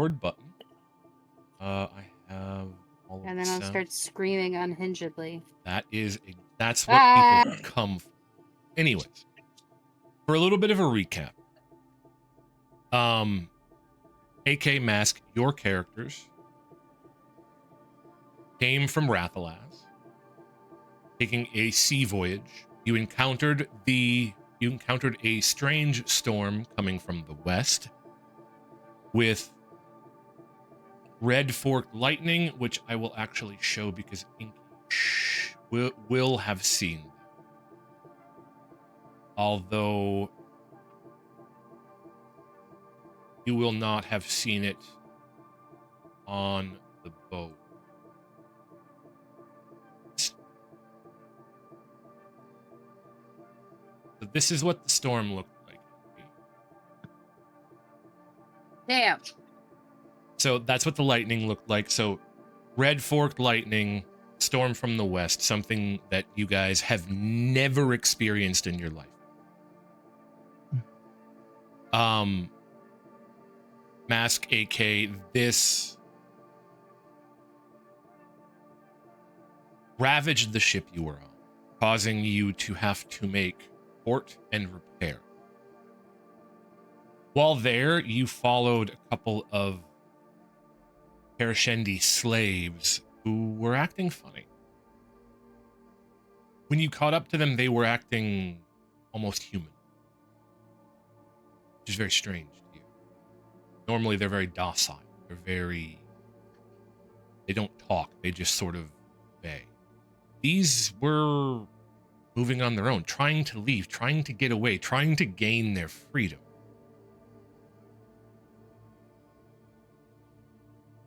record button. I have all of And the then I'll sound. start screaming unhingedly. That's what people come for. Anyways, for a little bit of a recap. AK Mask, your characters came from Rathalas, taking a sea voyage. You encountered a strange storm coming from the west with red forked lightning, which I will actually show because Inky will have seen them. Although you will not have seen it on the boat. So this is what the storm looked like. Damn. So that's what the lightning looked like. So red forked lightning, storm from the west, something that you guys have never experienced in your life. Mask AK, this ravaged the ship you were on, causing you to have to make port and repair. While there, you followed a couple of Parashendi slaves who were acting funny. When you caught up to them, they were acting almost human, which is very strange to you. Normally, they're very docile. They don't talk. They just sort of obey. These were moving on their own, trying to leave, trying to get away, trying to gain their freedom.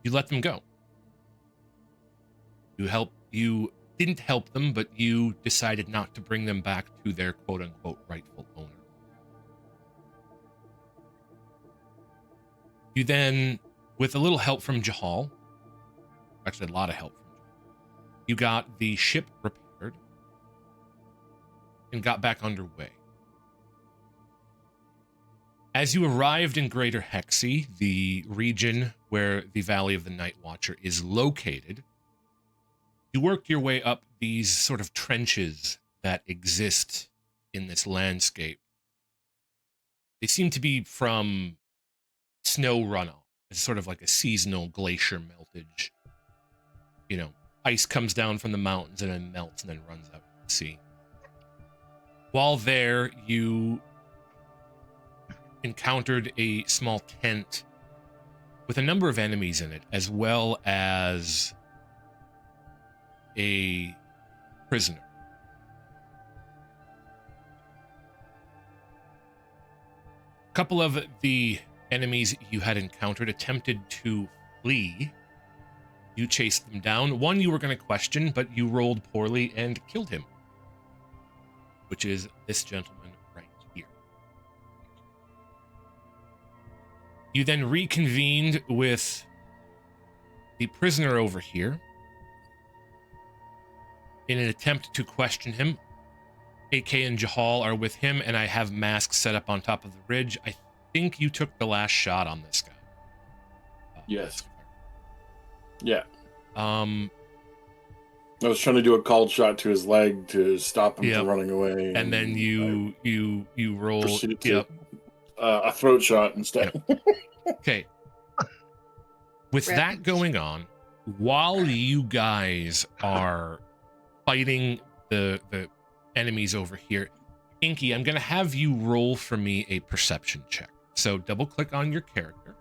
You let them go. You didn't help them, but you decided not to bring them back to their quote-unquote rightful owner. You then, with a little help from Jahal, actually a lot of help from Jahal, you got the ship repaired and got back underway. As you arrived in Greater Hexy, the region where the Valley of the Nightwatcher is located, you worked your way up these sort of trenches that exist in this landscape. They seem to be from snow runoff. It's sort of like a seasonal glacier meltage. You know, ice comes down from the mountains and then melts and then runs out to the sea. While there, you encountered a small tent with a number of enemies in it, as well as a prisoner. A couple of the enemies you had encountered attempted to flee. You chased them down. One you were going to question, but you rolled poorly and killed him, which is this gentleman right here. You then reconvened with the prisoner over here in an attempt to question him. AK and Jahal are with him, and I have masks set up on top of the ridge. I think you took the last shot on this guy. Yes. Yeah. I was trying to do a called shot to his leg to stop him from running away. And then you roll. Proceeded to a throat shot instead. Yep. Okay. With that going on, while you guys are fighting the enemies over here, Inky, I'm going to have you roll for me a perception check. So double click on your character.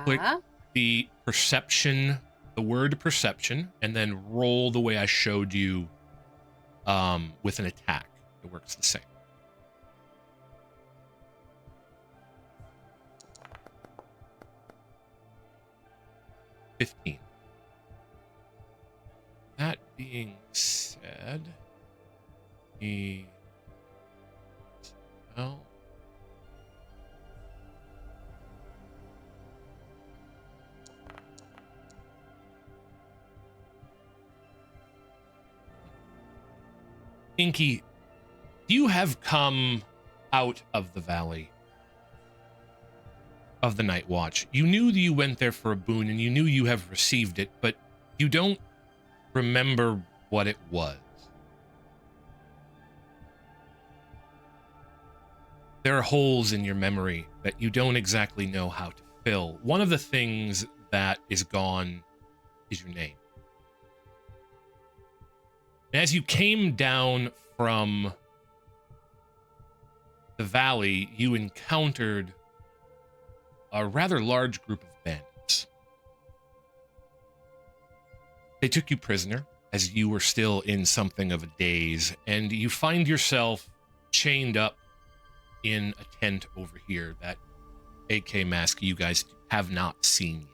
Click the perception, the word perception, and then roll the way I showed you with an attack. It works the same. That being said, Inky, you have come out of the valley of the Night Watch. You knew that you went there for a boon, and you knew you have received it, but you don't remember what it was. There are holes in your memory that you don't exactly know how to fill. One of the things that is gone is your name. As you came down from the valley, you encountered a rather large group of bandits. They took you prisoner as you were still in something of a daze, and you find yourself chained up in a tent over here that AK mask you guys have not seen yet.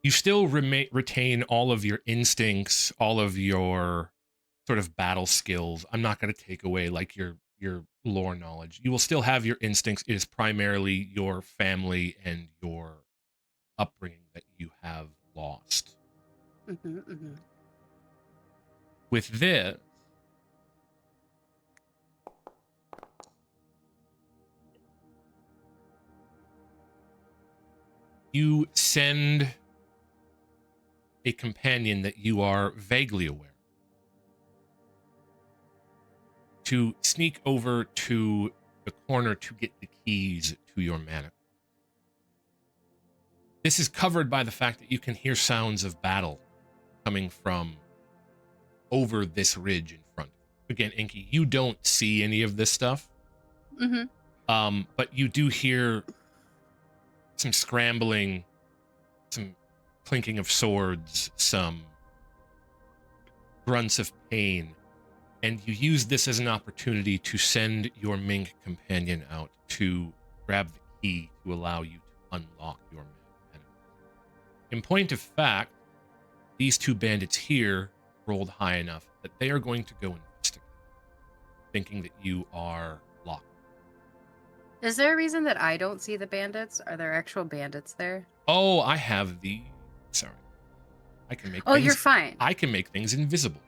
You still retain all of your instincts, all of your sort of battle skills. I'm not going to take away like your lore knowledge. You will still have your instincts. It is primarily your family and your upbringing that you have lost. With this, you send a companion that you are vaguely aware to sneak over to the corner to get the keys to your manacle. This is covered by the fact that you can hear sounds of battle coming from over this ridge in front. Again, Inky, you don't see any of this stuff. But you do hear some scrambling, some clinking of swords, some grunts of pain, and you use this as an opportunity to send your mink companion out to grab the key to allow you to unlock your manacle. In point of fact, these two bandits here rolled high enough that they are going to go investigate, thinking that you are locked. Is there a reason that I don't see the bandits? Are there actual bandits there? Oh, I have the... Sorry. I can make Oh, things... you're fine. I can make things invisible.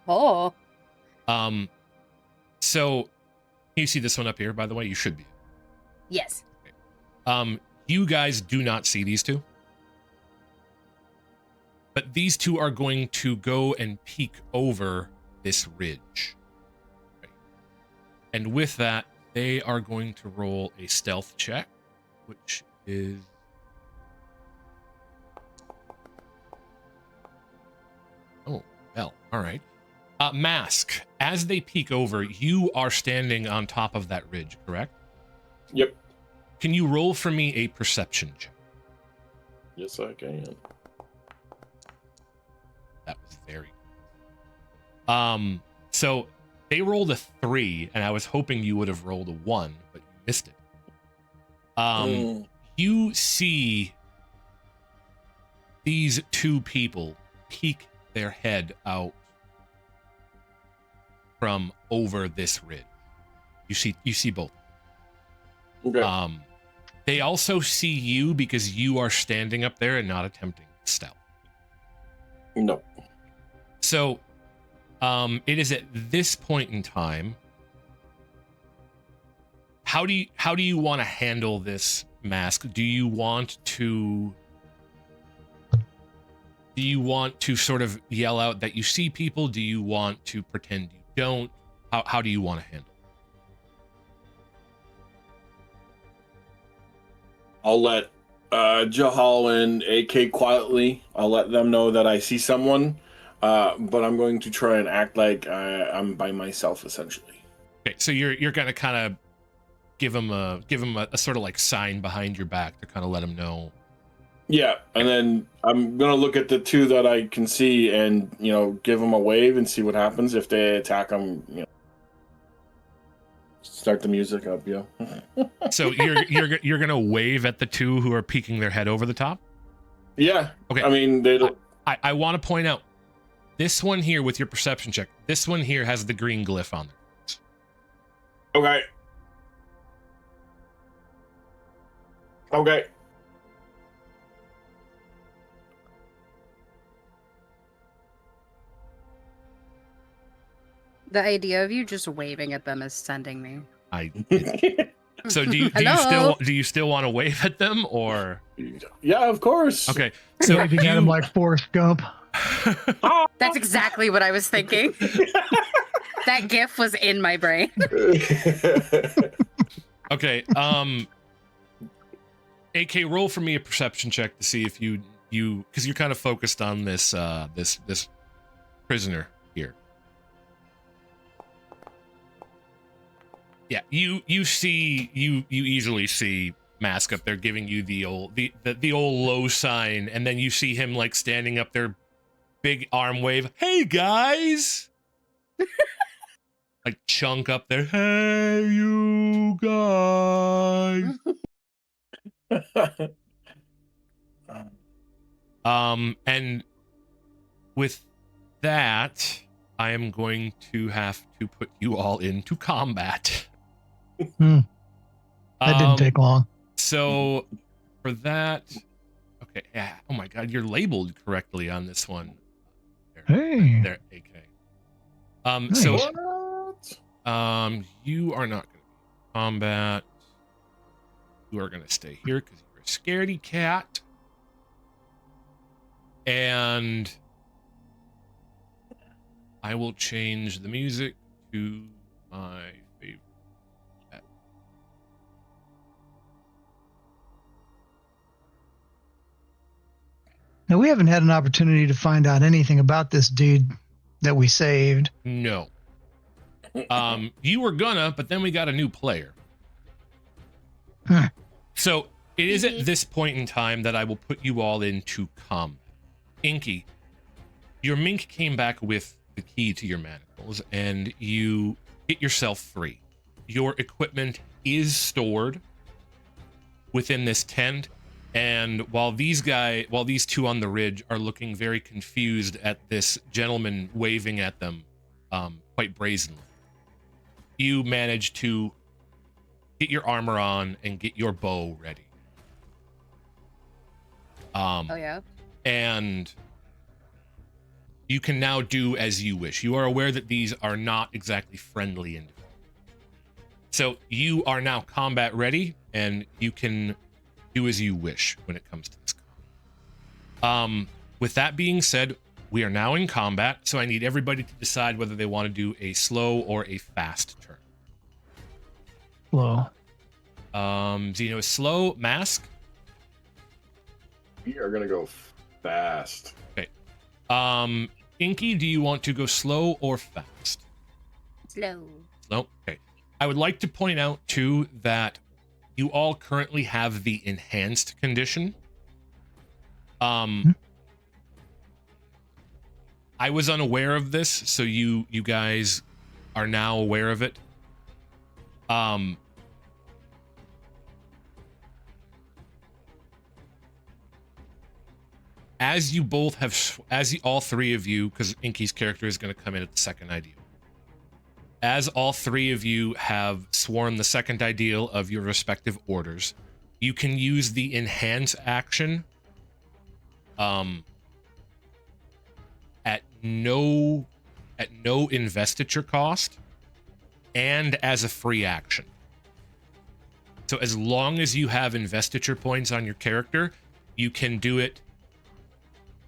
Oh. So, you see this one up here, by the way? You should be. Yes. Okay. You guys do not see these two. But these two are going to go and peek over this ridge. Okay. And with that, they are going to roll a stealth check, which is... Oh, well, all right. Mask, as they peek over, you are standing on top of that ridge, correct? Yep. Can you roll for me a perception check? Yes, I can. That was very good. So they rolled a 3, and I was hoping you would have rolled a 1, but you missed it. You see these two people peek their head out from over this ridge. You see both. Okay. They also see you because you are standing up there and not attempting stealth. No. So, it is at this point in time. How do you want to handle this, Mask? Do you want to sort of yell out that you see people? Do you want to pretend you don't? How do you want to handle it? I'll let Jahal and AK quietly. I'll let them know that I see someone, but I'm going to try and act like I'm by myself, essentially. Okay, so you're gonna kind of give him a sort of like sign behind your back to kind of let him know. Yeah, and then I'm gonna look at the two that I can see and give them a wave and see what happens. If they attack them, start the music up. Yeah. So you're gonna wave at the two who are peeking their head over the top. Yeah. Okay. I mean, they don't. I want to point out this one here with your perception check. This one here has the green glyph on there. Okay. Okay. The idea of you just waving at them is sending me. I So do you Hello? still want to wave at them or? Yeah, of course. Okay. So Waving at him like Forrest Gump. That's exactly what I was thinking. That GIF was in my brain. Okay. AK, roll for me a perception check to see if you because you're kind of focused on this this prisoner here. Yeah, you easily see Mask up there giving you the old low sign, and then you see him like standing up there, big arm wave. Hey guys, like Chunk up there. Hey you guys. And with that, I am going to have to put you all into combat. That didn't take long. So for that, okay, yeah. Oh my God, you're labeled correctly on this one. Hey. There, AK. Nice. So, you are not going to be in combat. You are going to stay here because you're a scaredy cat. And I will change the music to my favorite. Now, we haven't had an opportunity to find out anything about this dude that we saved. No. You were gonna, but then we got a new player. Huh. So it is at this point in time that I will put you all into combat. Inky, your mink came back with the key to your manacles, and you get yourself free. Your equipment is stored within this tent, and while these two on the ridge are looking very confused at this gentleman waving at them quite brazenly, you manage to get your armor on and get your bow ready. Oh yeah. And you can now do as you wish. You are aware that these are not exactly friendly individuals. So you are now combat ready, and you can do as you wish when it comes to this combat. With that being said, we are now in combat, so I need everybody to decide whether they want to do a slow or a fast turn. Slow. Zeno is slow. Mask? We are gonna go fast. Okay. Inky, do you want to go slow or fast? Slow. Slow. Okay. I would like to point out too that you all currently have the enhanced condition. I was unaware of this, so you guys are now aware of it. As you both have, all three of you, because Inky's character is going to come in at the second ideal. As all three of you have sworn the second ideal of your respective orders, you can use the enhance action at no investiture cost and as a free action. So as long as you have investiture points on your character, you can do it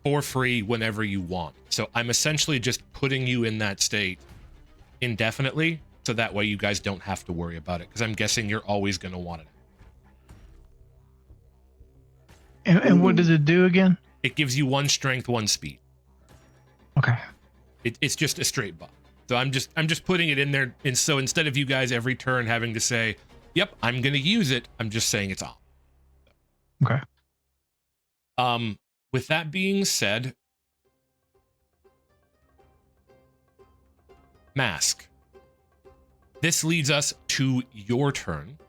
for free whenever you want. So I'm essentially just putting you in that state indefinitely, so that way you guys don't have to worry about it, because I'm guessing you're always going to want it. And what does it do again? It gives you 1 strength, 1 speed. Okay. It's just a straight buff. So I'm just putting it in there, and so instead of you guys every turn having to say, "Yep, I'm going to use it," I'm just saying it's on. Okay. With that being said, Mask, this leads us to your turn.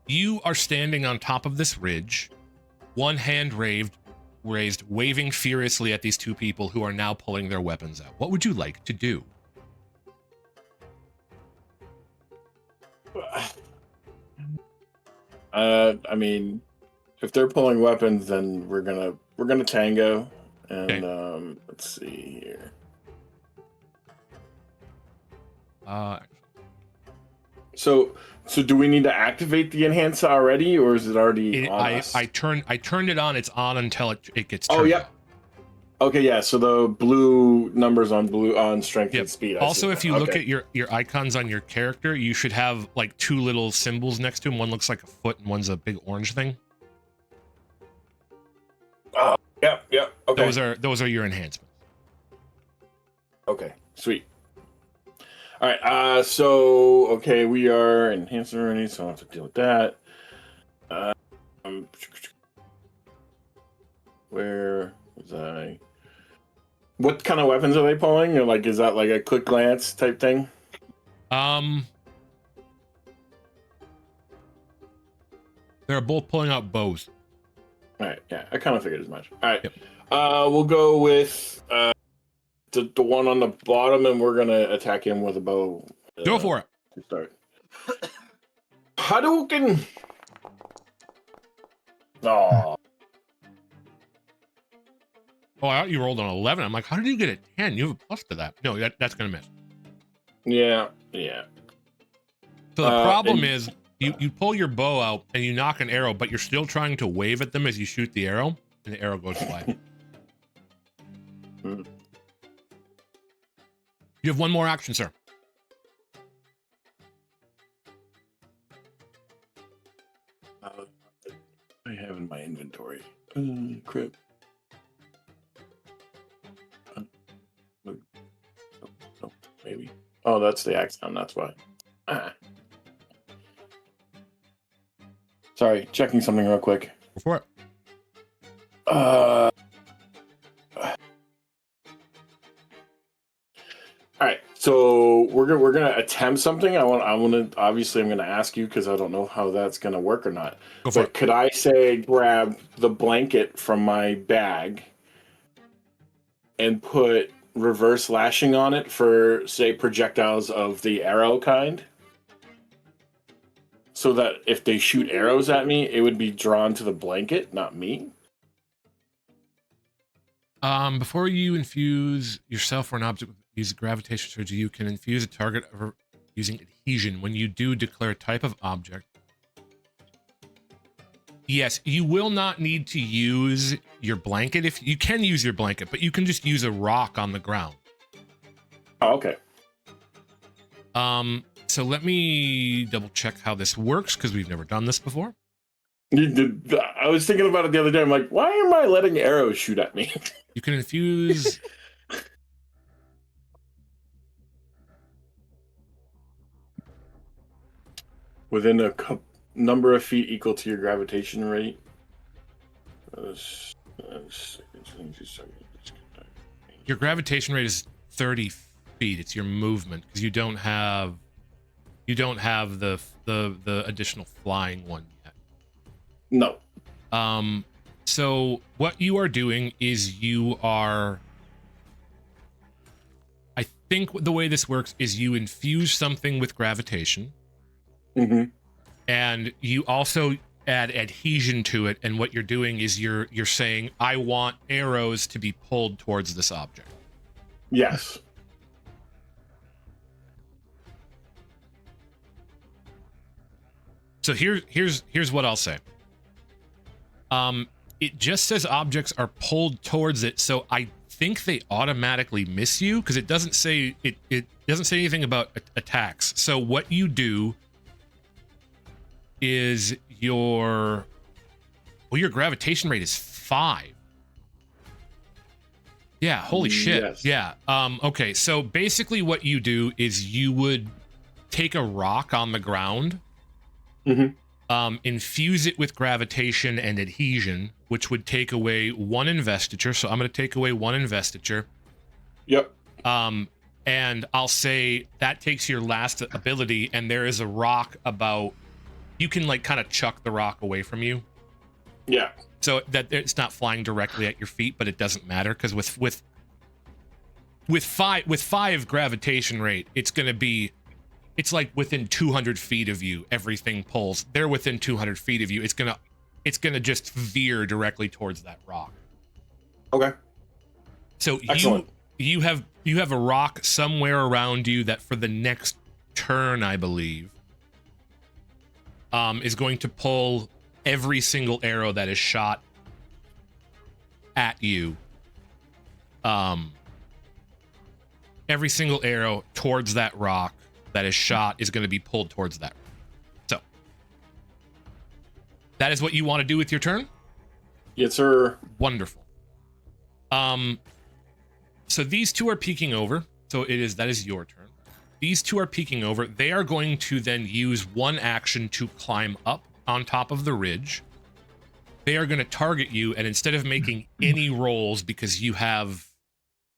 You are standing on top of this ridge, one hand raised, waving furiously at these two people who are now pulling their weapons out. What would you like to do? I mean, if they're pulling weapons, then we're gonna tango, and Okay. Let's see here. So do we need to activate the enhancer already, or is it already on us? I turned it on. It's on until it gets Oh, turned yeah. on. Okay, yeah. So the blue numbers on strength and speed. Also, if you look at your icons on your character, you should have like 2 little symbols next to them. One looks like a foot, and one's a big orange thing. Yep. Okay. Those are your enhancements. Okay. Sweet. All right. So okay, we are enhancing already, so I don't have to deal with that. Where was I? What kind of weapons are they pulling? Or like, is that like a quick glance type thing? They're both pulling out bows. All right. Yeah, I kind of figured as much. All right. Yep. We'll go with the one on the bottom, and we're gonna attack him with a bow. Go for it. To start. Hadouken! Oh. Oh, I thought you rolled an 11. I'm like, how did you get a 10? You have a plus to that. No, that's going to miss. Yeah. So the problem is you pull your bow out and you knock an arrow, but you're still trying to wave at them as you shoot the arrow, and the arrow goes fly. You have one more action, sir. I have in my inventory. Crap. No, maybe. Oh, that's the axe down. That's why. Sorry, checking something real quick. Go for it. All right, so we're gonna attempt something. I'm gonna ask you because I don't know how that's gonna work or not. Go for it. Could I say grab the blanket from my bag and put reverse lashing on it for, say, projectiles of the arrow kind? So that if they shoot arrows at me, it would be drawn to the blanket, not me? Before you infuse yourself or an object with use gravitation surge, you can infuse a target using adhesion. When you do, declare a type of object. Yes, you will not need to use your blanket. If you can use your blanket, but you can just use a rock on the ground. Oh, okay. So let me double check how this works because we've never done this before. I was thinking about it the other day. I'm like, why am I letting arrows shoot at me? You can infuse. Within a number of feet equal to your gravitation rate. Your gravitation rate is 30 feet. It's your movement because you don't have the additional flying one yet. No. So what you are doing is you are, I think the way this works is you infuse something with gravitation. Mm-hmm. And you also add adhesion to it, and what you're doing is you're saying, I want arrows to be pulled towards this object. Yes. So here's what I'll say. It just says objects are pulled towards it, so I think they automatically miss you because it doesn't say it doesn't say anything about attacks. So what you do is your gravitation rate is 5. Yeah, holy shit. Yes. Yeah. Okay, so basically what you do is you would take a rock on the ground, infuse it with gravitation and adhesion, which would take away 1 investiture. So I'm going to take away 1 investiture. Yep. And I'll say that takes your last ability, and there is a rock about, you can like kind of chuck the rock away from you. Yeah. So that it's not flying directly at your feet, but it doesn't matter because with 5 gravitation rate, it's like within 200 feet of you, everything pulls. They're within 200 feet of you. It's gonna just veer directly towards that rock. Okay. So Excellent. you have a rock somewhere around you that for the next turn, I believe, is going to pull every single arrow that is shot at you. Every single arrow towards that rock that is shot is going to be pulled towards that rock. So that is what you want to do with your turn? Yes, sir. Wonderful. So these two are peeking over. So that is your turn. These two are peeking over. They are going to then use one action to climb up on top of the ridge. They are going to target you, and instead of making any rolls because you have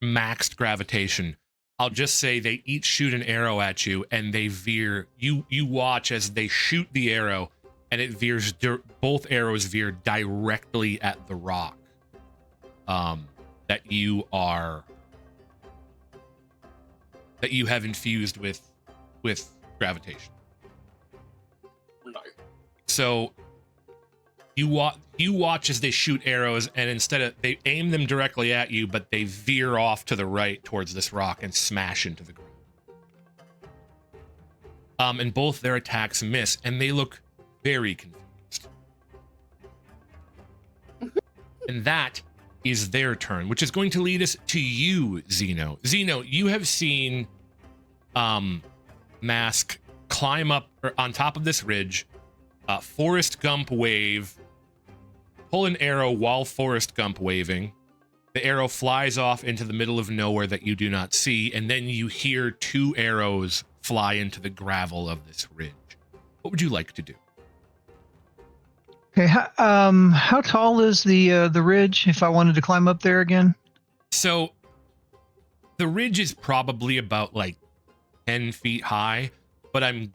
maxed gravitation, I'll just say they each shoot an arrow at you, and they veer. You watch as they shoot the arrow, and it veers. Both arrows veer directly at the rock that you have infused with gravitation. So you watch as they shoot arrows, and instead of they aim them directly at you, but they veer off to the right towards this rock and smash into the ground. And both their attacks miss, and they look very confused. And that is their turn, which is going to lead us to you, Xeno. Xeno, you have seen Mask climb up on top of this ridge, Forrest Gump wave, pull an arrow while Forrest Gump waving. The arrow flies off into the middle of nowhere that you do not see, and then you hear two arrows fly into the gravel of this ridge. What would you like to do? Okay, how tall is the ridge if I wanted to climb up there again? So the ridge is probably about like 10 feet high, but I'm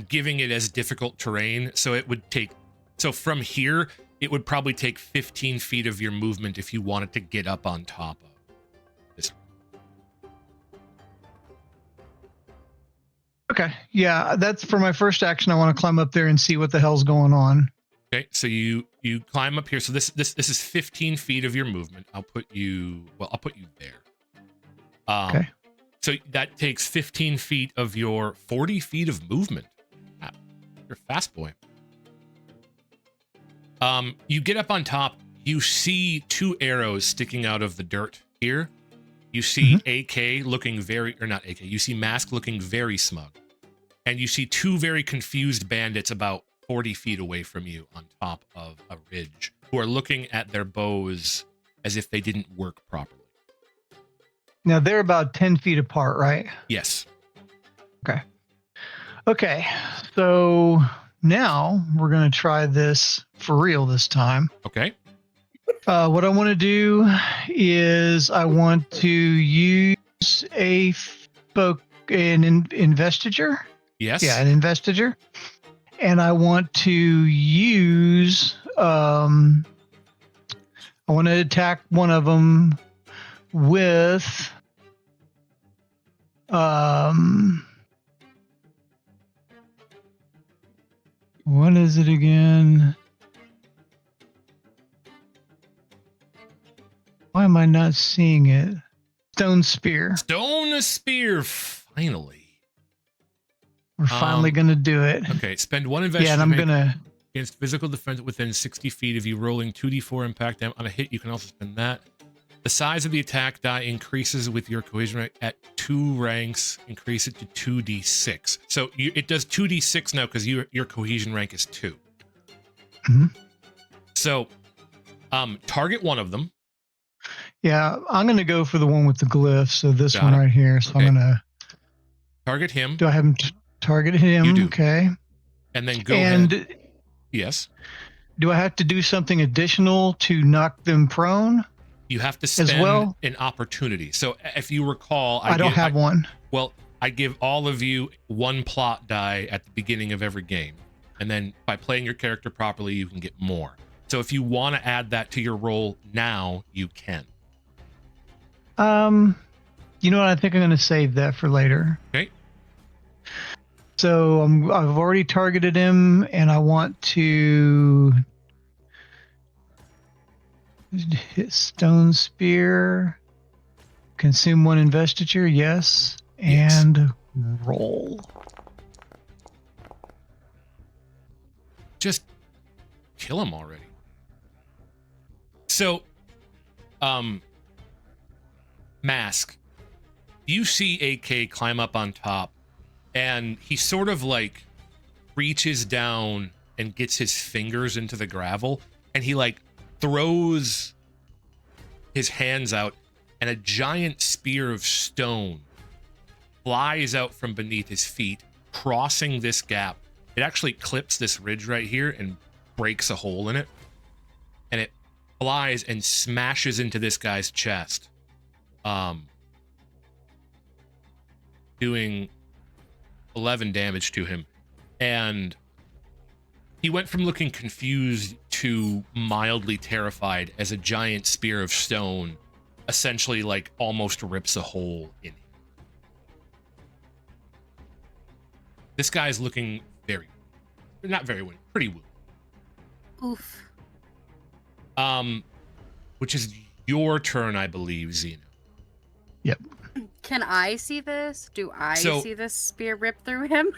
giving it as difficult terrain, so it would take, so from here it would probably take 15 feet of your movement if you wanted to get up on top of this. Okay, yeah, that's for my first action. I want to climb up there and see what the hell's going on. Okay, so you climb up here. So this is 15 feet of your movement. I'll put you there. Okay. So that takes 15 feet of your 40 feet of movement. Wow, you're a fast boy. You get up on top. You see two arrows sticking out of the dirt here. You see AK looking very, or not AK. You see Mask looking very smug, and you see two very confused bandits about 40 feet away from you on top of a ridge, who are looking at their bows as if they didn't work properly. Now they're about 10 feet apart, right? Yes. Okay, so now we're going to try this for real this time. Okay. What I want to do is I want to use an investiture. Yes. Yeah, an investiture. And I want to use, I want to attack one of them with, what is it again? Why am I not seeing it? Stone Spear. Stone Spear, finally. We're finally going to do it. Okay, spend one investigation. Yeah, and I'm going to... Against physical defense within 60 feet of you, rolling 2d4 impact damage. On a hit, you can also spend that. The size of the attack die increases with your cohesion rank at 2 ranks. Increase it to 2d6. So it does 2d6 now because your cohesion rank is 2. Mm-hmm. So target one of them. Yeah, I'm going to go for the one with the glyph. So this Got one it. right here. So Okay. I'm going to... Target him. Do I have him target him? You do. Okay. And then go And ahead. Yes. do I have to do something additional to knock them prone? You have to spend an opportunity. So if you recall, I don't have one. Well, I give all of you one plot die at the beginning of every game. And then by playing your character properly, you can get more. So if you want to add that to your roll now, you can. You know what? I think I'm going to save that for later. Okay. So I've already targeted him, and I want to hit Stone Spear, consume one investiture, yes, and roll. Just kill him already. So, Mask, you see AK climb up on top, and he sort of like reaches down and gets his fingers into the gravel, and he like throws his hands out, and a giant spear of stone flies out from beneath his feet, crossing this gap. It actually clips this ridge right here and breaks a hole in it, and it flies and smashes into this guy's chest, doing 11 damage to him. And he went from looking confused to mildly terrified as a giant spear of stone essentially like almost rips a hole in him. This guy's looking not very wounded, pretty wounded. Oof. Which is your turn, I believe, Xena. Yep. Can I see this? Do I So- see this spear rip through him?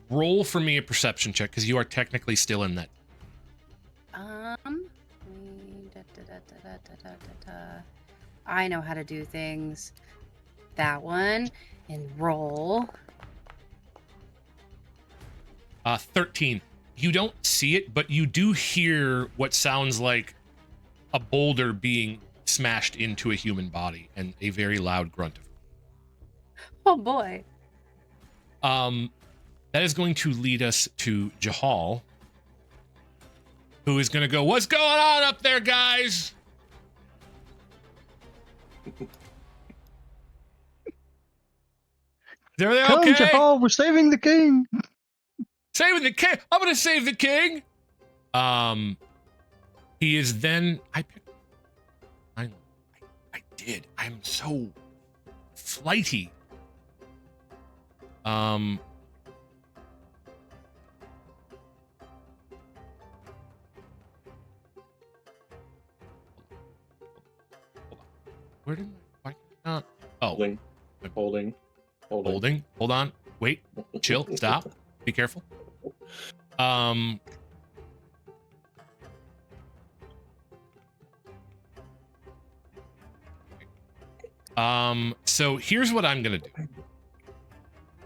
Roll for me a perception check, because you are technically still in that. I know how to do things. That one. And roll. 13. You don't see it, but you do hear what sounds like a boulder being smashed into a human body and a very loud grunt of. Oh boy. That is going to lead us to Jahal, who is going to go, "What's going on up there, guys?" They're there, Come, okay? Jahal, we're saving the king. Saving the king. I'm gonna save the king. He is then. I did. I'm so flighty. Where did why not? Oh, Holding. Hold on. Wait. Chill. Stop. Be careful. So here's what I'm gonna do.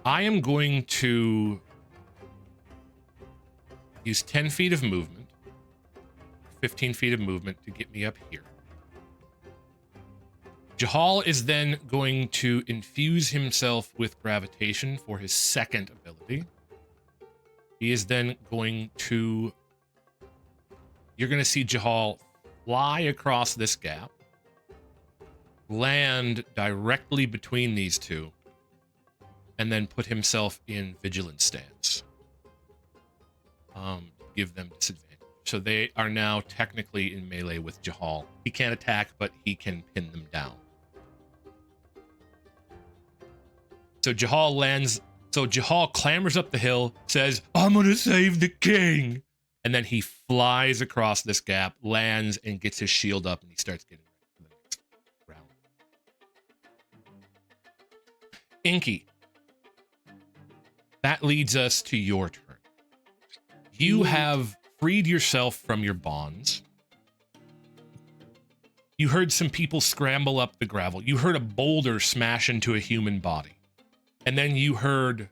I am going to use 10 feet of movement, 15 feet of movement to get me up here. Jahal is then going to infuse himself with gravitation for his second ability. He is then going to... You're going to see Jahal fly across this gap, land directly between these two, and then put himself in vigilant stance. Give them disadvantage. So they are now technically in melee with Jahal. He can't attack, but he can pin them down. So Jahal lands. So Jahal clambers up the hill, says, "I'm gonna save the king," and then he flies across this gap, lands, and gets his shield up, and he starts getting ready for the next round. Inky, that leads us to your turn. You have freed yourself from your bonds. You heard some people scramble up the gravel. You heard a boulder smash into a human body. And then you heard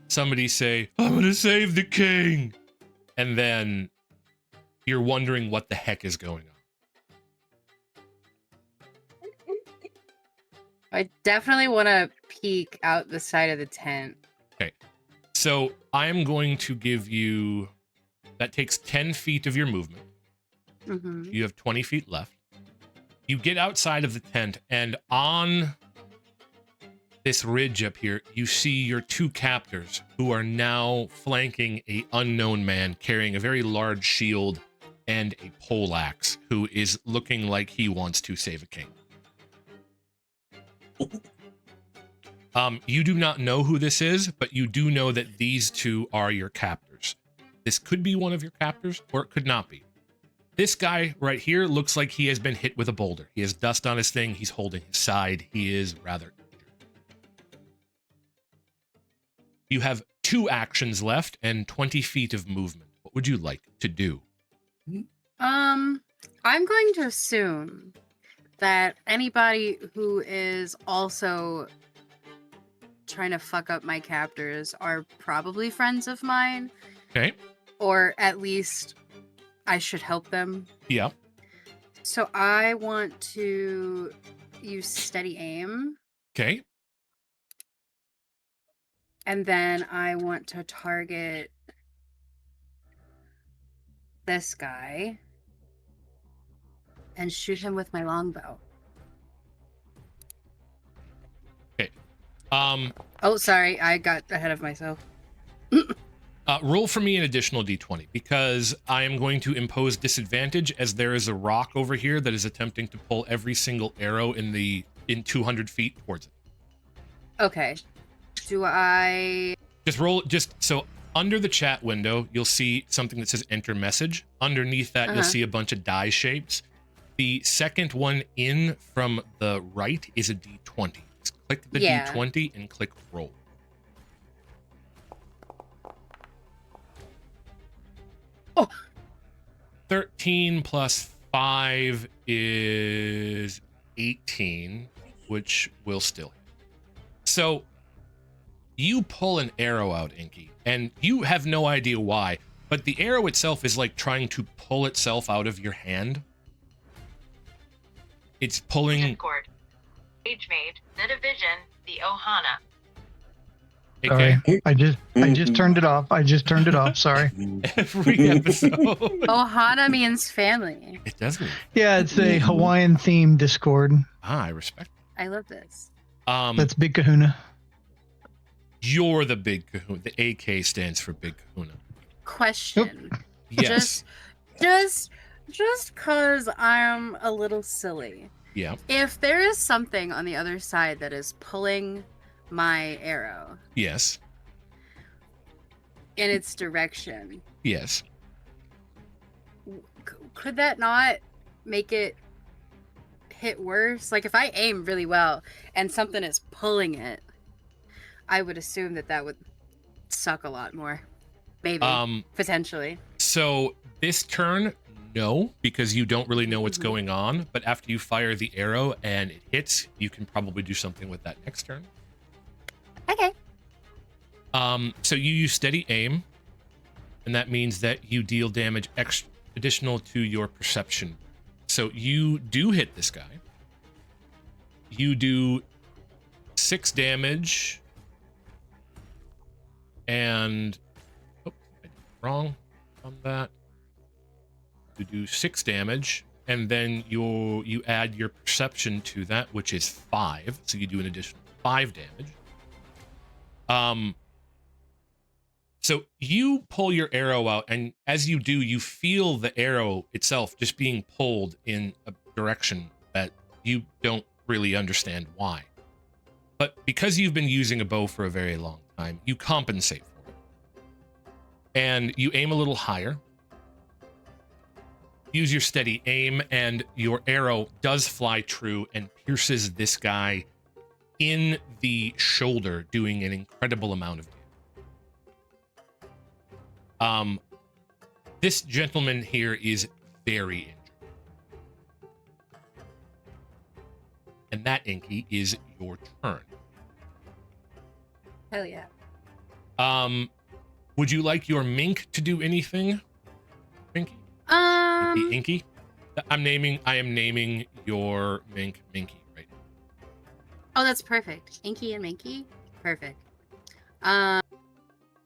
somebody say, "I'm gonna save the king." And then you're wondering what the heck is going on. I definitely want to peek out the side of the tent. Okay. So I am going to give you, that takes 10 feet of your movement. Mm-hmm. You have 20 feet left. You get outside of the tent, and on this ridge up here, you see your two captors who are now flanking a unknown man carrying a very large shield and a poleaxe, who is looking like he wants to save a king. You do not know who this is, but you do know that these two are your captors. This could be one of your captors, or it could not be. This guy right here looks like he has been hit with a boulder. He has dust on his thing. He's holding his side. He is rather injured. You have 2 actions left and 20 feet of movement. What would you like to do? I'm going to assume that anybody who is also trying to fuck up my captors are probably friends of mine. Okay. Or at least I should help them. Yeah. So I want to use steady aim. Okay. And then I want to target this guy and shoot him with my longbow. Okay. Oh, sorry. I got ahead of myself. Roll for me an additional d20 because I am going to impose disadvantage as there is a rock over here that is attempting to pull every single arrow in 200 feet towards it. Okay. Do I... Just roll, so under the chat window, you'll see something that says enter message. Underneath that, you'll see a bunch of die shapes. The second one in from the right is a d20. Just click the d20 and click roll. Oh. 13 plus 5 is 18, which will still hit. So you pull an arrow out, Inky, and you have no idea why, but the arrow itself is like trying to pull itself out of your hand. It's pulling... Discord. Page made. The division. The Ohana. Okay. Sorry. I just turned it off. Sorry. Every episode. Ohana means family. It does mean. Yeah, it's a Hawaiian themed Discord. I respect I love this. it. That's Big Kahuna. You're the big kahuna. The AK stands for big kahuna. Question. Yes. Just cause I'm a little silly. Yeah. If there is something on the other side that is pulling my arrow Yes. in its direction, Yes. could that not make it hit worse? Like if I aim really well and something is pulling it, I would assume that would suck a lot more. Maybe. Potentially. So this turn, no, because you don't really know what's going on. But after you fire the arrow and it hits, you can probably do something with that next turn. Okay. So you use steady aim, and that means that you deal damage additional to your perception. So you do hit this guy. You do 6 damage, and I did wrong on that. You do 6 damage, and then you add your perception to that, which is 5. So you do an additional 5 damage. So you pull your arrow out, and as you do, you feel the arrow itself just being pulled in a direction that you don't really understand why. But because you've been using a bow for a very long time, you compensate for it. And you aim a little higher. Use your steady aim, and your arrow does fly true and pierces this guy in the shoulder, doing an incredible amount of damage. This gentleman here is very injured. And that, Inky, is your turn. Hell yeah. Would you like your mink to do anything, Inky? Inky? I am naming your mink Minky right now. Oh, that's perfect. Inky and Minky? Perfect.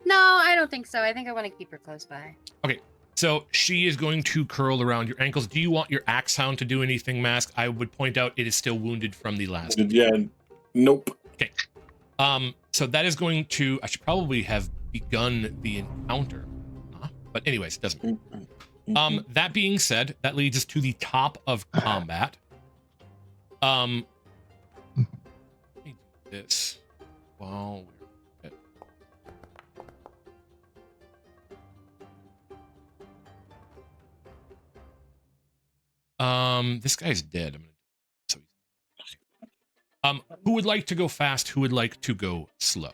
No, I don't think so. I think I want to keep her close by. Okay, so she is going to curl around your ankles. Do you want your axe hound to do anything, Mask? I would point out it is still wounded from the last. Yeah, nope. Okay. So that is going to... I should probably have begun the encounter. But anyways, it doesn't matter. That being said, that leads us to the top of combat. Let me do this while we're... This guy's dead. Who would like to go fast? Who would like to go slow?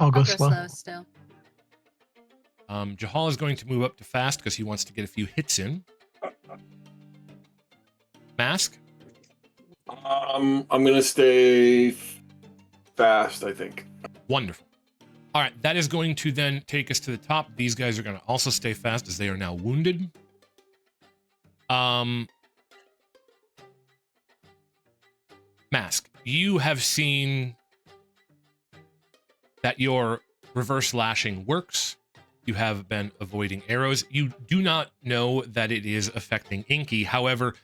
I'll go I'll go slow. slow still. Jahal is going to move up to fast because he wants to get a few hits in. Mask? I'm gonna stay fast, I think. Wonderful. All right, that is going to then take us to the top. These guys are going to also stay fast as they are now wounded. Mask, you have seen that your reverse lashing works. You have been avoiding arrows. You do not know that it is affecting Inky. However,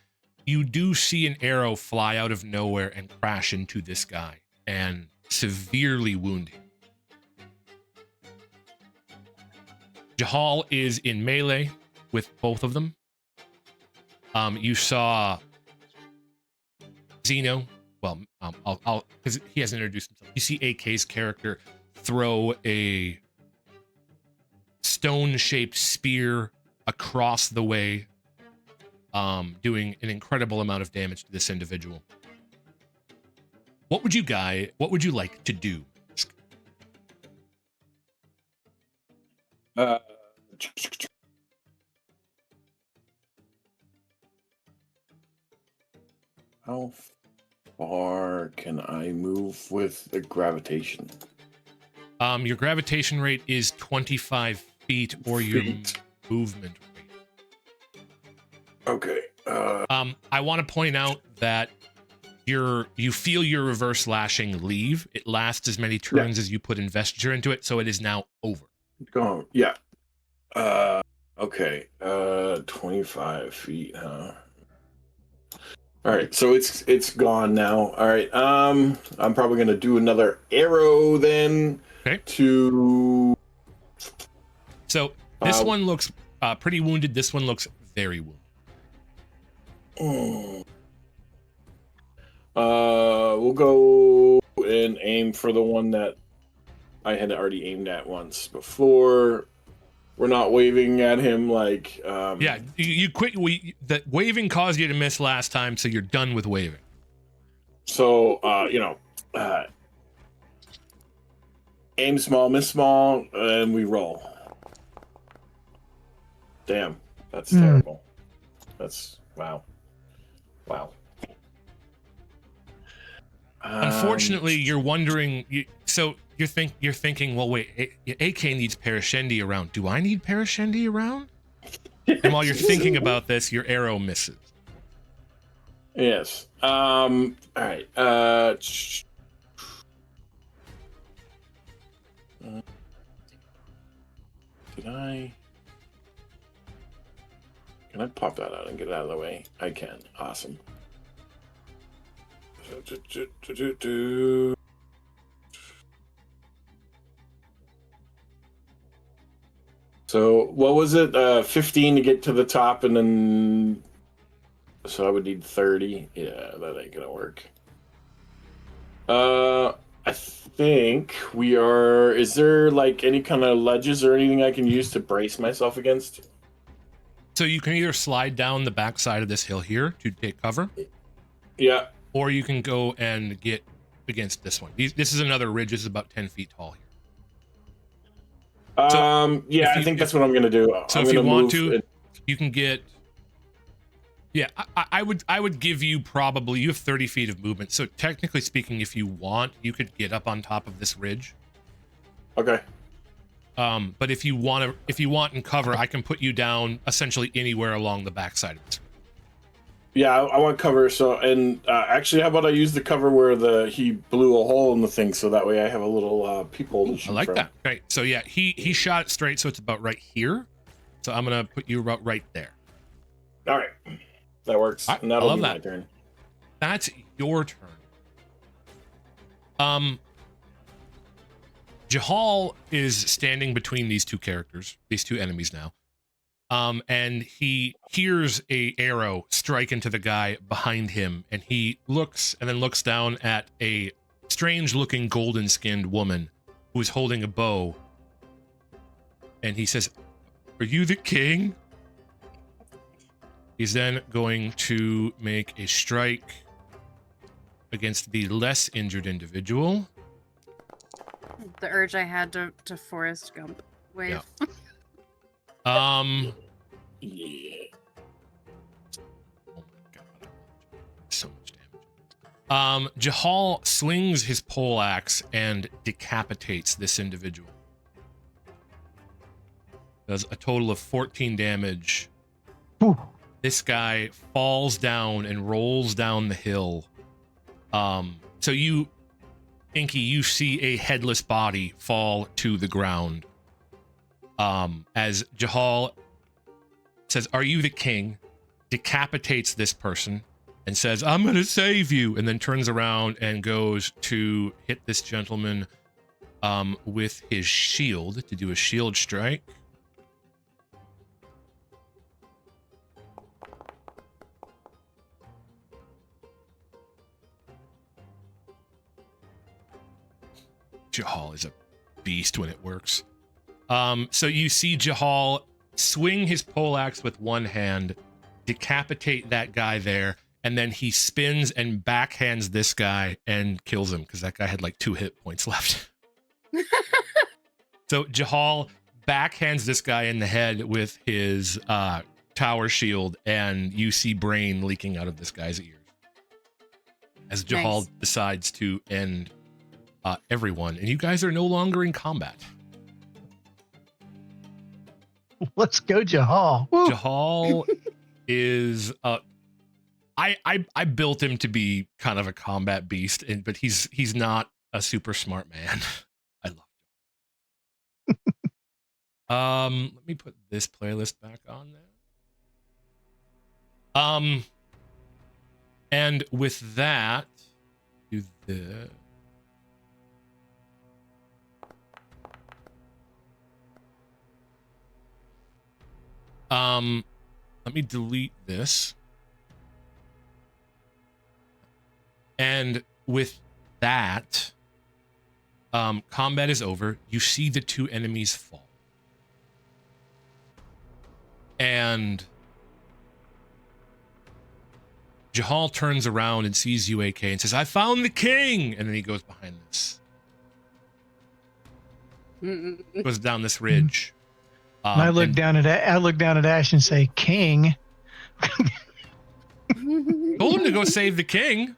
you do see an arrow fly out of nowhere and crash into this guy and severely wound him. Jahal is in melee with both of them. You saw Zeno. Well, I'll because he hasn't introduced himself. You see AK's character throw a stone-shaped spear across the way, doing an incredible amount of damage to this individual. What would you like to do? How far can I move with the gravitation? Your gravitation rate is 25 feet, or your movement rate. Okay. I want to point out that you feel your reverse lashing leave. It lasts as many turns as you put investiture into it, so it is now over. Go on. Yeah. Okay. 25 feet, huh? All right, so it's gone now. All right. I'm probably gonna do another arrow then. Okay. So this one looks pretty wounded. This one looks very wounded. We'll go and aim for the one that I had already aimed at once before. We're not waving at him like. Yeah, you quit. The waving caused you to miss last time, so you're done with waving. So aim small, miss small, and we roll. Damn, that's terrible. That's wow. Unfortunately, you're wondering. You're thinking, well, wait, AK needs Parascendi around. Do I need Parascendi around? And while you're thinking about this, your arrow misses. Yes. All right. Can I pop that out and get it out of the way? I can. Awesome. So what was it? 15 to get to the top, and then so I would need 30. Yeah, that ain't gonna work. I think we are. Is there like any kind of ledges or anything I can use to brace myself against? So you can either slide down the backside of this hill here to take cover. Yeah. Or you can go and get against this one. This is another ridge. This is about 10 feet tall here. Yeah, I think that's what I'm gonna do. So if you want to, you can get. Yeah, I would give you probably, you have 30 feet of movement. So technically speaking, if you want, you could get up on top of this ridge. Okay. But if you want and cover, I can put you down essentially anywhere along the backside of this. Yeah, I want cover. So, and actually, how about I use the cover where he blew a hole in the thing, so that way I have a little peephole to shoot I like from. that. Right. So yeah, he shot it straight, so it's about right here. So I'm gonna put you about right there. All right, that works. And that'll be my turn. That's your turn. Jahal is standing between these two characters, these two enemies now. And he hears a arrow strike into the guy behind him, and he looks and then looks down at a strange-looking golden-skinned woman who is holding a bow. And he says, "Are you the king?" He's then going to make a strike against the less injured individual. the urge I had to Forrest Gump wave. Yeah. Oh my god. So much damage. Jahal swings his poleaxe and decapitates this individual. Does a total of 14 damage. Whew. This guy falls down and rolls down the hill. So you, Inky, you see a headless body fall to the ground. As Jahal says, "Are you the king?" Decapitates this person and says, "I'm gonna save you," and then turns around and goes to hit this gentleman with his shield to do a shield strike. Jahal is a beast when it works. So you see Jahal swing his poleaxe with one hand, decapitate that guy there, and then he spins and backhands this guy and kills him because that guy had like 2 hit points left. So Jahal backhands this guy in the head with his tower shield, and you see brain leaking out of this guy's ears as Jahal Nice. decides to end everyone, and you guys are no longer in combat. Let's go, Jahal. Woo. Jahal is I built him to be kind of a combat beast, but he's not a super smart man. I love him. Let me put this playlist back on there. And with that, do this. Let me delete this. And with that, combat is over. You see the 2 enemies fall. And Jahal turns around and sees you, AK, and says, "I found the king!" And then he goes behind this. Goes down this ridge. And I look down at Ash and say, "King." Told him to go save the king.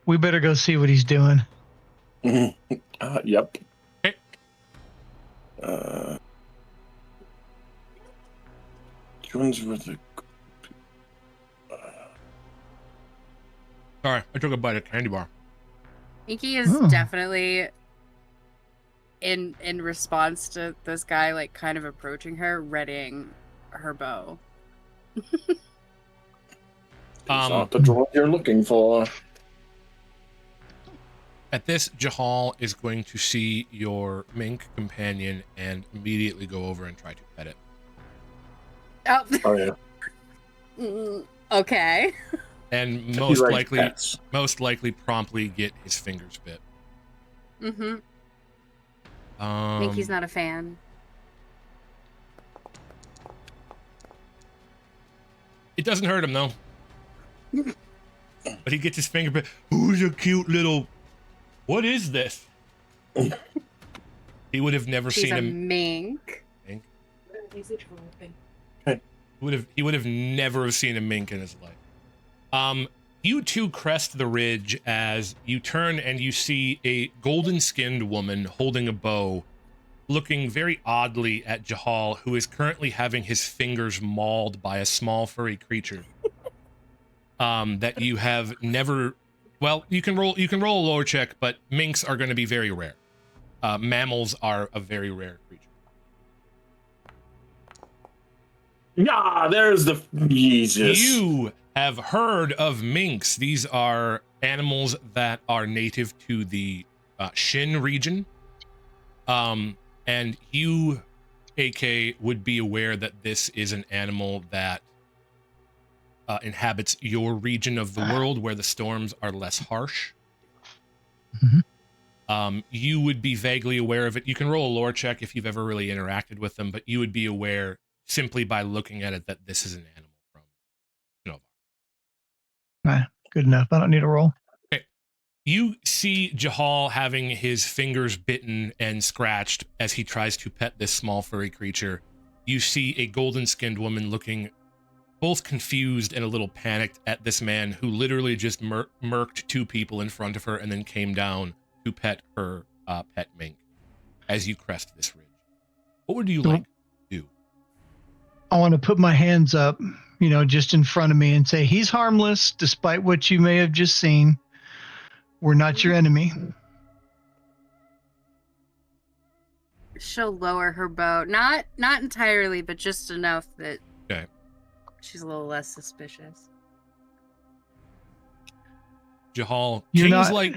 We better go see what he's doing. Yep. Okay. Which ones were the? Sorry, I took a bite of candy bar. Inky is Oh. definitely in response to this guy like kind of approaching her, readying her bow. It's not the droid you're looking for. At this, Jahal is going to see your mink companion and immediately go over and try to pet it. Oh, Oh yeah. Okay. And He most likes pets. likely promptly get his fingers bit. Mm-hmm. Minky's not a fan. It doesn't hurt him though. But he gets his finger bit. Who's a cute little... What is this? He would have never She's seen a him. mink. Mink. He would have never have seen a mink in his life. You two crest the ridge as you turn and you see a golden-skinned woman holding a bow, looking very oddly at Jahal, who is currently having his fingers mauled by a small furry creature. That you have never... Well, you can roll a lore check, but minks are going to be very rare. Mammals are a very rare creature. Yeah, there's the Jesus. You have heard of minks. These are animals that are native to the Shin region. And you, AK, would be aware that this is an animal that inhabits your region of the world where the storms are less harsh. You would be vaguely aware of it. You can roll a lore check if you've ever really interacted with them, but you would be aware simply by looking at it that this is an animal from Nova. Good enough. I don't need a roll. You see Jahal having his fingers bitten and scratched as he tries to pet this small furry creature. You see a golden-skinned woman looking both confused and a little panicked at this man who literally just murked two people in front of her and then came down to pet her pet mink as you crest this ridge. What would you like to do? I want to put my hands up, just in front of me and say, he's harmless, despite what you may have just seen. We're not your enemy. She'll lower her bow. Not entirely, but just enough that she's a little less suspicious. Jahal, You're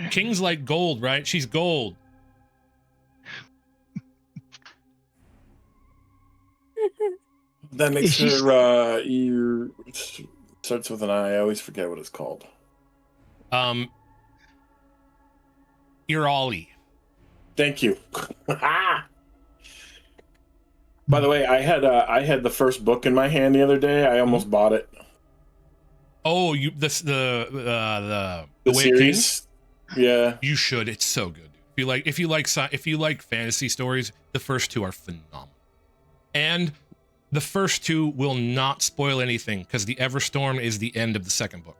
king's like gold, right? She's gold. That makes her ear starts with an I. I always forget what it's called. Irali. Thank you. By the way, I had the first book in my hand the other day. I almost bought it. Oh, the Way of series? Kings? Yeah. You should. It's so good. If you like fantasy stories, the first two are phenomenal. And the first two will not spoil anything because the Everstorm is the end of the second book.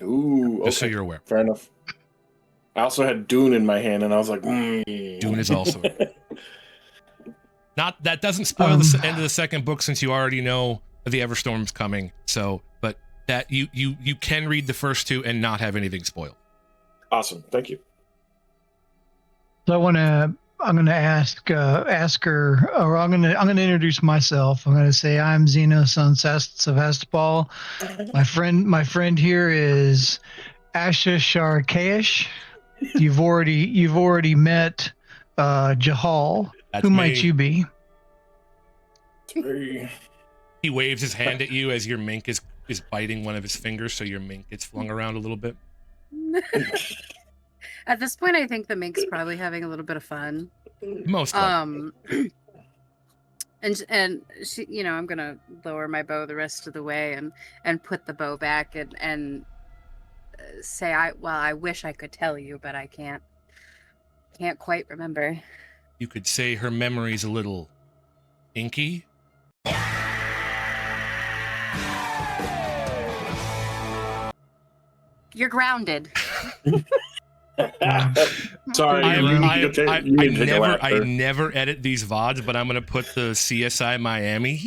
Ooh, okay. Just so you're aware. Fair enough. I also had Dune in my hand, and I was like, Dune is also not. That doesn't spoil the end of the second book since you already know the Everstorm's coming. So, but that you can read the first two and not have anything spoiled. Awesome, thank you. So I'm gonna ask her, or I'm gonna introduce myself. I'm gonna say I'm Zeno, son Sevastopol. My friend here is Asha Sharkaesh. You've already met Jahal. That's Who me. might you be? He waves his hand at you as your mink is biting one of his fingers, so your mink gets flung around a little bit. At this point, I think the mink's probably having a little bit of fun. Most likely. And she, I'm gonna lower my bow the rest of the way and put the bow back and say, I wish I could tell you, but I can't quite remember. You could say her memory's a little inky. You're grounded. Sorry, I never edit these VODs, but I'm gonna put the CSI Miami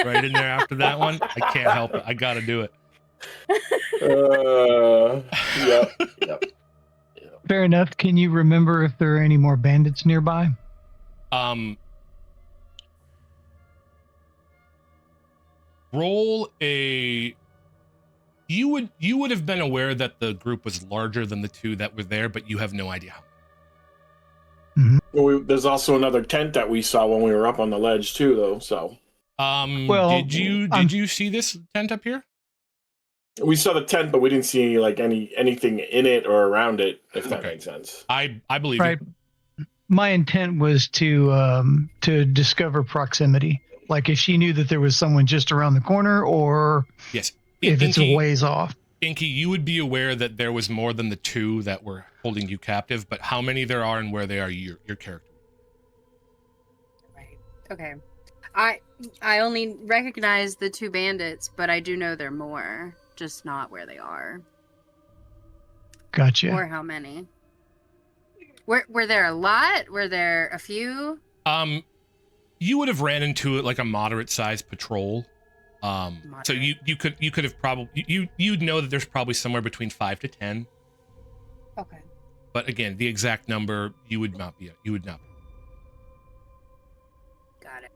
right in there after that one. I can't help it. I gotta do it. Yep. Fair enough. Can you remember if there are any more bandits nearby? Roll a. You would have been aware that the group was larger than the two that were there, but you have no idea how. Mm-hmm. Well, there's also another tent that we saw when we were up on the ledge too, though. So, did you see this tent up here? We saw the tent, but we didn't see anything in it or around it. If that makes sense. I believe right. you. My intent was to discover proximity, like if she knew that there was someone just around the corner, or yes, if it's a ways off. Inky, you would be aware that there was more than the two that were holding you captive, but how many there are and where they are, your character. Right. Okay. I only recognize the two bandits, but I do know there are more, just not where they are. Gotcha. Or how many. Were there a lot? Were there a few? You would have ran into it like a moderate-sized patrol. So you could have probably you'd know that there's probably somewhere between 5 to 10. Okay. But again, the exact number you would not be. Got it.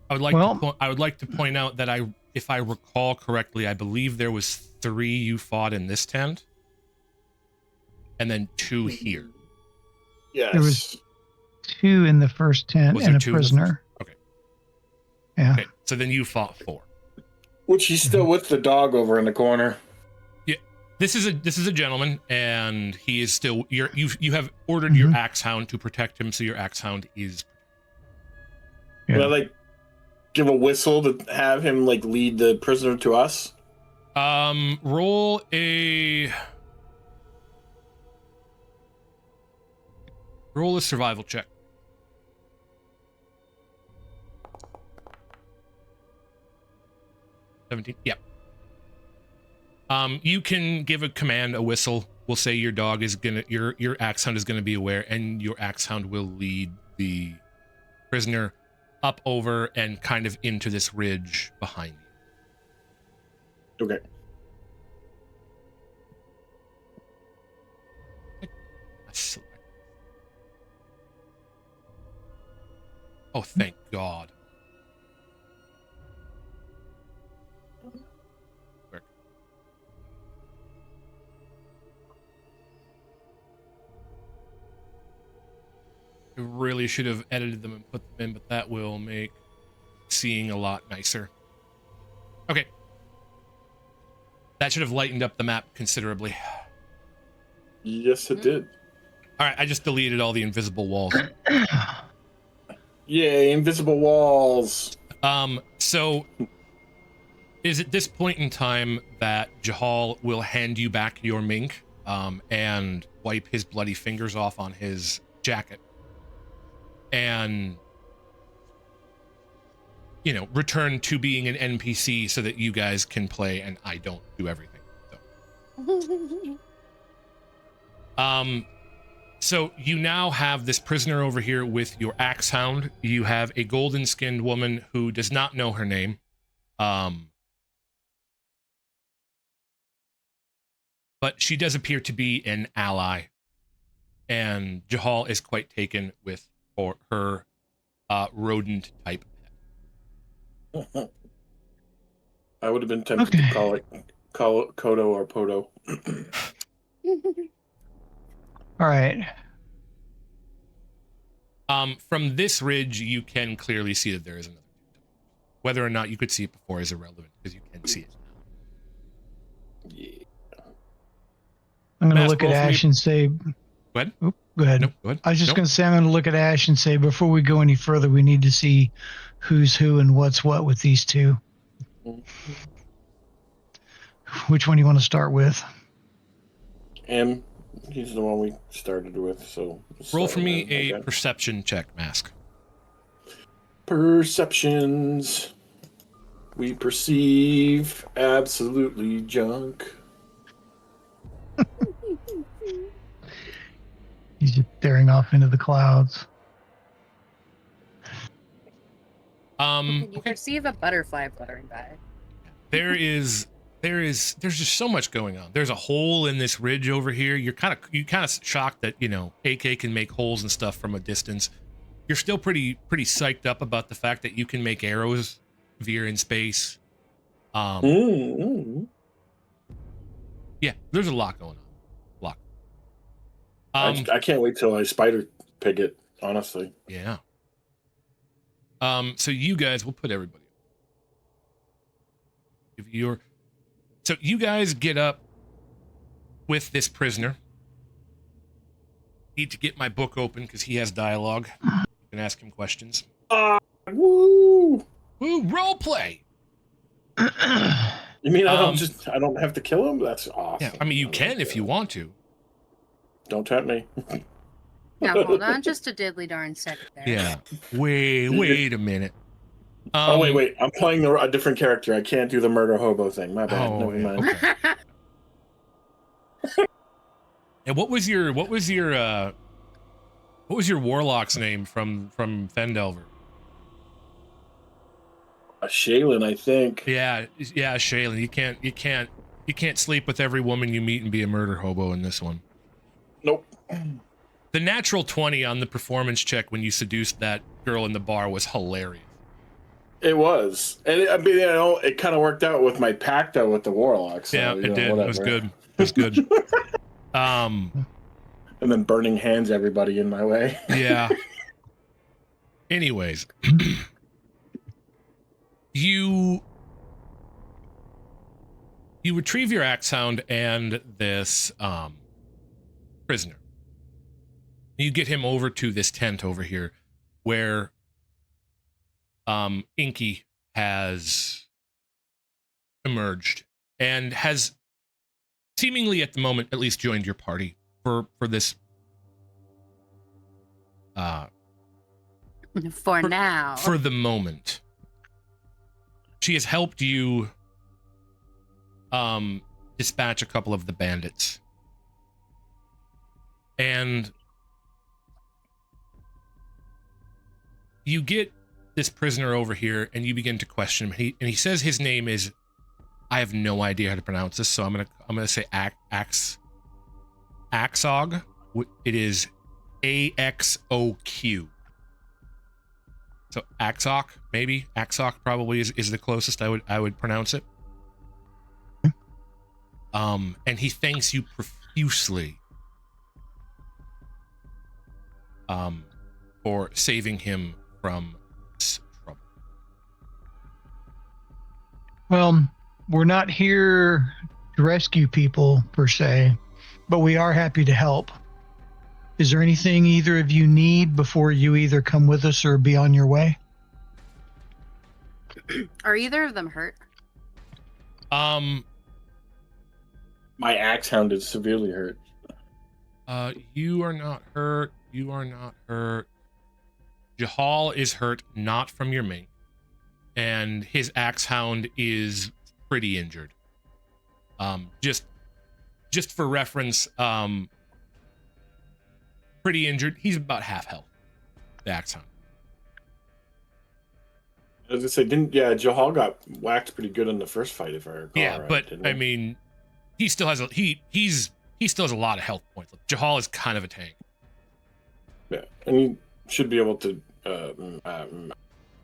I would like to point out that if I recall correctly, I believe there was 3 you fought in this tent, and then 2 here. Yes. There was 2 in the first tent and a prisoner. Okay. Yeah. Okay. So then you fought 4. Which he's still with the dog over in the corner. Yeah. This is a gentleman, and he is still. You have ordered your axe hound to protect him, so your axe hound is. Yeah. Would I give a whistle to have him lead the prisoner to us? Roll a. Roll a survival check. 17. Yep. You can give a command, a whistle. We'll say your dog is gonna, your axe hound is gonna be aware, and your axe hound will lead the prisoner up over and kind of into this ridge behind you. Okay. Oh, thank God. I really should have edited them and put them in, but that will make seeing a lot nicer. Okay. That should have lightened up the map considerably. Yes, it did. All right, I just deleted all the invisible walls. Yay, invisible walls. So is at this point in time that Jahal will hand you back your mink, and wipe his bloody fingers off on his jacket. And, you know, return to being an NPC so that you guys can play and I don't do everything. So you now have this prisoner over here with your axe hound. You have a golden skinned woman who does not know her name. But she does appear to be an ally. And Jahal is quite taken with her rodent type pet. I would have been tempted to call it Kodo or Podo. All right. From this ridge, you can clearly see that there is another. Whether or not you could see it before is irrelevant because you can see it now. Yeah. I'm going to Mask, look at roll for me. Ash and say, Go ahead. Oop, go ahead. Nope, go ahead. I was just Nope. going to say, I'm going to look at Ash and say, before we go any further, we need to see who's who and what's what with these two. Which one do you want to start with? And he's the one we started with, so... Roll for me Okay. a perception check, Mask. Perceptions. We perceive absolutely junk. He's just staring off into the clouds. Can you perceive a butterfly fluttering by? There's just so much going on. There's a hole in this ridge over here. You're kind of shocked that, you know, AK can make holes and stuff from a distance. You're still pretty psyched up about the fact that you can make arrows veer in space. Yeah, there's a lot going on. I can't wait till I spider pig it, honestly. Yeah. So you guys, we'll put everybody. So you guys get up with this prisoner. Need to get my book open because he has dialogue. You can ask him questions. Woo! Ooh, role play. You mean I don't have to kill him? That's awesome. Yeah, I mean you can if you want to. Don't tempt me. Now hold on just a diddly darn second there. Yeah. Wait a minute. Oh wait! I'm playing a different character. I can't do the murder hobo thing. My bad. Oh, Never yeah, mind. okay. And what was your warlock's name from Fendelver? Shaylin, I think. Yeah, Shaylin. You can't sleep with every woman you meet and be a murder hobo in this one. Nope. The natural 20 on the performance check when you seduced that girl in the bar was hilarious. It was, and it kind of worked out with my pact though with the warlock. So, Yeah, it did. Whatever. It was good. It was good. And then burning hands everybody in my way. Yeah. Anyways, you retrieve your axe hound and this prisoner. You get him over to this tent over here where Inky has emerged and has seemingly at the moment at least joined your party for this For now. For the moment. She has helped you dispatch a couple of the bandits. And you get this prisoner over here and you begin to question him. He says his name is, I have no idea how to pronounce this, so I'm gonna say Axog. It is AXOQ. So Axok, maybe Axok probably is the closest I would pronounce it. And he thanks you profusely for saving him from this trouble. Well, we're not here to rescue people per se, but we are happy to help. Is there anything either of you need before you either come with us or be on your way? Are either of them hurt? My axe hound is severely hurt. You are not hurt. You are not hurt. Jahal is hurt, not from your mink, and his axe hound is pretty injured. Just for reference, pretty injured. He's about half health. The axe hound. As I say, Jahal got whacked pretty good in the first fight, if I recall. Yeah, right, but didn't I he? mean, he still has he still has a lot of health points. Jahal is kind of a tank. Yeah, and you should be able to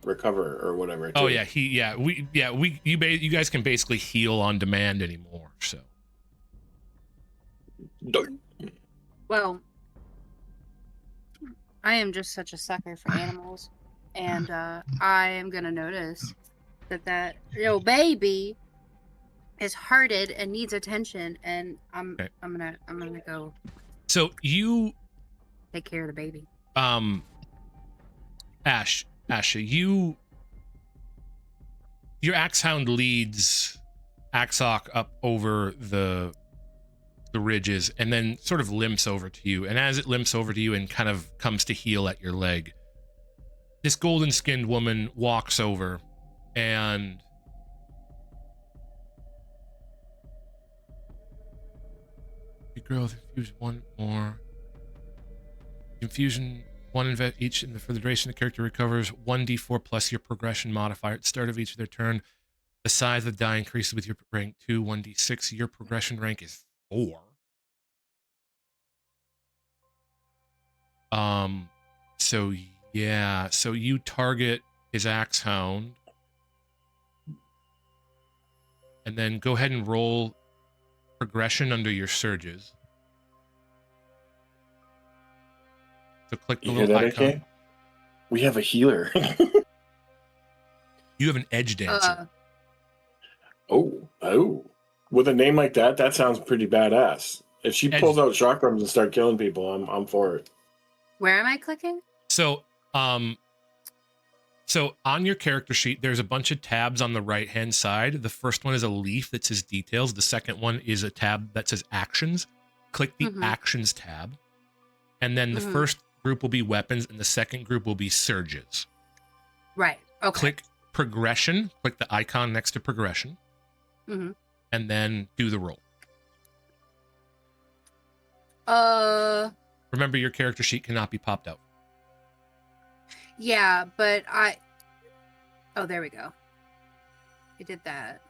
recover or whatever. Oh too. yeah, you guys can basically heal on demand anymore. So Well, I am just such a sucker for animals, and I am gonna notice that little baby is hearted and needs attention, and I'm gonna go so you take care of the baby. Asha, your axe hound leads Axok up over the ridges and then sort of limps over to you. And as it limps over to you and kind of comes to heel at your leg, this golden skinned woman walks over and you grow infuse one more. Infusion one each for the duration the character recovers 1d4 plus your progression modifier at the start of each of their turn. The size of the die increases with your rank 2, 1d6. Your progression rank is 4. So yeah, so you target his axe hound. And then go ahead and roll progression under your surges. So click the You hear little that, icon. AK? We have a healer. You have an edge dancer. Oh. With a name like that, that sounds pretty badass. If she pulls out chakrams and start killing people, I'm for it. Where am I clicking? So on your character sheet, there's a bunch of tabs on the right-hand side. The first one is a leaf that says details. The second one is a tab that says actions. Click the actions tab. And then the first group will be weapons and the second group will be surges. Right. Okay. Click progression. Click the icon next to progression. And then do the roll. Remember, your character sheet cannot be popped out. Yeah, but oh, there we go. I did that.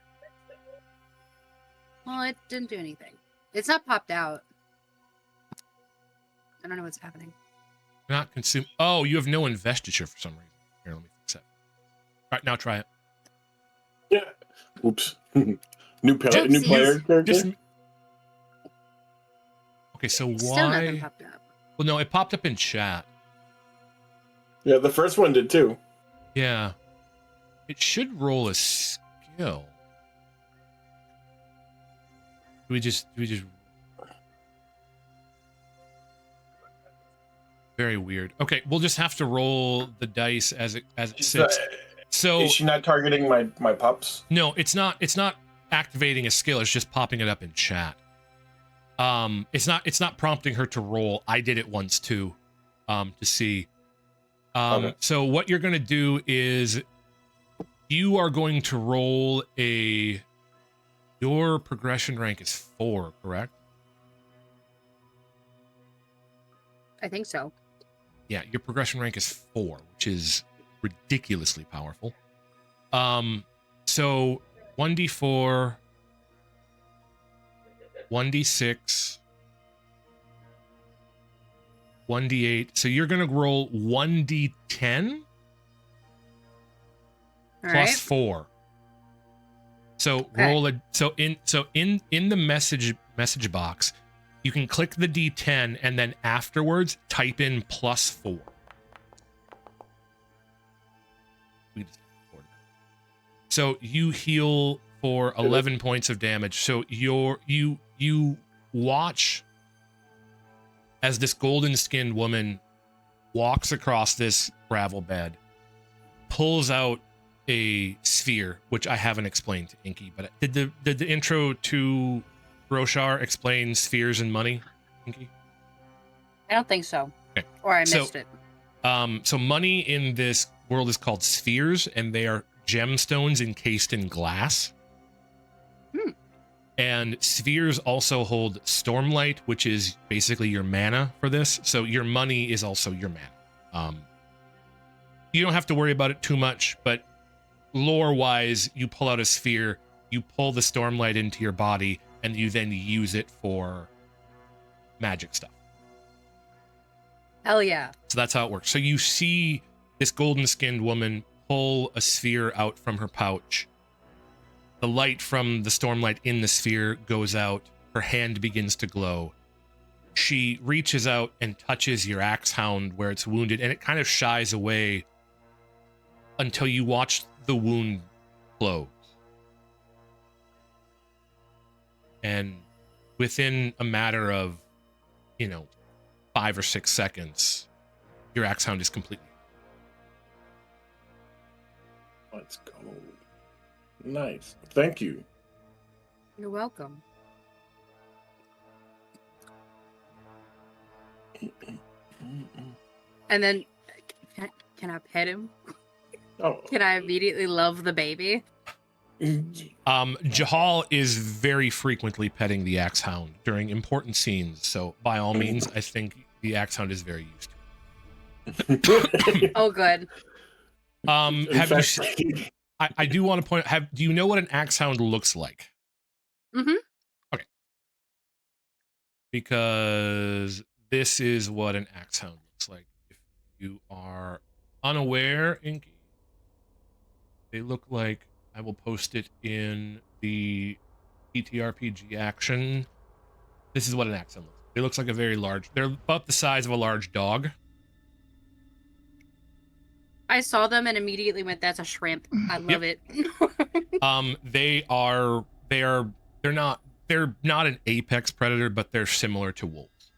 Well, it didn't do anything. It's not popped out. I don't know what's happening. Not consume. Oh, you have no investiture for some reason. Here, let me fix that. All right, now try it. Yeah. Oops. New player character? Okay, so Still why? nothing popped up. Well, no, it popped up in chat. Yeah, the first one did too. Yeah. It should roll a skill. Do we just very weird. Okay, we'll just have to roll the dice as it sits. So is she not targeting my pups? No, it's not activating a skill, it's just popping it up in chat. It's not prompting her to roll. I did it once too. to see. Okay. So what you're going to do is you are going to roll your progression rank is 4, correct? I think so. Yeah, your progression rank is 4, which is ridiculously powerful. So 1d4, 1d6, 1d8. So you're going to roll 1d10 All plus right. 4. So Okay. roll in the message box, you can click the D10 and then afterwards type in plus 4. We just recorded that. So you heal for 11 points of damage. So you watch as this golden-skinned woman walks across this gravel bed, pulls out a sphere, which I haven't explained to Inky, but did the intro to Roshar explain spheres and money, Inky? I don't think so. Okay. Or I missed it. So money in this world is called spheres, and they are gemstones encased in glass. And spheres also hold stormlight, which is basically your mana for this. So your money is also your mana. You don't have to worry about it too much, but lore-wise, you pull out a sphere, you pull the stormlight into your body, and you then use it for magic stuff. Hell yeah. So that's how it works. So you see this golden-skinned woman pull a sphere out from her pouch. The light from the stormlight in the sphere goes out. Her hand begins to glow. She reaches out and touches your axe hound where it's wounded, and it kind of shies away until you watch the wound close. And within a matter of, 5 or 6 seconds, your axe hound is completely. Let's go. Nice. Thank you. You're welcome. And then, can I pet him? Oh. Can I immediately love the baby? Jahal is very frequently petting the axe hound during important scenes, so by all means, I think the axe hound is very used to it. Oh, good. I do want to point out, do you know what an axe hound looks like? Mm-hmm. Okay. Because this is what an axe hound looks like. If you are unaware, Inky, they look like, I will post it in the TTRPG action. This is what an axe hound looks like. It looks like a very large, they're about the size of a large dog. I saw them and immediately went, that's a shrimp. I love it. They're not an apex predator, but they're similar to wolves.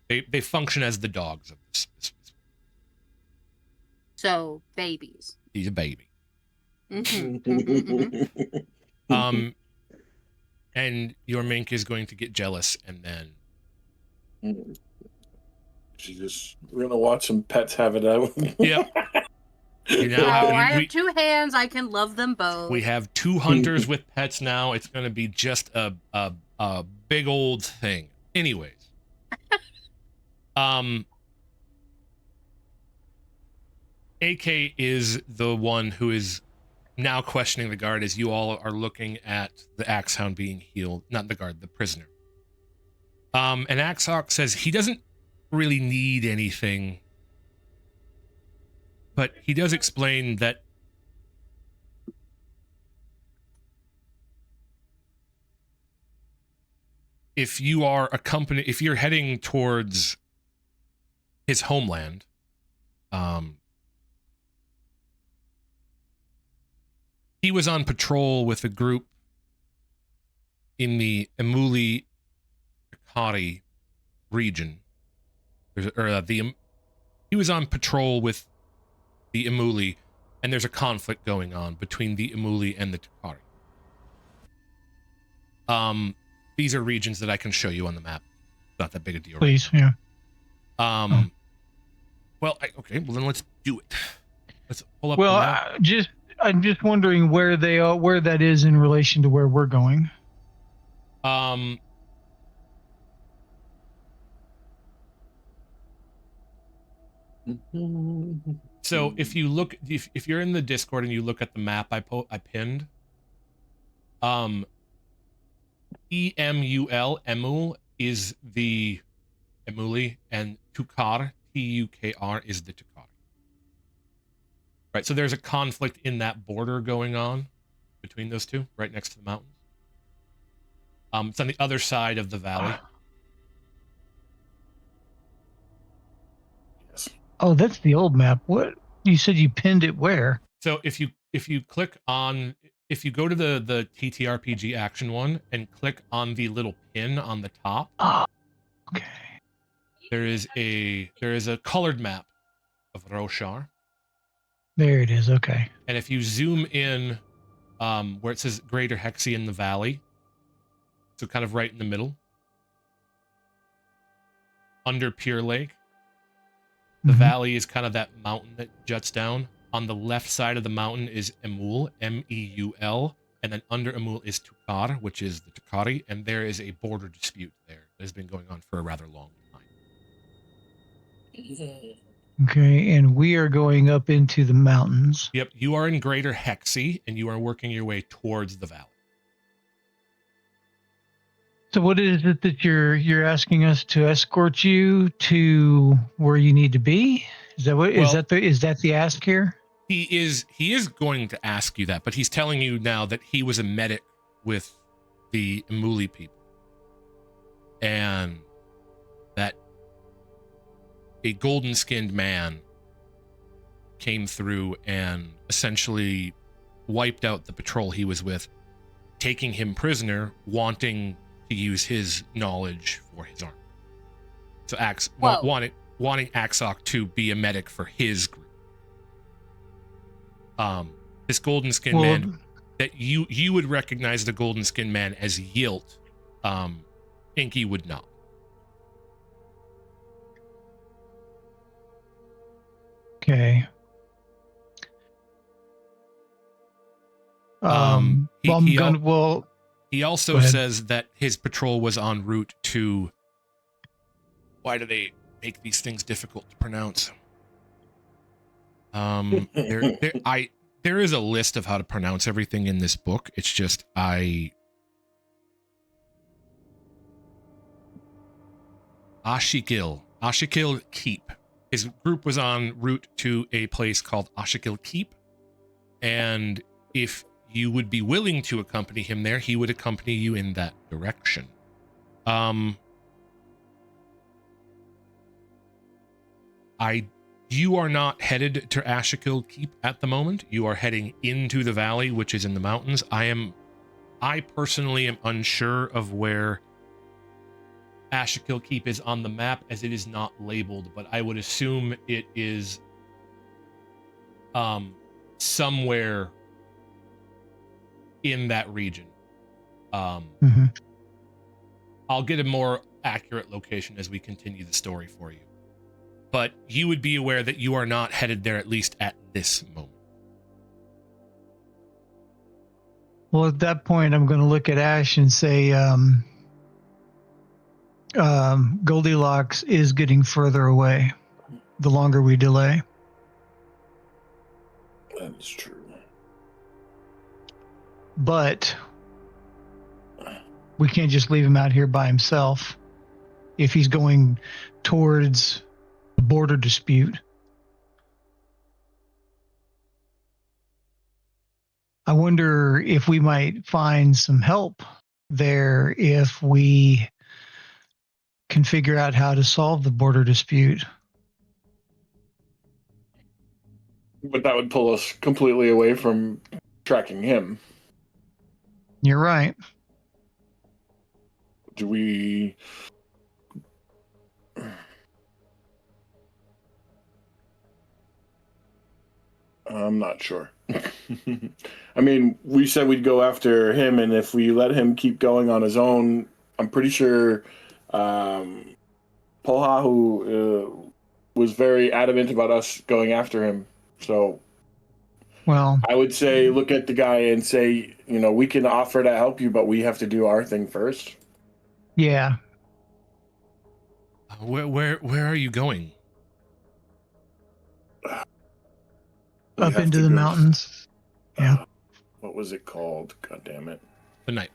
They function as the dogs of this. So, babies. He's a baby. Mm-hmm. And your mink is going to get jealous, and then She's just, we're gonna watch some pets have it out. yeah. You now I have 2 hands. I can love them both. we have 2 hunters with pets now. It's going to be just a big old thing. Anyways, AK is the one who is now questioning the guard as you all are looking at the axe hound being healed. Not the guard, the prisoner. And Axox says he doesn't really need anything, but he does explain that if you're heading towards his homeland, he was on patrol with a group in the Emuli Takari region. He was on patrol with the Emuli, and there's a conflict going on between the Emuli and the Takari. These are regions that I can show you on the map. Not that big a deal. Please, yeah. Well, okay. Well, then let's do it. Let's pull up. Well, the map. I'm just wondering where they are, where that is in relation to where we're going. So if you look, if you're in the Discord and you look at the map I pinned, Emul is the Emuli, and Tukar, Tukr, is the Tukari. Right, so there's a conflict in that border going on between those two, right next to the mountains. It's on the other side of the valley. Yes. Oh, that's the old map. What you said you pinned it where? So if you click on, if you go to the TTRPG action one and click on the little pin on the top, Okay. there is a colored map of Roshar. There it is. Okay. And if you zoom in where it says Greater Hexy in the Valley, so kind of right in the middle, under Pure Lake, the valley is kind of that mountain that juts down. On the left side of the mountain is Emul, M-E-U-L, and then under Emul is Tukar, which is the Tukari, and there is a border dispute there that has been going on for a rather long time. Okay, and we are going up into the mountains. Yep, you are in Greater Hexy, and you are working your way towards the valley. So what is it that you're asking us to escort you to where you need to be? Is that what is that the ask here? He is going to ask you that, but he's telling you now that he was a medic with the Emuli people, and that a golden-skinned man came through and essentially wiped out the patrol he was with, taking him prisoner, wanting to use his knowledge for his army. So wanting Axok to be a medic for his group. This golden skinned man that you would recognize the golden skinned man as Yilt, Inky would not. Okay. He also says that his patrol was en route to. Why do they make these things difficult to pronounce? There is a list of how to pronounce everything in this book. It's just Ashikil Keep. His group was en route to a place called Ashikil Keep, and if you would be willing to accompany him there, he would accompany you in that direction. You are not headed to Ashikil Keep at the moment. You are heading into the valley, which is in the mountains. I personally am unsure of where Ashikil Keep is on the map, as it is not labeled, but I would assume it is somewhere in that region. I'll get a more accurate location as we continue the story for you. But you would be aware that you are not headed there, at least at this moment. Well, at that point, I'm going to look at Ash and say, Goldilocks is getting further away the longer we delay. That is true. But we can't just leave him out here by himself if he's going towards the border dispute. I wonder if we might find some help there if we can figure out how to solve the border dispute. But that would pull us completely away from tracking him. You're right. Do we... I'm not sure. I mean, we said we'd go after him, and if we let him keep going on his own, I'm pretty sure Poha, who was very adamant about us going after him. So Well, I would say look at the guy and say, we can offer to help you, but we have to do our thing first. yeah. Where are you going? We Up have into to the go- mountains. Yeah. What was it called? God damn it. The Nightwatcher.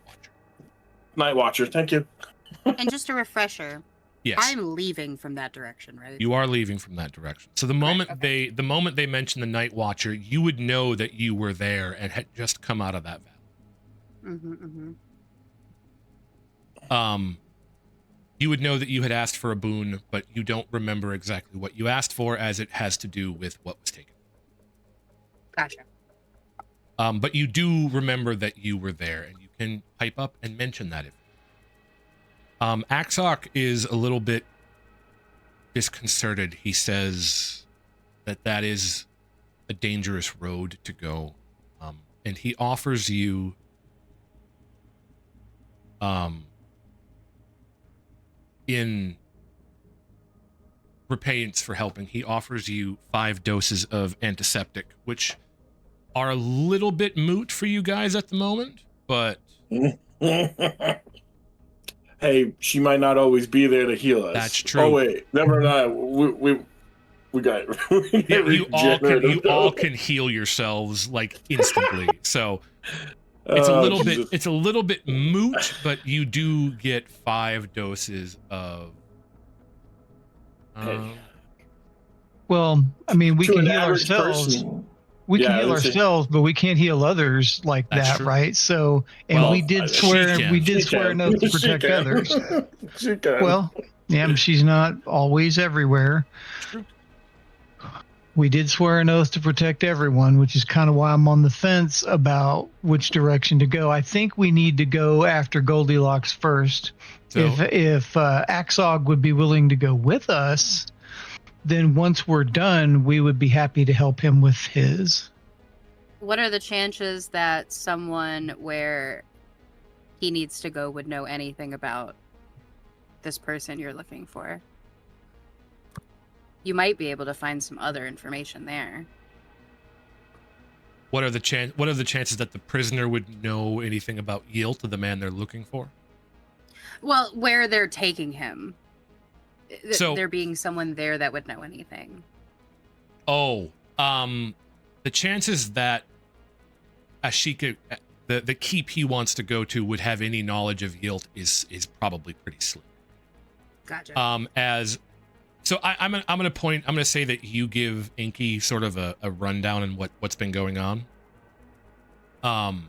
Nightwatcher, thank you. And just a refresher, Yes. I'm leaving from that direction, right? You are leaving from that direction. So the moment okay. the moment they mentioned the Night Watcher, you would know that you were there and had just come out of that valley. You would know that you had asked for a boon, but you don't remember exactly what you asked for, as it has to do with what was taken. Gotcha. But you do remember that you were there, and you can pipe up and mention that if. Axok is a little bit disconcerted. He says that is a dangerous road to go, and he offers you in repayance for helping, he offers you 5 doses of antiseptic, which are a little bit moot for you guys at the moment, but Hey, she might not always be there to heal us. That's true. Oh wait, never mind. We got yeah, you all can heal yourselves like instantly. So it's a little bit moot, but you do get 5 doses of Well, I mean, we To can an heal average ourselves. person. We can Yeah, heal that's it. ourselves, but we can't heal others like That's that, true. right? So, and Well, we did she swear, can. we did She swear can. an oath to She protect can. others. She can. Well, yeah, but she's not always everywhere. True. We did swear an oath to protect everyone, which is kind of why I'm on the fence about which direction to go. I think we need to go after Goldilocks first. So If Axog would be willing to go with us, then once we're done, we would be happy to help him with his. What are the chances that someone where he needs to go would know anything about this person you're looking for? You might be able to find some other information there. what are the chances that the prisoner would know anything about Yield, the man they're looking for? Well, where they're taking him. So- there being someone there that would know anything. Oh, the chances that Ashika, the keep he wants to go to, would have any knowledge of Yield is probably pretty slim. Gotcha. I'm gonna say that you give Inky sort of a rundown on what's been going on.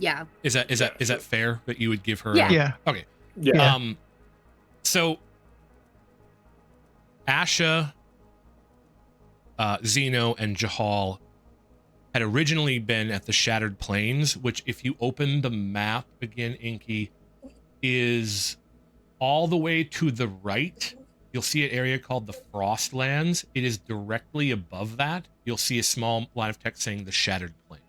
Yeah. Is that fair that you would give her? Yeah. Yeah. Okay. Yeah. So Asha, Zeno, and Jahal had originally been at the Shattered Plains, which, if you open the map again, Inky, is all the way to the right. You'll see an area called the Frostlands. It is directly above that. You'll see a small line of text saying the Shattered Plain.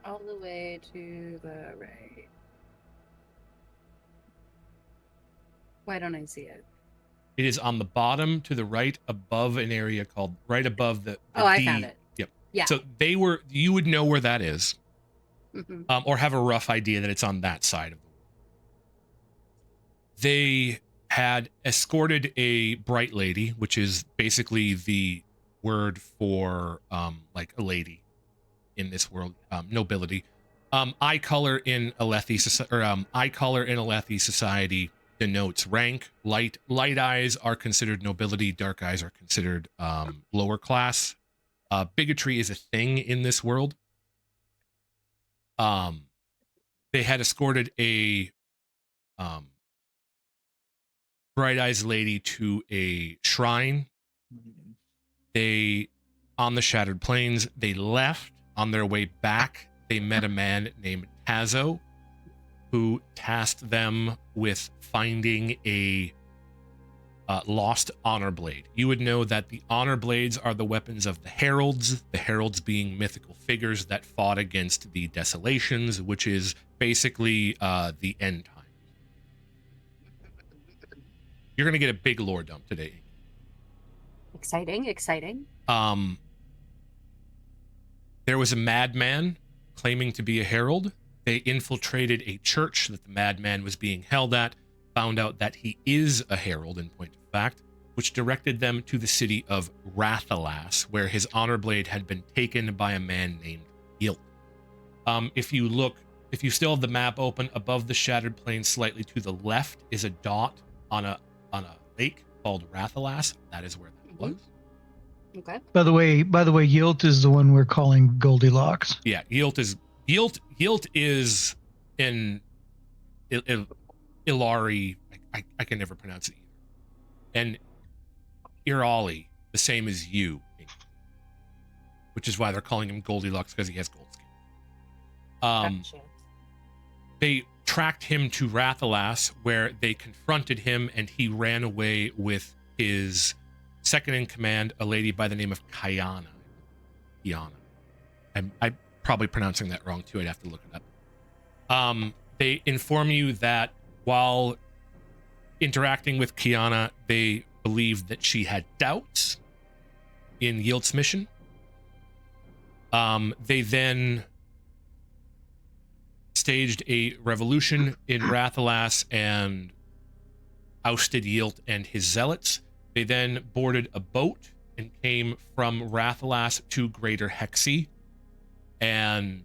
All the way to the right. Why don't I see it? It is on the bottom to the right above an area called, right above the Oh, I D. found it. Yep. Yeah. So you would know where that is, Mhm. or have a rough idea that it's on that side of the world. They had escorted a bright lady, which is basically the word for like a lady in this world, nobility. Eye color in Alethi society denotes rank. Light eyes are considered nobility. Dark eyes are considered lower class. Bigotry is a thing in this world. They had escorted a bright eyes lady to a shrine. They, on the Shattered Plains, they left. On their way back, they met a man named Tazo, who tasked them with finding a lost honor blade. You would know that the honor blades are the weapons of the heralds being mythical figures that fought against the desolations, which is basically the end time. You're gonna get a big lore dump today. Exciting, exciting. There was a madman claiming to be a herald. They infiltrated a church that the madman was being held at, found out that he is a herald in point of fact, which directed them to the city of Rathalas, where his honor blade had been taken by a man named Gilt. If you still have the map open, above the shattered plain slightly to the left is a dot on a lake called Rathalas. That is where that was. Okay. By the way, Yilt is the one we're calling Goldilocks. Yeah, Yilt is in Ilari. I can never pronounce it either. And Irali, the same as you, which is why they're calling him Goldilocks, because he has gold skin. Gotcha. They tracked him to Rathalas, where they confronted him, and he ran away with his second in command, a lady by the name of Kiana. I'm probably pronouncing that wrong too. I'd have to look it up. They inform you that while interacting with Kiana, they believed that she had doubts in Yilt's mission. They then staged a revolution in Rathalas and ousted Yilt and his zealots. They then boarded a boat and came from Rathalas to Greater Hexy, and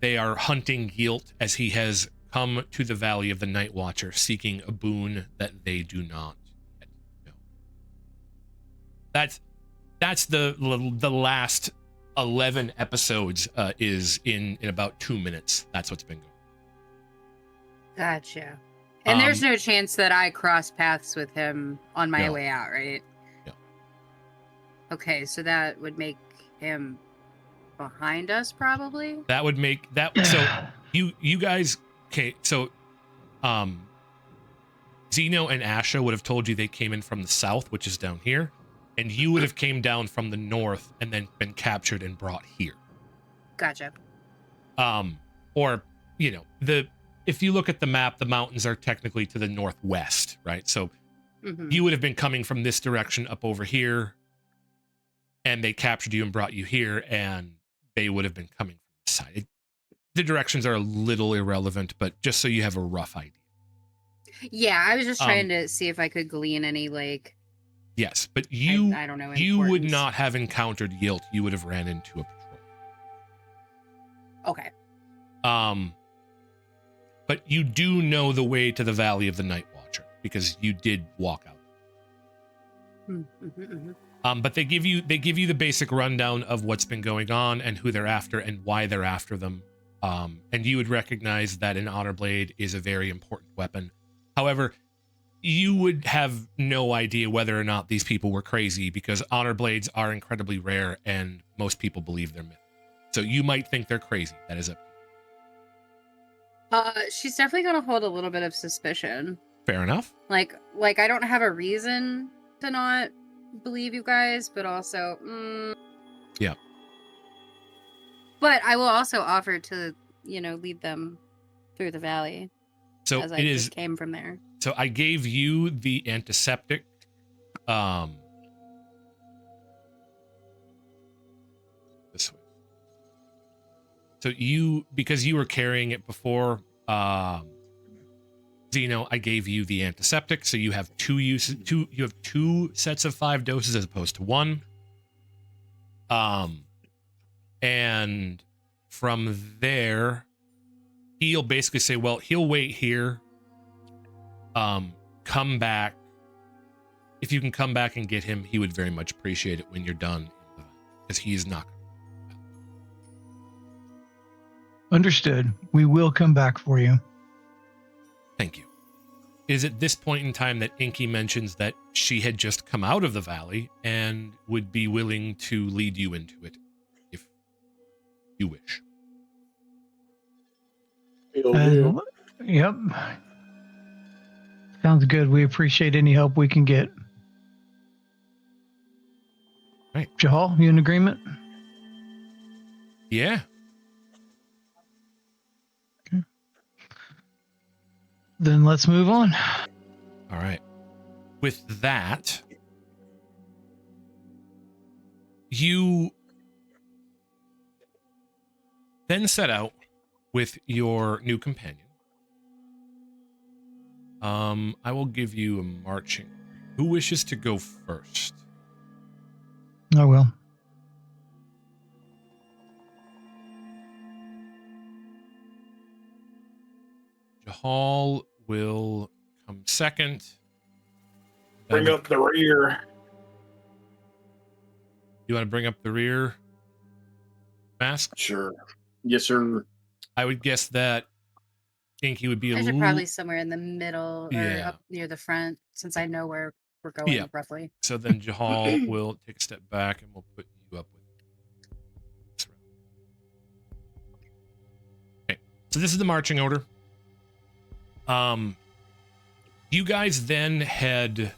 they are hunting Yilt as he has come to the Valley of the Nightwatcher, seeking a boon that they do not yet know. That's the last 11 episodes is in about 2 minutes. That's what's been going on. Gotcha. And there's no chance that I cross paths with him on my No. way out, right? No. Okay, so that would make him behind us, probably. That would make that so you guys okay, so Zeno and Asha would have told you they came in from the south, which is down here, and you would have came down from the north and then been captured and brought here. Gotcha. Or, you know, if you look at the map, the mountains are technically to the northwest, right? So you would have been coming from this direction up over here, and they captured you and brought you here, and they would have been coming from this side. The directions are a little irrelevant, but just so you have a rough idea. Yeah, I was just trying to see if I could glean any, like... Yes, but I don't know. you would importance. not have encountered Yilt. You would have ran into a patrol. Okay. But you do know the way to the Valley of the Nightwatcher because you did walk out. But they give you the basic rundown of what's been going on and who they're after and why they're after them. And you would recognize that an honor blade is a very important weapon. However, you would have no idea whether or not these people were crazy because honor blades are incredibly rare and most people believe they're myth. So you might think they're crazy. That is up to you. She's definitely gonna hold a little bit of suspicion. Fair enough. Like I don't have a reason to not believe you guys, but also, Yeah. But I will also offer to, lead them through the valley. So as it I is. just came from there. So I gave you the antiseptic. This way. So because you were carrying it before, Zeno, I gave you the antiseptic. So you have you have 2 sets of 5 doses as opposed to 1. And from there, he'll basically say, well, he'll wait here. Come back. If you can come back and get him, he would very much appreciate it when you're done, because he's not. Understood. We will come back for you. Thank you. It is at this point in time that Inky mentions that she had just come out of the valley and would be willing to lead you into it if you wish. Yep. Sounds good. We appreciate any help we can get. Right. Jahal, you in agreement? Yeah. Okay. Then let's move on. All right. with that, you then set out with your new companion. I will give you a marching. Who wishes to go first? I will. Jahal will come second. Bring up the rear. You want to bring up the rear, Mask? Sure. Yes, sir. I would guess that Inky would be a I should little... probably somewhere in the middle or Yeah. up near the front, since I know where we're going Yeah. roughly. So then Jahal will take a step back and we'll put you up with this round. Okay. So this is the marching order. You guys then head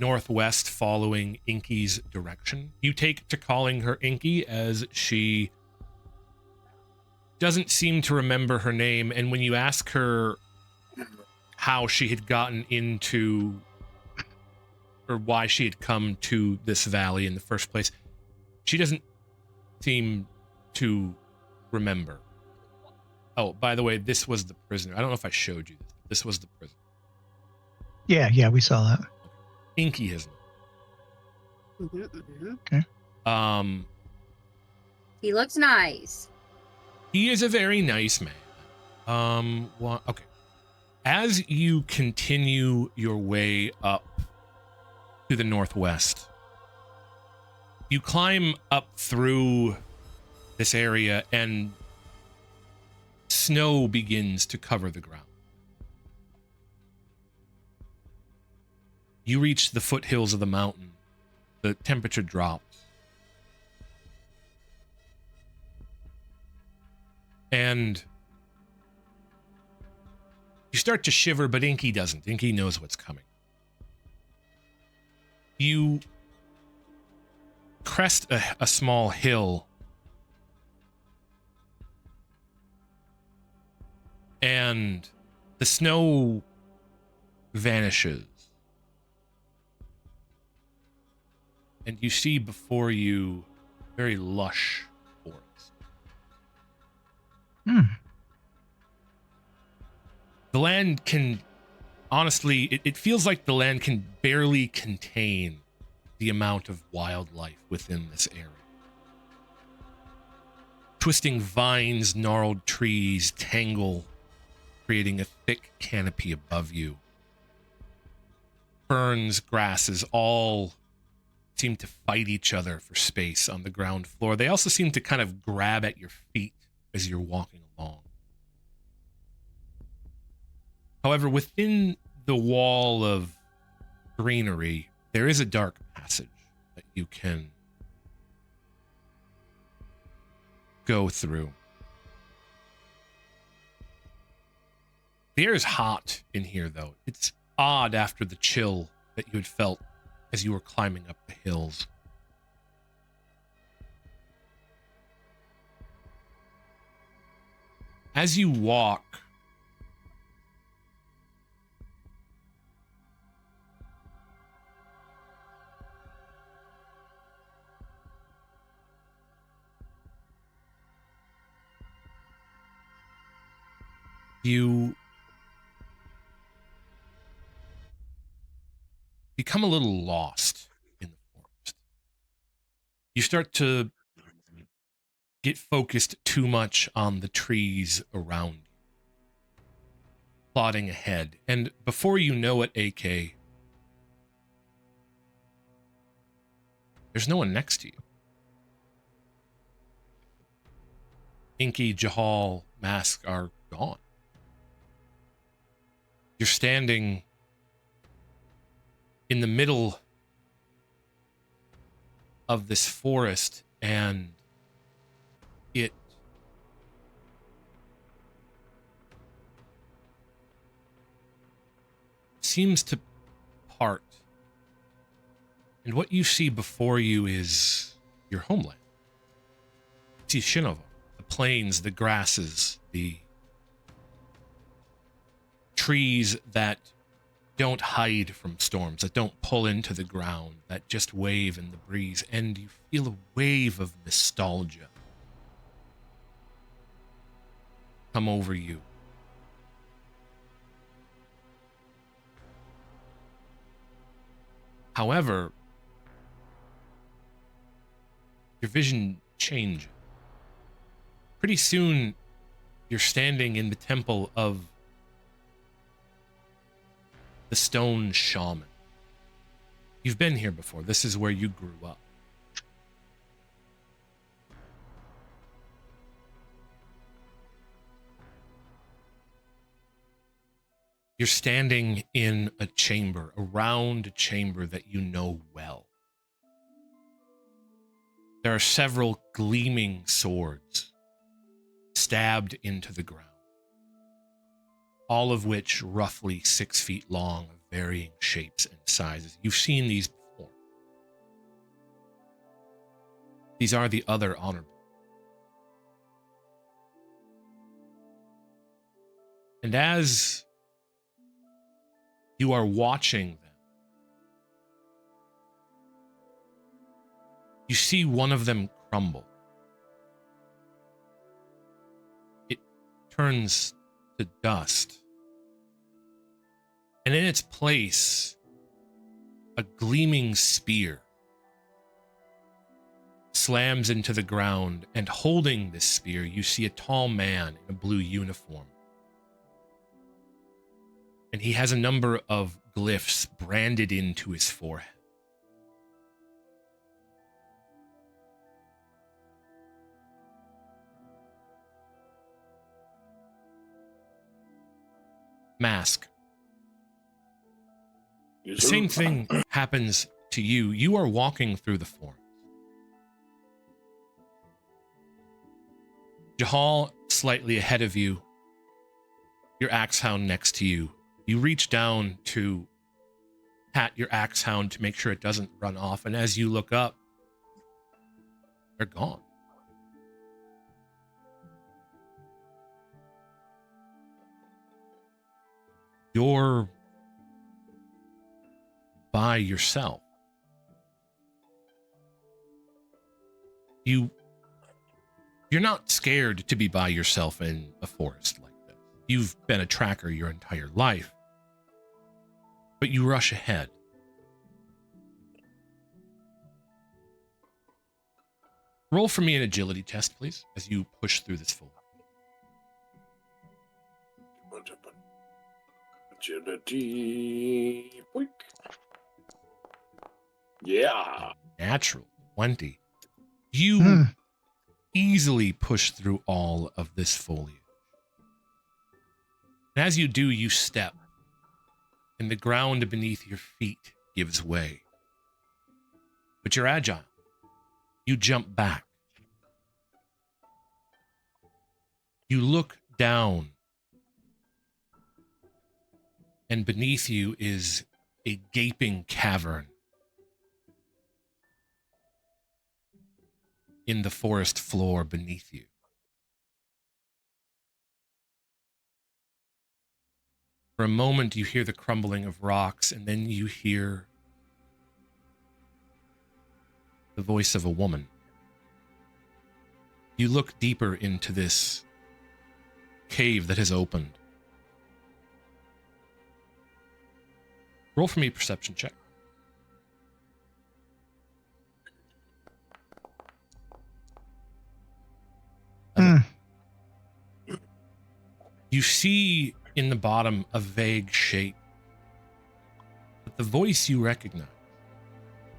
northwest following Inky's direction. You take to calling her Inky as she doesn't seem to remember her name, and when you ask her how she had gotten into or why she had come to this valley in the first place, she doesn't seem to remember. Oh, by the way, this was the prisoner. I don't know if I showed you this. This was the prisoner. Yeah, we saw that. Inky has Mm-hmm. not. He looks nice. He is a very nice man. Okay. As you continue your way up to the northwest, you climb up through this area and snow begins to cover the ground. You reach the foothills of the mountain. The temperature drops. And you start to shiver, but Inky doesn't. Inky knows what's coming. You crest a small hill, and the snow vanishes. And you see before you very lush forest. The land can, honestly, it feels like the land can barely contain the amount of wildlife within this area. Twisting vines, gnarled trees tangle, creating a thick canopy above you. Ferns, grasses, all seem to fight each other for space on the ground floor. They also seem to kind of grab at your feet as you're walking along. However, within the wall of greenery, there is a dark passage that you can go through. The air is hot in here, though. It's odd after the chill that you had felt as you were climbing up the hills. As you walk, you become a little lost in the forest. You start to get focused too much on the trees around you, plodding ahead. And before you know it, AK, there's no one next to you. Inky, Jahal, Mask are gone. You're standing in the middle of this forest, and it seems to part. And what you see before you is your homeland. You see Shinova, the plains, the grasses, the trees that don't hide from storms, that don't pull into the ground, that just wave in the breeze, and you feel a wave of nostalgia come over you. However, your vision changes. Pretty soon, you're standing in the temple of the Stone Shaman. You've been here before. This is where you grew up. You're standing in a chamber, a round chamber that you know well. There are several gleaming swords stabbed into the ground, all of which roughly 6 feet long, of varying shapes and sizes. You've seen these before. These are the other honorable. And as you are watching them, you see one of them crumble. It turns to dust. And in its place, a gleaming spear slams into the ground, and holding this spear, you see a tall man in a blue uniform. And he has a number of glyphs branded into his forehead. Mask. Yes, The sir. same thing happens to you. You are walking through the forest. Jahal slightly ahead of you. Your axe hound next to you. You reach down to pat your axe hound to make sure it doesn't run off, and as you look up, they're gone. You're by yourself. You're not scared to be by yourself in a forest like this. You've been a tracker your entire life. But you rush ahead. Roll for me an agility test, please, as you push through this foliage. Agility. Boink. Yeah. Natural 20. You easily push through all of this foliage. And as you do, you step, and the ground beneath your feet gives way. But you're agile. You jump back. You look down, and beneath you is a gaping cavern in the forest floor beneath you. For a moment, you hear the crumbling of rocks, and then you hear the voice of a woman. You look deeper into this cave that has opened. Roll for me a perception check. You see in the bottom a vague shape, but the voice you recognize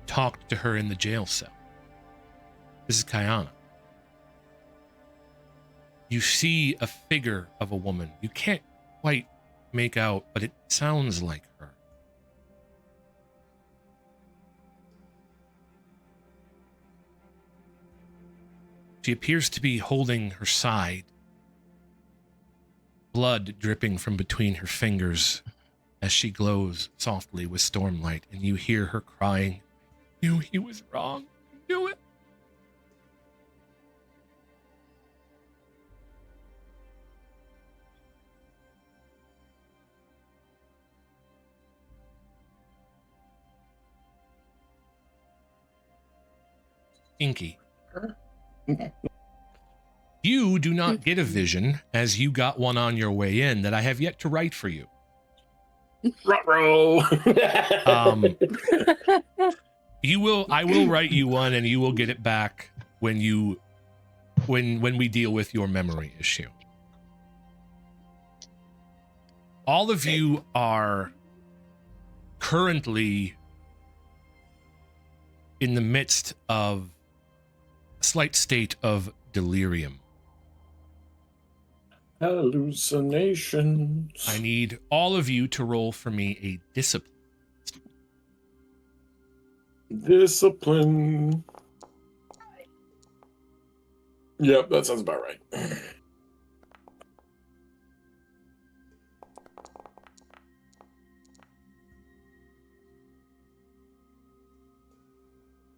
talked to her in the jail cell. This is Kayana. You see a figure of a woman. You can't quite make out, but it sounds like her. She appears to be holding her side, blood dripping from between her fingers as she glows softly with stormlight, and you hear her crying, "I knew he was wrong. I knew it." Inky. You do not get a vision, as you got one on your way in that I have yet to write for you. Ruh-roh. I will write you one, and you will get it back when we deal with your memory issue. All of you are currently in the midst of a slight state of delirium. Hallucinations. I need all of you to roll for me a discipline. Discipline. Yep, that sounds about right.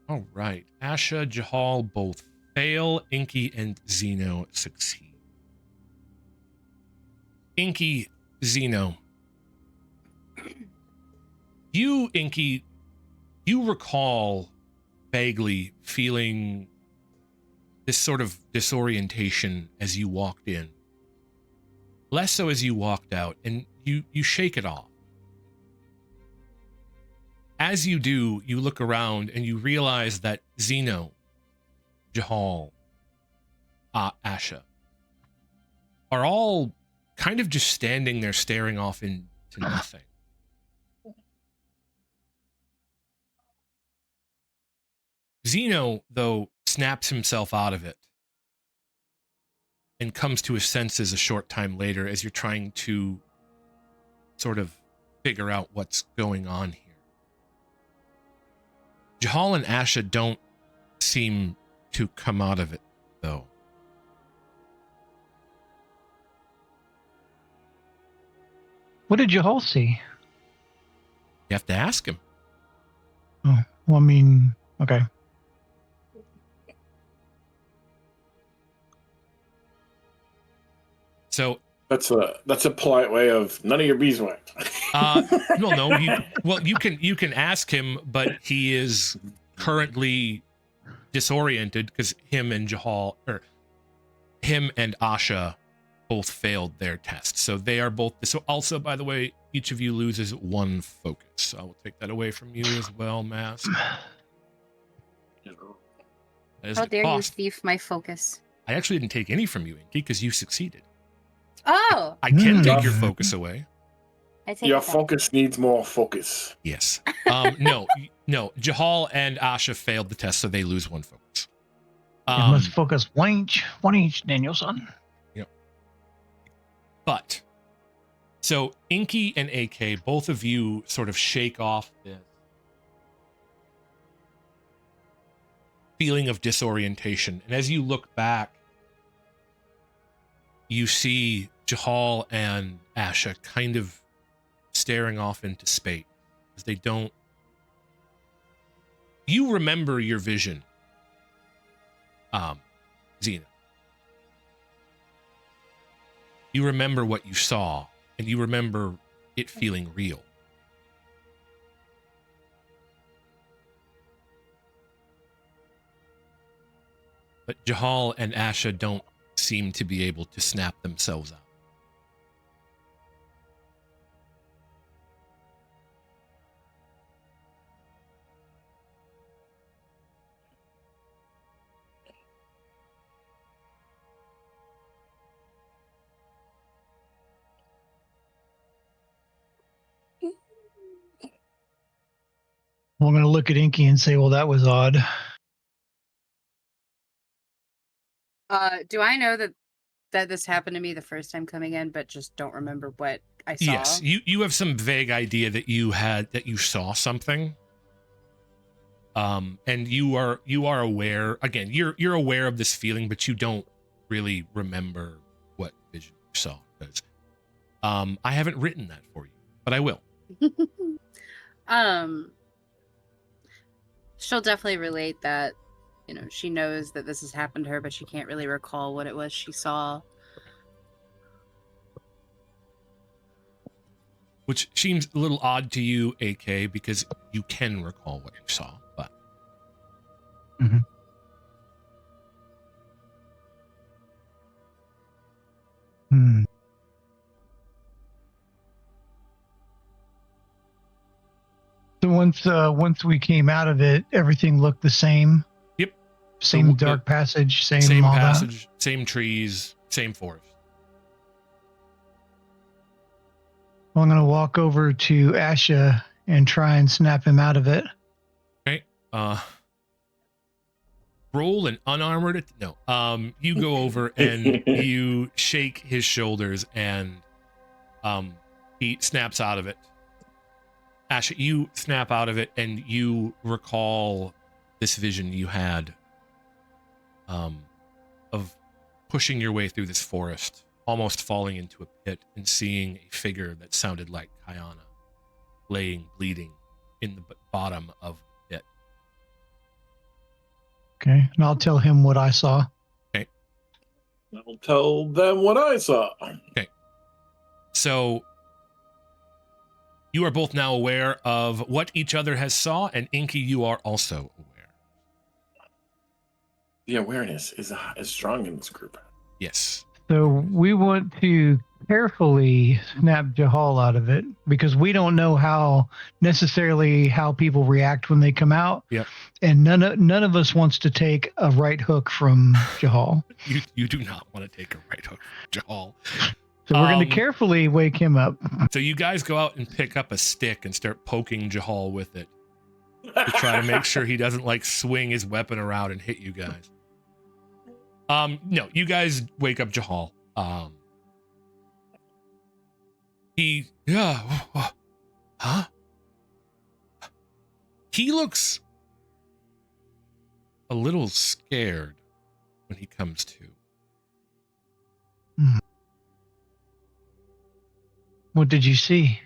All right. Asha, Jahal both fail. Inky and Zeno succeed. Inky, Zeno. You, Inky, you recall vaguely feeling this sort of disorientation as you walked in. Less so as you walked out, and you shake it off. As you do, you look around and you realize that Zeno, Jahal, Asha are all kind of just standing there staring off into nothing. Zeno, though, snaps himself out of it and comes to his senses a short time later as you're trying to sort of figure out what's going on here. Jahal and Asha don't seem to come out of it, though. What did you all see? You have to ask him. Oh, well, I mean, okay. So That's a polite way of none of your beeswax. no, you can ask him, but he is currently disoriented because him and Asha both failed their test, so they are both. So also, by the way, each of you loses 1 focus. So I will take that away from you as well, Mask. How dare you thief my focus? I actually didn't take any from you, Inky, because you succeeded. Oh, I can take your focus away. I take Your it back. focus needs more focus. Yes. No. Jahal and Asha failed the test, so they lose 1 focus. You must focus one each, Danielson. Yep. But, so Inky and AK, both of you sort of shake off this feeling of disorientation. And as you look back, you see Jahal and Asha kind of staring off into space as they don't. You remember your vision, Xena. You remember what you saw, and you remember it feeling real. But Jahal and Asha don't seem to be able to snap themselves out. Well, I'm going to look at Inky and say, well, that was odd. Do I know that this happened to me the first time coming in, but just don't remember what I saw? Yes, you have some vague idea that you saw something. And you are aware, again, you're aware of this feeling, but you don't really remember what vision you saw, because I haven't written that for you, but I will. She'll definitely relate that, she knows that this has happened to her, but she can't really recall what it was she saw. Which seems a little odd to you, AK, because you can recall what you saw, but. Mm-hmm. once we came out of it, everything looked the same. Yep. Same The- dark passage, same Same all passage, same trees, same forest. that. Well, I'm gonna walk over to Asha and try and snap him out of it. Okay. Roll an unarmored. No. You go over and you shake his shoulders, and he snaps out of it. Ash, you snap out of it, and you recall this vision you had of pushing your way through this forest, almost falling into a pit, and seeing a figure that sounded like Kayana laying bleeding in the bottom of the pit. Okay, and I'll tell him what I saw. I'll tell them what I saw. So you are both now aware of what each other has saw, and Inky, you are also aware. The awareness is strong in this group. Yes. So we want to carefully snap Jahal out of it because we don't know how people react when they come out. Yep. And none of us wants to take a right hook from Jahal. You do not want to take a right hook from Jahal. So we're going to carefully wake him up. So you guys go out and pick up a stick and start poking Jahal with it to try to make sure he doesn't like swing his weapon around and hit you guys. No, you guys wake up Jahal. Huh? He looks a little scared when he comes to. What did you see?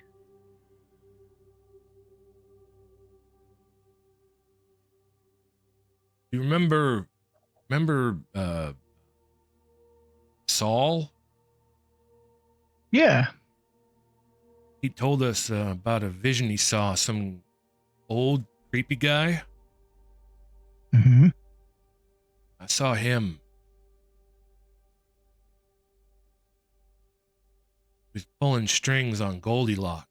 You remember Saul? Yeah. He told us about a vision he saw, some old creepy guy. Mm-hmm. I saw him. He was pulling strings on Goldilocks.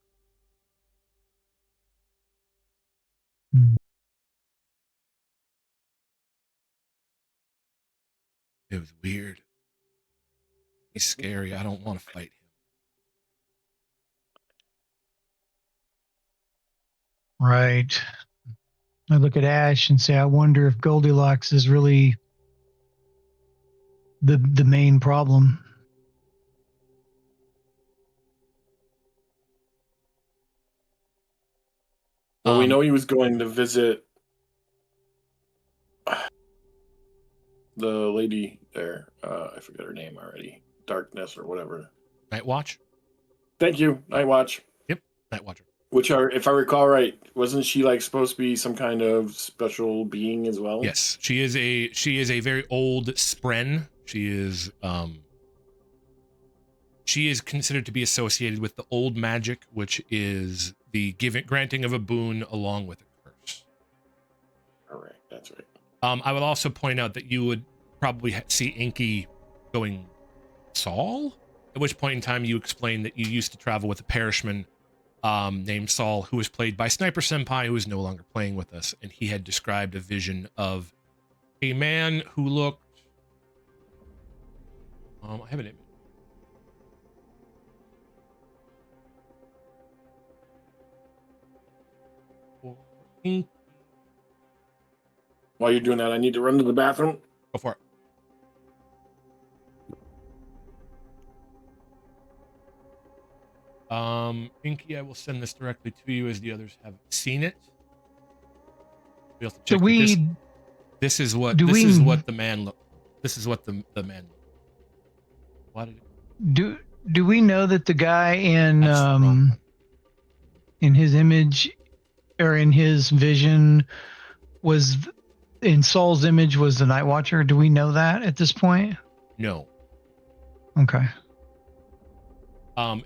Mm. It was weird. He's scary. I don't want to fight him. Right. I look at Ash and say, I wonder if Goldilocks is really the main problem. Well, we know he was going to visit the lady there. I forget her name already. Darkness or whatever. Nightwatch? Thank you, Nightwatch. Yep, Nightwatcher. Which are, if I recall right, wasn't she like supposed to be some kind of special being as well? Yes, she is a very old spren. She is considered to be associated with the old magic, which is the granting of a boon along with a curse. All right, that's right. I would also point out that you would probably see Inky going Saul, at which point in time you explained that you used to travel with a parishman named Saul, who was played by Sniper Senpai, who is no longer playing with us, and he had described a vision of a man who looked. I have an image. While you're doing that, I need to run to the bathroom. Go for it. Inky, I will send this directly to you as the others have seen it. We have to check this is what the man looked. This is what the man looked. Why did it? Do we know that the guy in his image or in his vision was in Saul's image was the Nightwatcher? Do we know that at this point? No. Okay.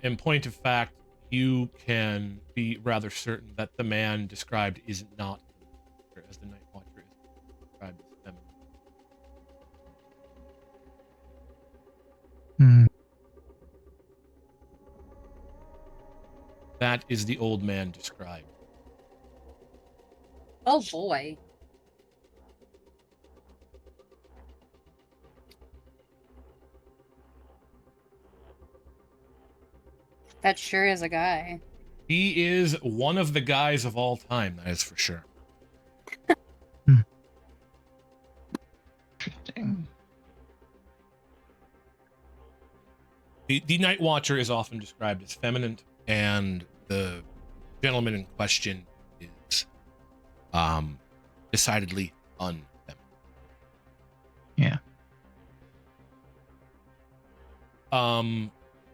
In point of fact, you can be rather certain that the man described is not as the Nightwatcher is described as feminine. Hmm. That is the old man described. Oh boy. That sure is a guy. He is one of the guys of all time, that is for sure. Interesting. The Nightwatcher is often described as feminine, and the gentleman in question is decidedly unfeminine. Yeah.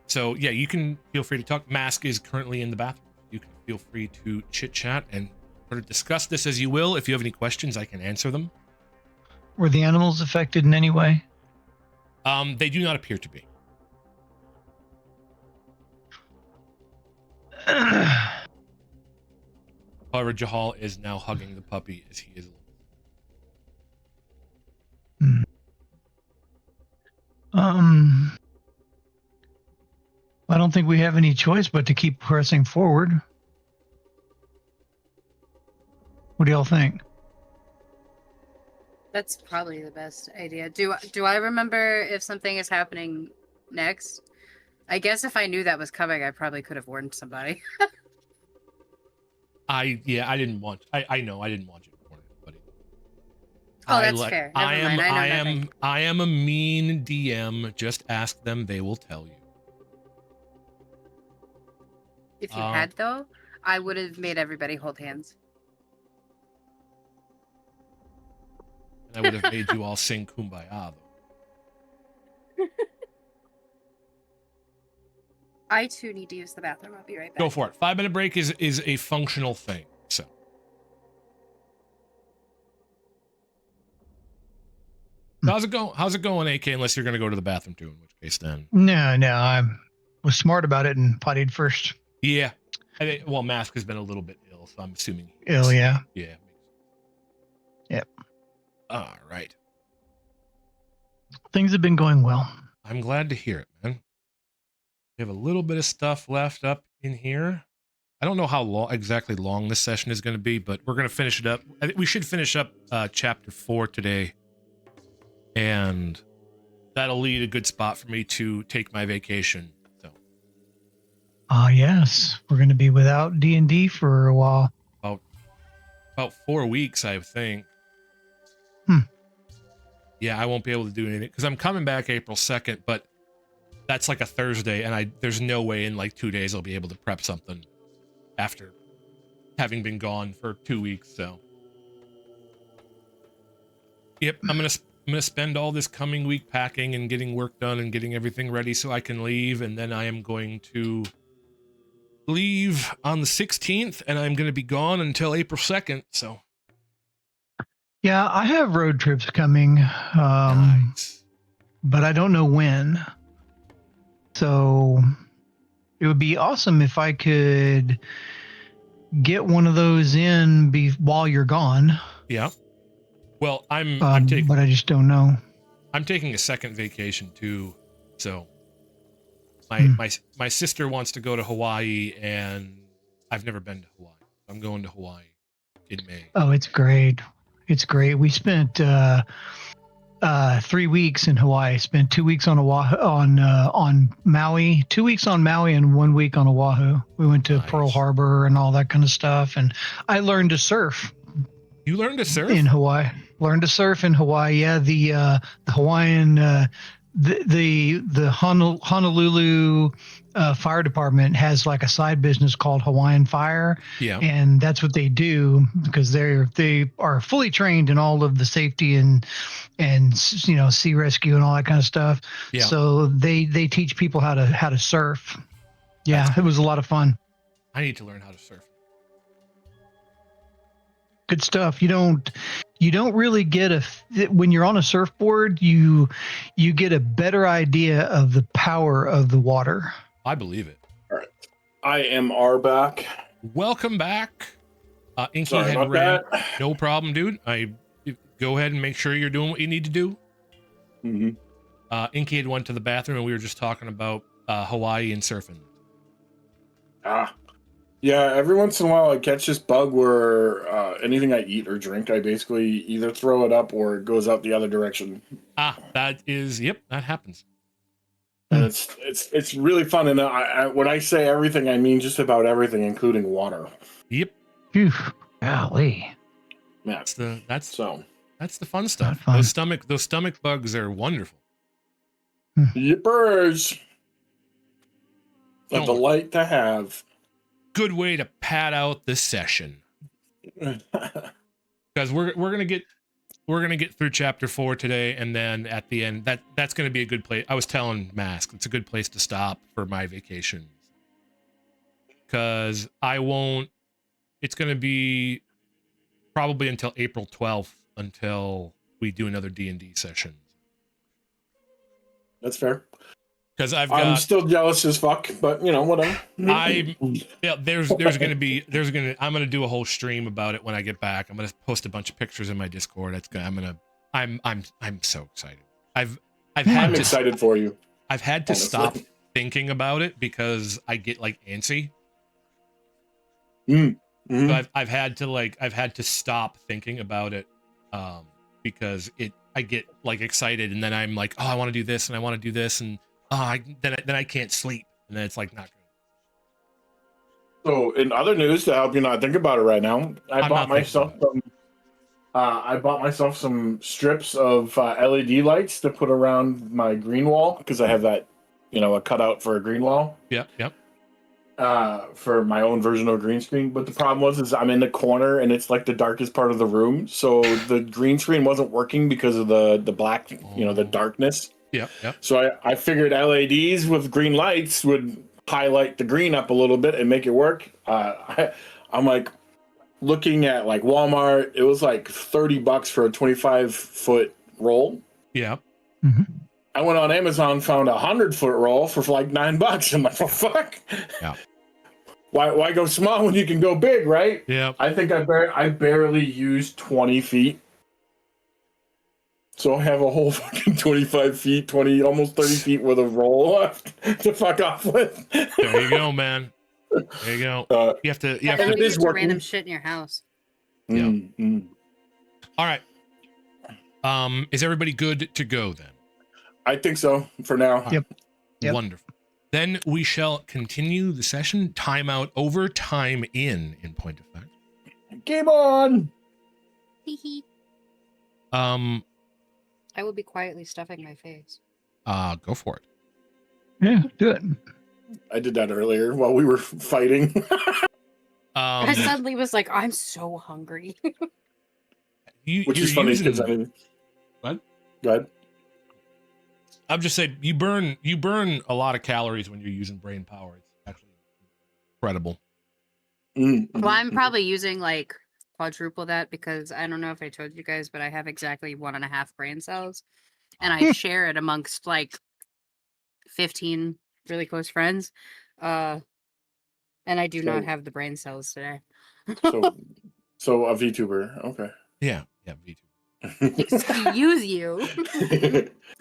So yeah, you can feel free to talk. Mask is currently in the bathroom. You can feel free to chit chat and sort of discuss this as you will. If you have any questions, I can answer them. Were the animals affected in any way? They do not appear to be. However, Jahal is now hugging the puppy as he is. I don't think we have any choice but to keep pressing forward. What do y'all think? That's probably the best idea. Do I remember if something is happening next? I guess if I knew that was coming, I probably could have warned somebody. I didn't want. I know I didn't want you to warn anybody. Oh, that's fair. Never mind. I know nothing. I am a mean DM. Just ask them; they will tell you. If you had though, I would have made everybody hold hands. And I would have made you all sing "Kumbaya" though. I too need to use the bathroom. I'll be right back. Go for it. 5-minute break is a functional thing. So. How's it going, AK? Unless you're going to go to the bathroom too, in which case then. No, I was smart about it and pottied first. Yeah. Well, Mask has been a little bit ill, so I'm assuming. Ill, yeah. Yeah. Yep. All right. Things have been going well. I'm glad to hear it, man. We have a little bit of stuff left up in here. I don't know how exactly long this session is going to be, but we're going to finish it up. I think we should finish up chapter 4 today. And that'll lead a good spot for me to take my vacation. So. Yes. We're going to be without D&D for a while. About 4 weeks, I think. Yeah, I won't be able to do anything because I'm coming back April 2nd, but that's like a Thursday, and there's no way in like 2 days I'll be able to prep something after having been gone for 2 weeks. So, yep, I'm gonna spend all this coming week packing and getting work done and getting everything ready so I can leave, and then I am going to leave on the 16th, and I'm going to be gone until April 2nd. So, yeah, I have road trips coming, nice. But I don't know when. So it would be awesome if I could get one of those in while you're gone. Yeah. Well, I'm taking, but I just don't know. I'm taking a second vacation too. So my sister wants to go to Hawaii, and I've never been to Hawaii. I'm going to Hawaii in May. Oh, it's great. It's great. We spent 3 weeks in Hawaii. Spent 2 weeks on Maui, 2 weeks on Maui, and 1 week on Oahu. We went to Pearl Harbor and all that kind of stuff. And I learned to surf. You learned to surf in Hawaii? Learned to surf in Hawaii. Yeah, the Hawaiian, the Honolulu fire department has like a side business called Hawaiian Fire. Yeah, and that's what they do because they are fully trained in all of the safety and sea rescue and all that kind of stuff. Yeah. So they teach people how to surf. Yeah, it was a lot of fun. I need to learn how to surf. Good stuff. You don't really get when you're on a surfboard, you get a better idea of the power of the water. I believe it. All right. I am back. Welcome back. Inky Sorry had about ran. that. No problem, dude. Go ahead and make sure you're doing what you need to do. Mm-hmm. Inky had went to the bathroom, and we were just talking about Hawaii and surfing. Yeah, every once in a while I catch this bug where anything I eat or drink, I basically either throw it up or it goes out the other direction. That is, yep, that happens. And it's really fun. And when I say everything, I mean just about everything, including water. Yep. Phew. Golly. Yeah. That's So. the fun stuff. Fun. Those stomach bugs are wonderful. Yippers. A Don't delight to have. Good way to pad out the session. Because we're gonna get through chapter 4 today, and then at the end that's gonna be a good place. I was telling Mask it's a good place to stop for my vacations. Because it's gonna be probably until April 12th until we do another D&D session. That's fair. Because I'm still jealous as fuck, but whatever. I'm gonna do a whole stream about it when I get back. I'm gonna post a bunch of pictures in my Discord. I'm so excited. I'm excited for you. I've had to honestly. stop thinking about it because I get like antsy. Mm-hmm. So I've had to stop thinking about it because I get like excited, and then I'm like, oh, I want to do this and I want to do this, and then I can't sleep, and then it's like not good. So, in other news, to help you not think about it right now, I bought myself some strips of LED lights to put around my green wall because I have that, a cutout for a green wall. Yep. For my own version of a green screen. But the problem is I'm in the corner and it's like the darkest part of the room, so the green screen wasn't working because of the black, the darkness. Yep. So I figured LEDs with green lights would highlight the green up a little bit and make it work. I'm like looking at like Walmart. It was like $30 for a 25-foot roll. Yeah. Mm-hmm. I went on Amazon, found a 100-foot roll for like $9. I'm like, well, fuck. Yeah. Why go small when you can go big, right? Yeah. I think I barely used 20 feet. So I have a whole fucking 25 feet, 20, almost 30 feet with a roll left to fuck off with. There you go, man. There you go. You have to. And it is working. Random shit in your house. Yeah. Mm-hmm. All right. Is everybody good to go then? I think so for now. Yep. Wonderful. Then we shall continue the session. Timeout over, time in point of fact. Game on. I will be quietly stuffing my face. Go for it. Yeah, do it. I did that earlier while we were fighting. I suddenly was like, I'm so hungry. Which is funny because What? Go ahead. I'm just saying you burn a lot of calories when you're using brain power. It's actually incredible. Mm-hmm. Well, I'm probably using like quadruple that because I don't know if I told you guys, but I have exactly 1.5 brain cells, and I share it amongst like 15 really close friends. And I do not have the brain cells today. so a VTuber, okay. Yeah, VTuber. Excuse you.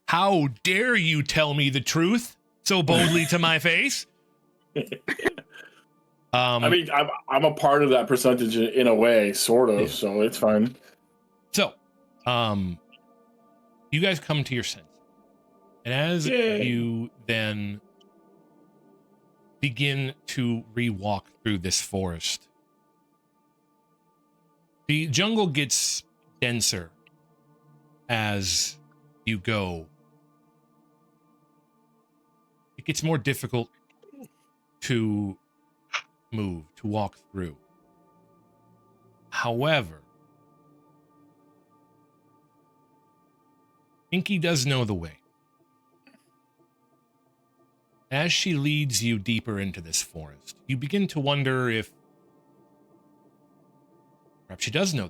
How dare you tell me the truth so boldly to my face? I mean, I'm a part of that percentage in a way, sort of, so it's fine. So, you guys come to your senses. And as you then begin to re-walk through this forest, the jungle gets denser as you go. It gets more difficult to move, to walk through. However, Inky does know the way. As she leads you deeper into this forest, you begin to wonder if perhaps she does know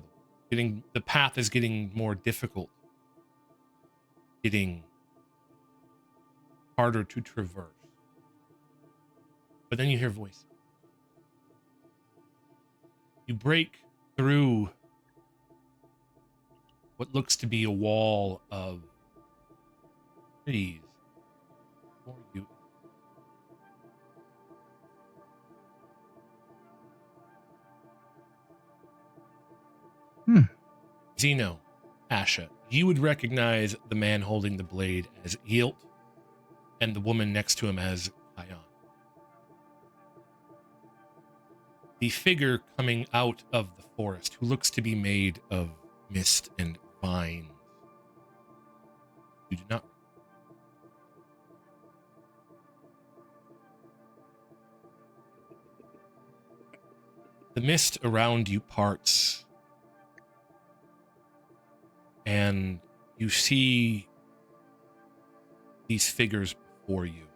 the way. The path is getting more difficult, getting harder to traverse. But then you hear voices. You break through what looks to be a wall of trees before you. Zeno, Asha, you would recognize the man holding the blade as Yilt and the woman next to him as Kion. The figure coming out of the forest, who looks to be made of mist and vines, you do not. The mist around you parts, and you see these figures before you.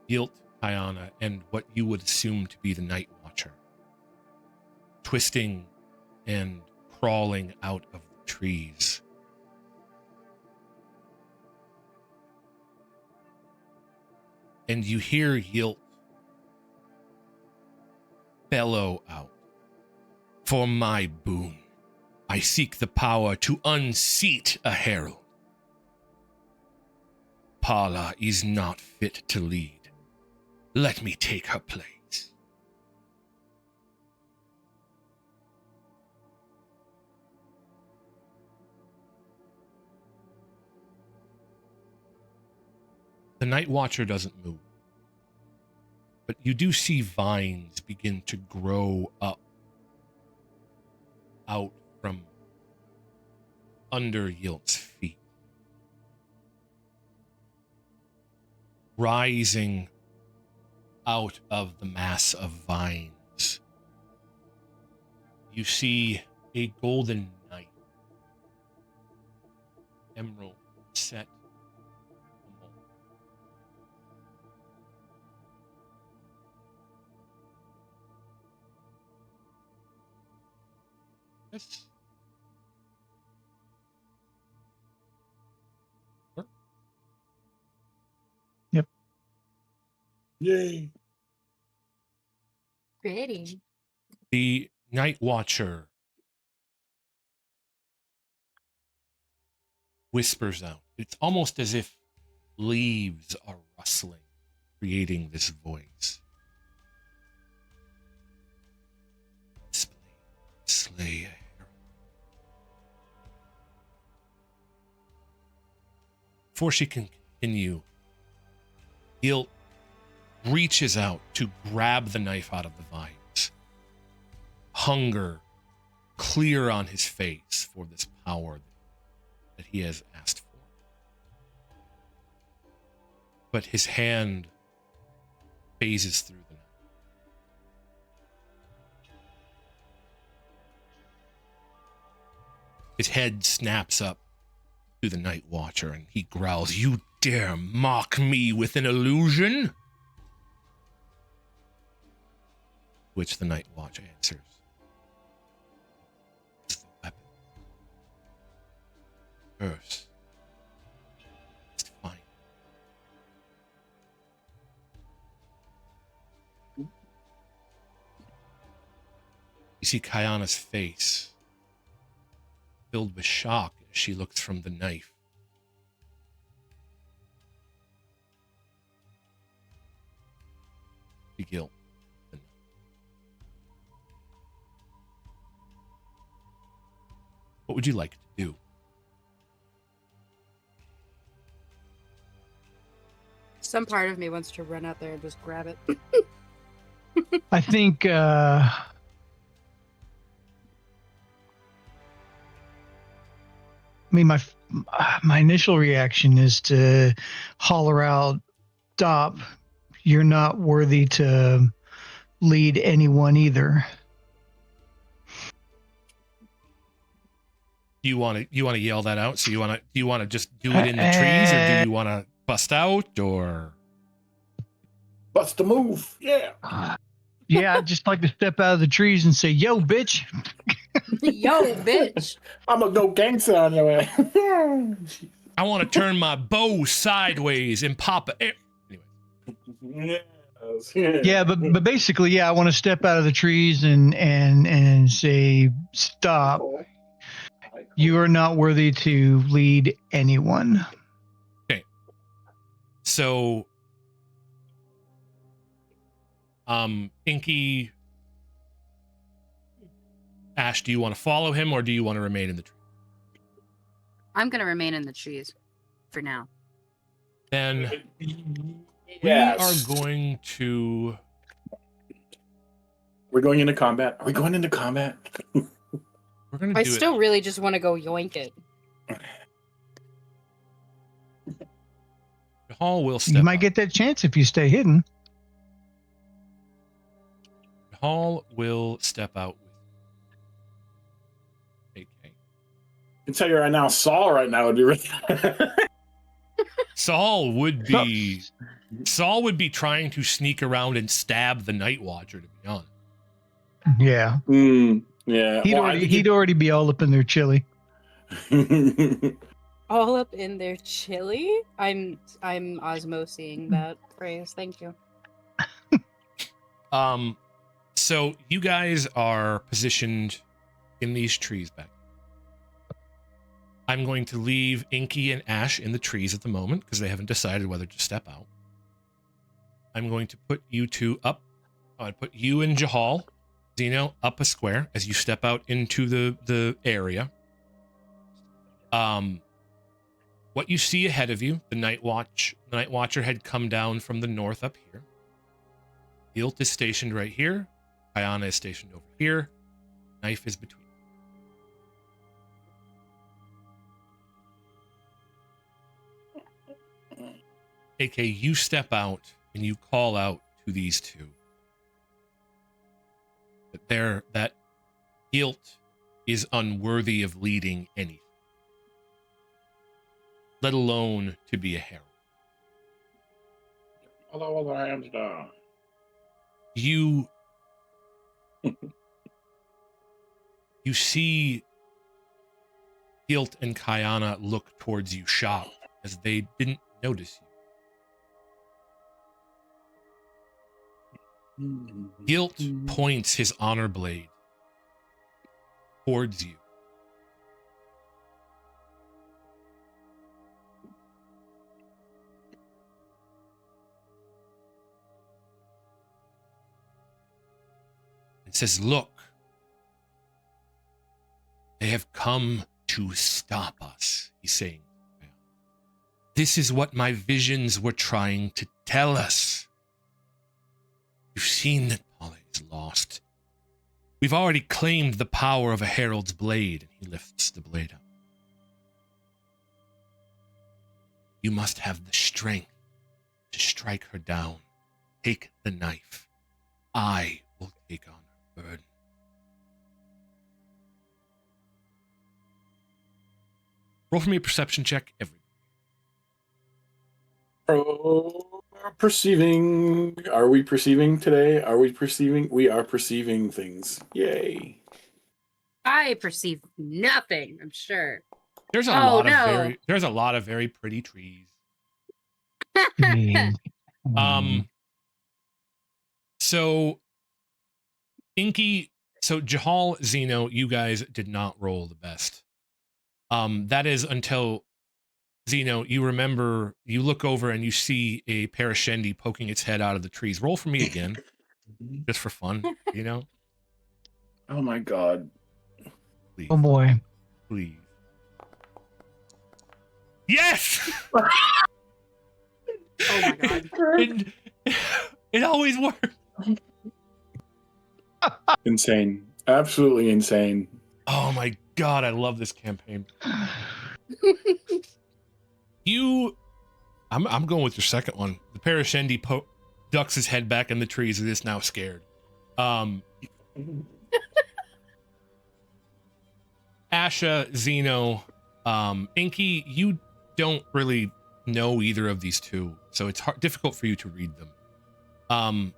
Yilt, Kiana, and what you would assume to be the Nightwatcher, twisting and crawling out of the trees. And you hear Yilt bellow out, "For my boon, I seek the power to unseat a herald. Paula is not fit to lead. Let me take her place." The Night Watcher doesn't move, but you do see vines begin to grow up out from under Yilt's feet, rising out of the mass of vines. You see a golden knife, emerald set among. Yes. Yay. Pretty. The Night Watcher whispers out. It's almost as if leaves are rustling, creating this voice. Slay a herald. Before she can continue, Yilt reaches out to grab the knife out of the vines. Hunger clear on his face for this power that he has asked for. But his hand phases through the knife. His head snaps up to the Night Watcher and he growls, "You dare mock me with an illusion?" Which the Night Watch answers, "It's the weapon. First, it's fine." You see Kiana's face filled with shock as she looks from the knife to Gil. What would you like to do? Some part of me wants to run out there and just grab it. I think I mean, my initial reaction is to holler out, "Stop! You're not worthy to lead anyone either." Do you want to yell that out? So do you want to just do it in the trees, or do you want to bust out, or Bust the move. Yeah. Yeah, I'd just like to step out of the trees and say, "Yo, bitch!" Yo, bitch. I'm going to go gangster on your way. I want to turn my bow sideways and pop it? Anyway, Yes. Yeah, but basically, yeah, I want to step out of the trees and say, "Stop! You are not worthy to lead anyone." so Inky Ash, do you want to follow him or do you want to remain in the tree? I'm gonna remain in the trees for now. Then Yes. we are going to. We're going into combat. Are we going into combat? We're going to I do still it. really just want to go yoink it. Hall will step You might up. get that chance if you stay hidden. Hall will step out with AK. I can tell you right now, Saul right now would be really. Saul would be trying to sneak around and stab the Nightwatcher, to be honest. Yeah. Yeah. He'd already be all up in their chili. All up in their chili. I'm osmosing that phrase. Thank you. So you guys are positioned in these trees back. I'm going to leave Inky and Ash in the trees at the moment because they haven't decided whether to step out. I'm going to put you two up. I'd put you and Jahal, Zeno, up a square as you step out into the area. What you see ahead of you, the Nightwatcher had come down from the north up here. Guilt is stationed right here. Kayana is stationed over here. Knife is between. AK, you step out and you call out to these two that Guilt is unworthy of leading anything, let alone to be a herald. You see Guilt and Kayana look towards you shocked as they didn't notice you. Guilt points his honor blade towards you. And says, "Look, they have come to stop us," he's saying. "This is what my visions were trying to tell us. You've seen that Paula is lost. We've already claimed the power of a herald's blade." And he lifts the blade up. "You must have the strength to strike her down. Take the knife. I will take on her burden." Roll for me a perception check, everybody. Perceiving. Are we perceiving today? Are we perceiving? We are perceiving things. Yay. I perceive nothing, I'm sure. There's a lot of very pretty trees. So Inky, so Jahal, Zeno, you guys did not roll the best. That is until Zeno, you remember, you look over and you see a Parashendi poking its head out of the trees. Roll for me again, just for fun, you know? Oh my god. Please, Oh boy. please. Yes! Oh my god. It always works. Insane. Absolutely insane. Oh my god, I love this campaign. I'm going with your second one. The Parashendi ducks his head back in the trees and is now scared. Asha, Zeno, Inky, you don't really know either of these two, so it's difficult for you to read them.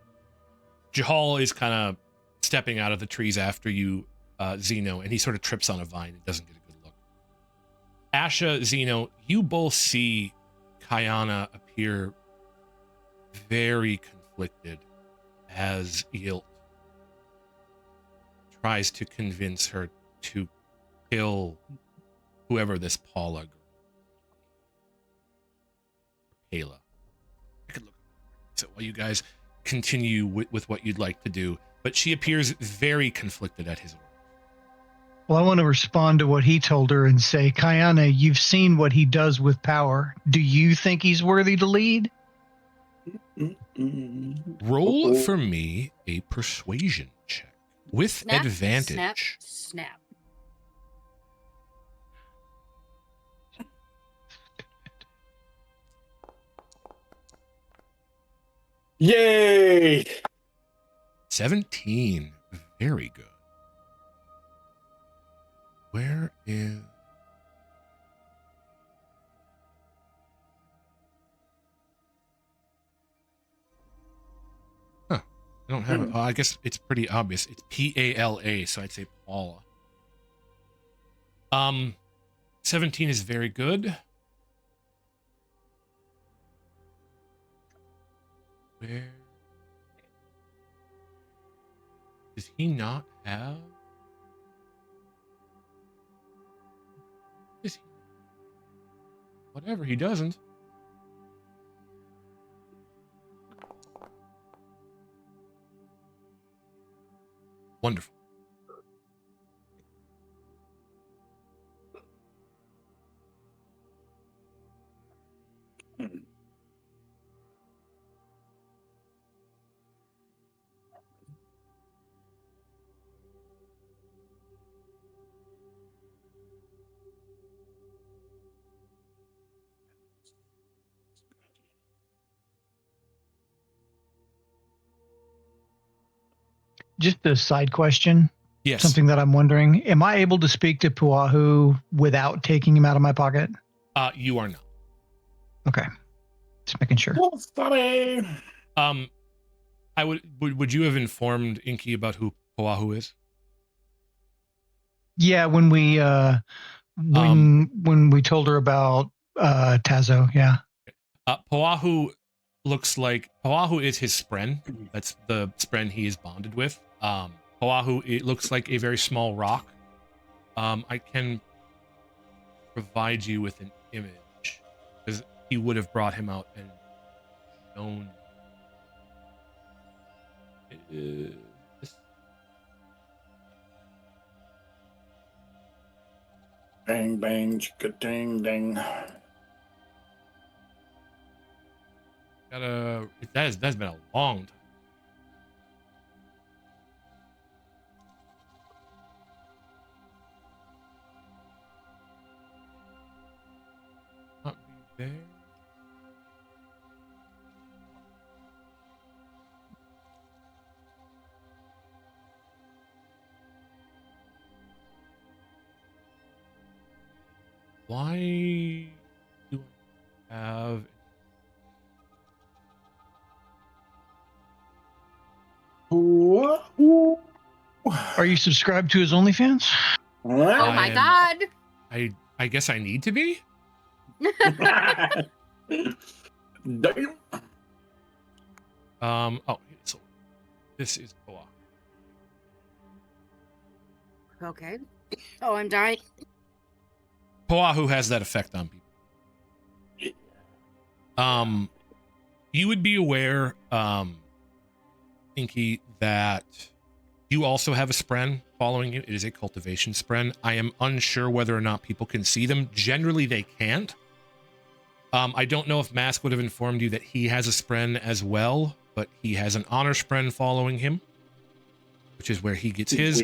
Jahal is kind of stepping out of the trees after you, Zeno, and he sort of trips on a vine and doesn't get a good look. Asha, Zeno, you both see Kayana appear very conflicted as Yilt tries to convince her to kill whoever this Paula girl. Ayla. I could look. So while you guys continue with what you'd like to do, but she appears very conflicted at his order. Well, I want to respond to what he told her and say, Kayana, you've seen what he does with power. Do you think he's worthy to lead? Roll for me a persuasion check with Snap, advantage. snap. Yay! 17. Very good. Where is... Huh. I don't have it. Oh, I guess it's pretty obvious. It's Pala, so I'd say Paula. 17 is very good. Where does he not have? Is he? Whatever, he doesn't. Wonderful. Just a side question. Yes. Something that I'm wondering. Am I able to speak to Puahu without taking him out of my pocket? You are not. Okay. Just making sure. Oh, sorry. I would you have informed Inky about who Oahu is? Yeah, when we told her about Tazo, yeah. Oahu looks like Oahu is his spren. That's the spren he is bonded with. Oahu, it looks like a very small rock. I can provide you with an image because he would have brought him out and shown. This. Bang, bang, chicka, ding, ding. That's been a long time. Not be there. Why do I have? Are you subscribed to his OnlyFans? Oh my god. I guess I need to be. Damn. Oh, so this is Oahu. Okay. Oh, I'm dying. Oahu has that effect on people. You would be aware, Inky, that you also have a spren following you. It is a cultivation spren. I am unsure whether or not people can see them. Generally, they can't. I don't know if Mask would have informed you that he has a spren as well, but he has an honor spren following him, which is where he gets his.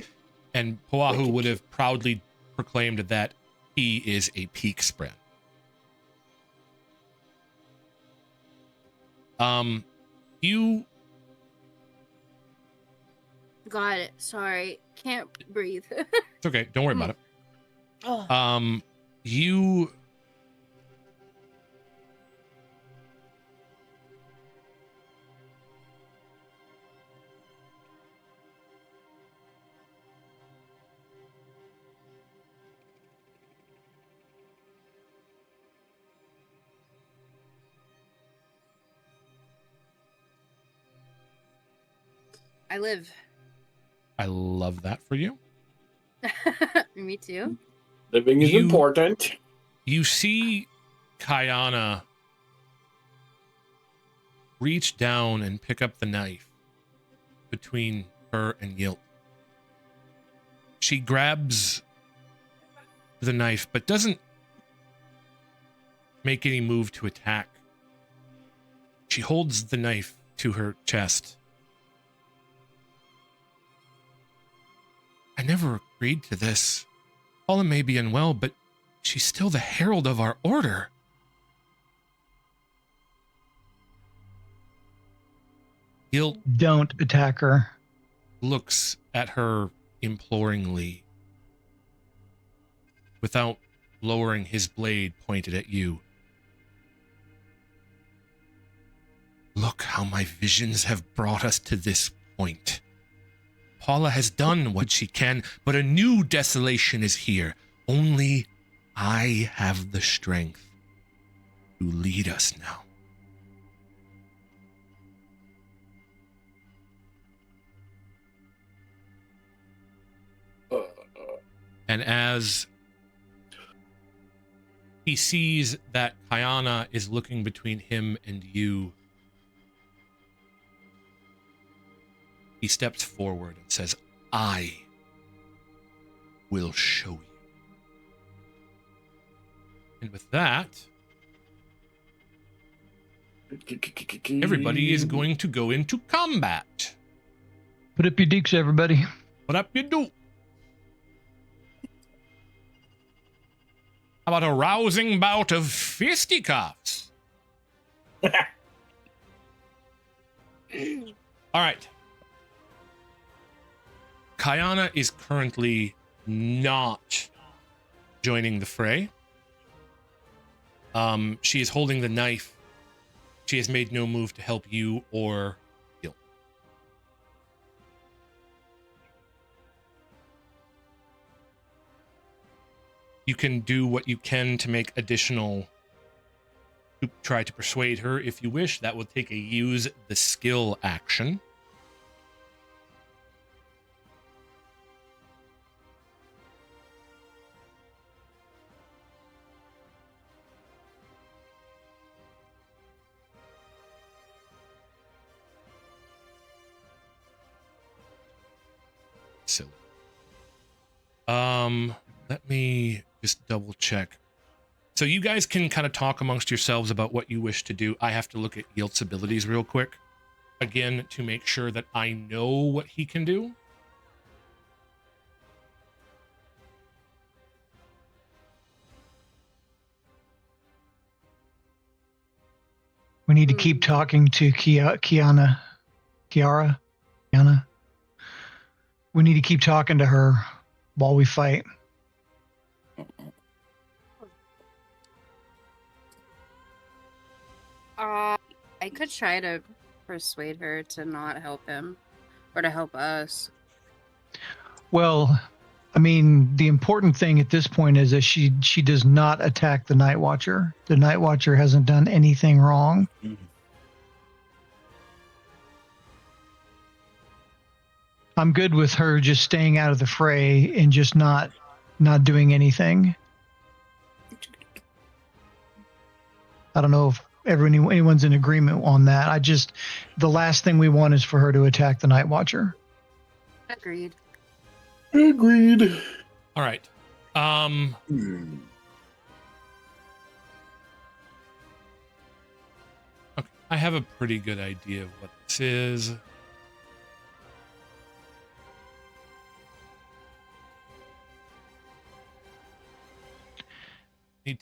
And Oahu would have proudly proclaimed that he is a peak spren. You Got it. Sorry. Can't breathe. it's okay, don't worry about it. Oh. You I live. I love that for you. Me too. Living is important. You see Kayana reach down and pick up the knife between her and Yilt. She grabs the knife, but doesn't make any move to attack. She holds the knife to her chest. I never agreed to this. Paula may be unwell, but she's still the herald of our order. Gil Don't attack her. looks at her imploringly, without lowering his blade pointed at you. Look how my visions have brought us to this point. Paula has done what she can, but a new desolation is here. Only I have the strength to lead us now. And as he sees that Kayana is looking between him and you, he steps forward and says, I will show you. And with that, everybody is going to go into combat. Put up your deeks, everybody. What up you do? How about a rousing bout of fisticuffs? All right. Kayana is currently not joining the fray. She is holding the knife. She has made no move to help you or Gil. You can do what you can to make additional, to try to persuade her if you wish. That will take a use the skill action. Silly. Let me just double check. So you guys can kind of talk amongst yourselves about what you wish to do. I have to look at Yilt's abilities real quick. Again, to make sure that I know what he can do. We need to keep talking to Kiara. We need to keep talking to her while we fight. I could try to persuade her to not help him or to help us. Well, I mean, the important thing at this point is that she does not attack the Nightwatcher. The Nightwatcher hasn't done anything wrong. I'm good with her just staying out of the fray and just not doing anything. I don't know if anyone's in agreement on that. The last thing we want is for her to attack the Nightwatcher. Agreed. Agreed. All right. Okay. I have a pretty good idea of what this is.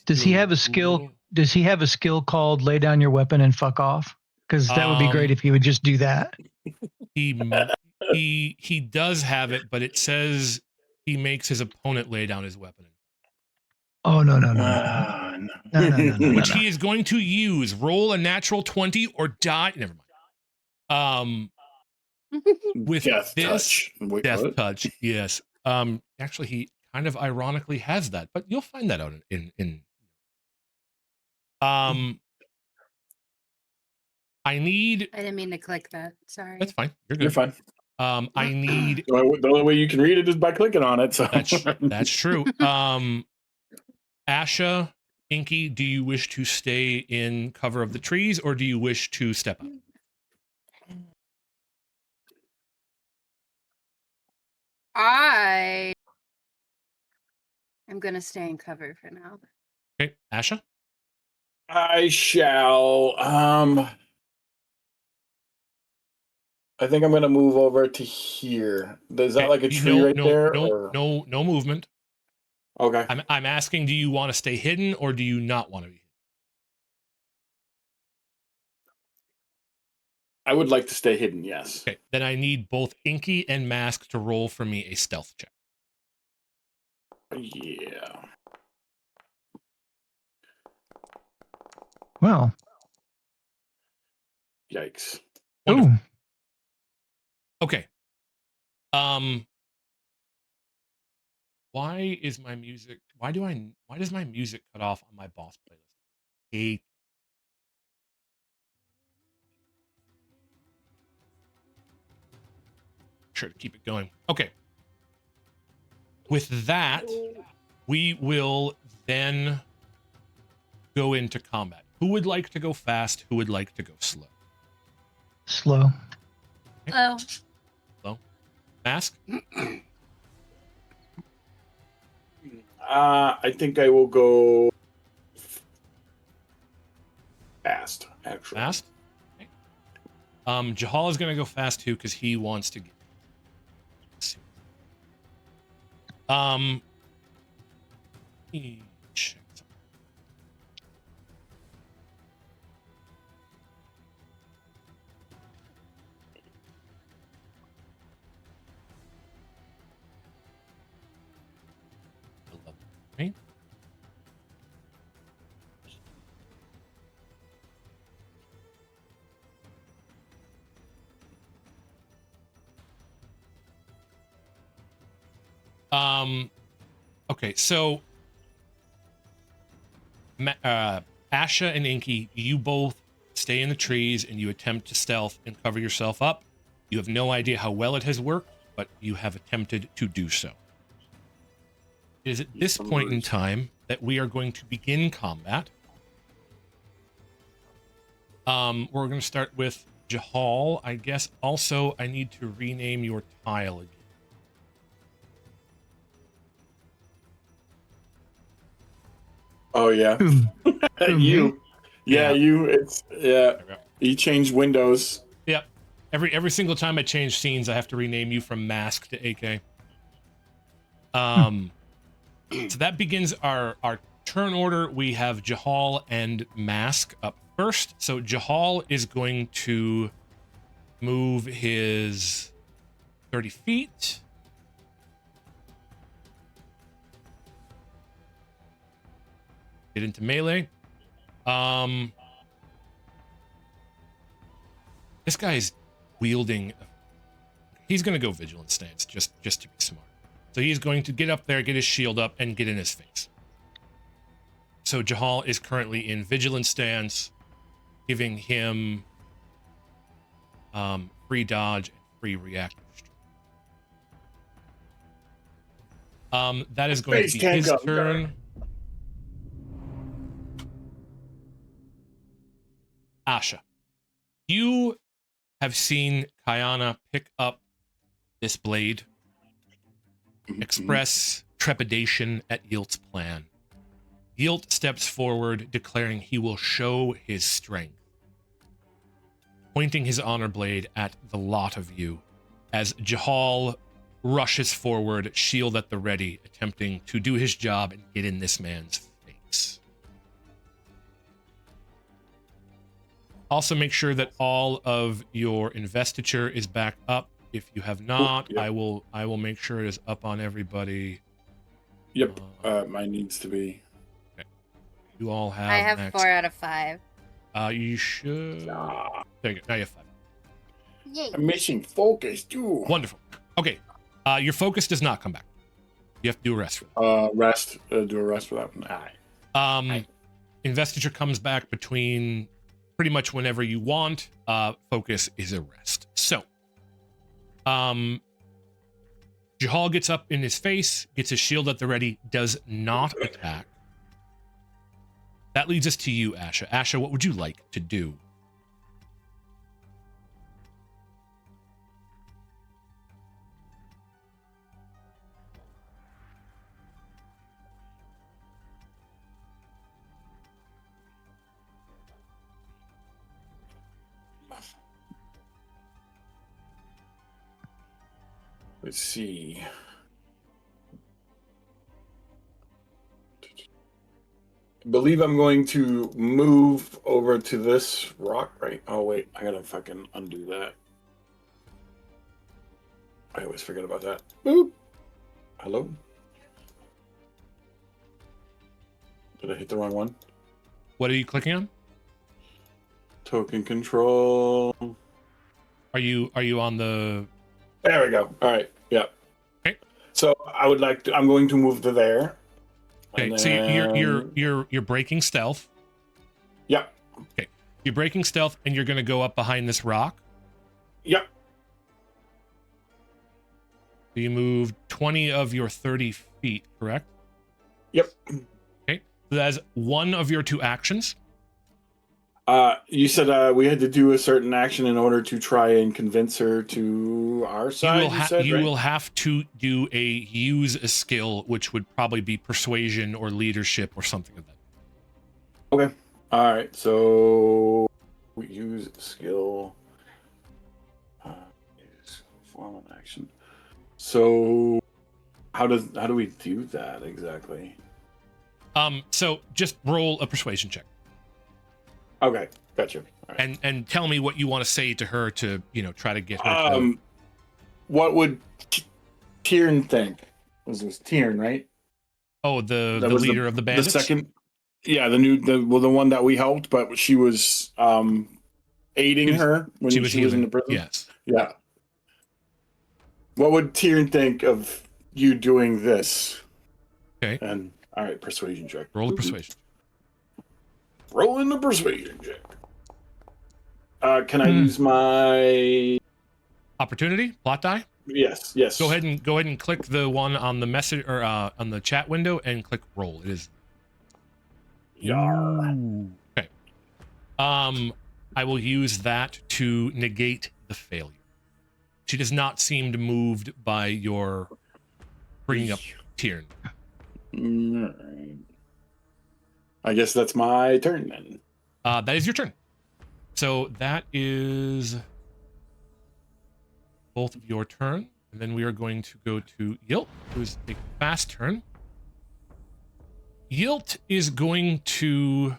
Does he have a skill? Does he have a skill called "lay down your weapon and fuck off"? Because that would be great if he would just do that. He does have it, but it says he makes his opponent lay down his weapon. Oh no! Which he is going to use. Roll a natural 20 or die. Never mind. With Death this touch. Wait, death what? touch, yes. Actually, he kind of ironically has that, but you'll find that out in I need. I didn't mean to click that. Sorry. That's fine. You're good. You're fine. I need. The only way you can read it is by clicking on it. So That's true. Asha, Inky, do you wish to stay in cover of the trees or do you wish to step up? I I'm gonna stay in cover for now. Okay, Asha. I shall. I think I'm gonna move over to here. Is that Okay, like a tree right there? Or? No movement. Okay. I'm asking, do you want to stay hidden or do you not want to be hidden? I would like to stay hidden. Yes. Okay, then I need both Inky and Mask to roll for me a stealth check. Yeah. Well, Yikes. Wonderful. ooh, Okay. Why does my music cut off on my boss playlist? Hate. Sure to keep it going. Okay. With that, we will then go into combat. Who would like to go fast? Who would like to go slow? slow. Oh, Mask? I think I will go fast. Actually. Fast? Okay. Jahal is going to go fast too because he wants to get. Let me check something. Right? Okay, so Asha and Inky, you both stay in the trees and you attempt to stealth and cover yourself up. You have no idea how well it has worked, but you have attempted to do so. It is at this point in time that we are going to begin combat. We're going to start with Jahal. I guess also I need to rename your tile again. Oh yeah. Who, You. me? Yeah, Yeah. you. It's You changed windows. Yep. Every single time I change scenes, I have to rename you from Mask to AK. So that begins our turn order. We have Jahal and Mask up first. So Jahal is going to move his 30 feet. Get into melee. This guy's wielding. He's going to go vigilant stance just to be smart. So he's going to get up there, get his shield up, and get in his face. So Jahal is currently in vigilant stance, giving him free dodge and free reactive strike. That is going to be his turn. Asha, you have seen Kayana pick up this blade, express trepidation at Yilt's plan. Yilt steps forward, declaring he will show his strength, pointing his honor blade at the lot of you as Jahal rushes forward, shield at the ready, attempting to do his job and get in this man's face. Also, make sure that all of your investiture is back up. If you have not, Yep. I will make sure it is up on everybody. Yep. Mine needs to be. You all have. I have max. 4 out of 5. You should. There you go. Now you have 5. Yay. I'm missing focus too. Wonderful. Okay. Your focus does not come back. You have to do a rest for that. Rest. Do a rest for that one. Aye. Investiture comes back between pretty much whenever you want. Focus is a rest. So, Jahal gets up in his face, gets his shield at the ready, does not attack. That leads us to you, Asha. Asha, what would you like to do? Let's see. I believe I'm going to move over to this rock, right? Oh, wait. I gotta fucking undo that. I always forget about that. Boop. Hello? Did I hit the wrong one? What are you clicking on? Token control. Are you on the? There we go. All right. Yeah. Okay. So I would like to. I'm going to move to there. Okay. And So then- you're breaking stealth. Yep. Okay. You're breaking stealth, and you're going to go up behind this rock. Yep. So you moved 20 of your 30 feet, correct? Yep. Okay. So that's one of your 2 actions. You said we had to do a certain action in order to try and convince her to our side. You right? will have to use a skill, which would probably be persuasion or leadership or something like that. Okay. All right. So we use skill. Use formal action. So how do we do that exactly? So just roll a persuasion check. Okay, gotcha. All right. And tell me what you want to say to her to, try to get her to... What would Tiernan think? Was this Tiernan, right? Oh, the That was leader of the bandits? The second, yeah, the one that we helped, but she was aiding her when she was in the prison. Yes. Yeah. What would Tiernan think of you doing this? Okay. And all right, persuasion check. Roll a persuasion. Roll in the persuasion check. Can I use my Opportunity? Plot die? Yes. Go ahead and click the one on the message or on the chat window and click roll. It is. Yar. Okay. I will use that to negate the failure. She does not seem moved by your bringing up Tiernan. All right. I guess that's my turn then. That is your turn. So that is both of your turn, and then we are going to go to Yilt, who is a fast turn. Yilt is going to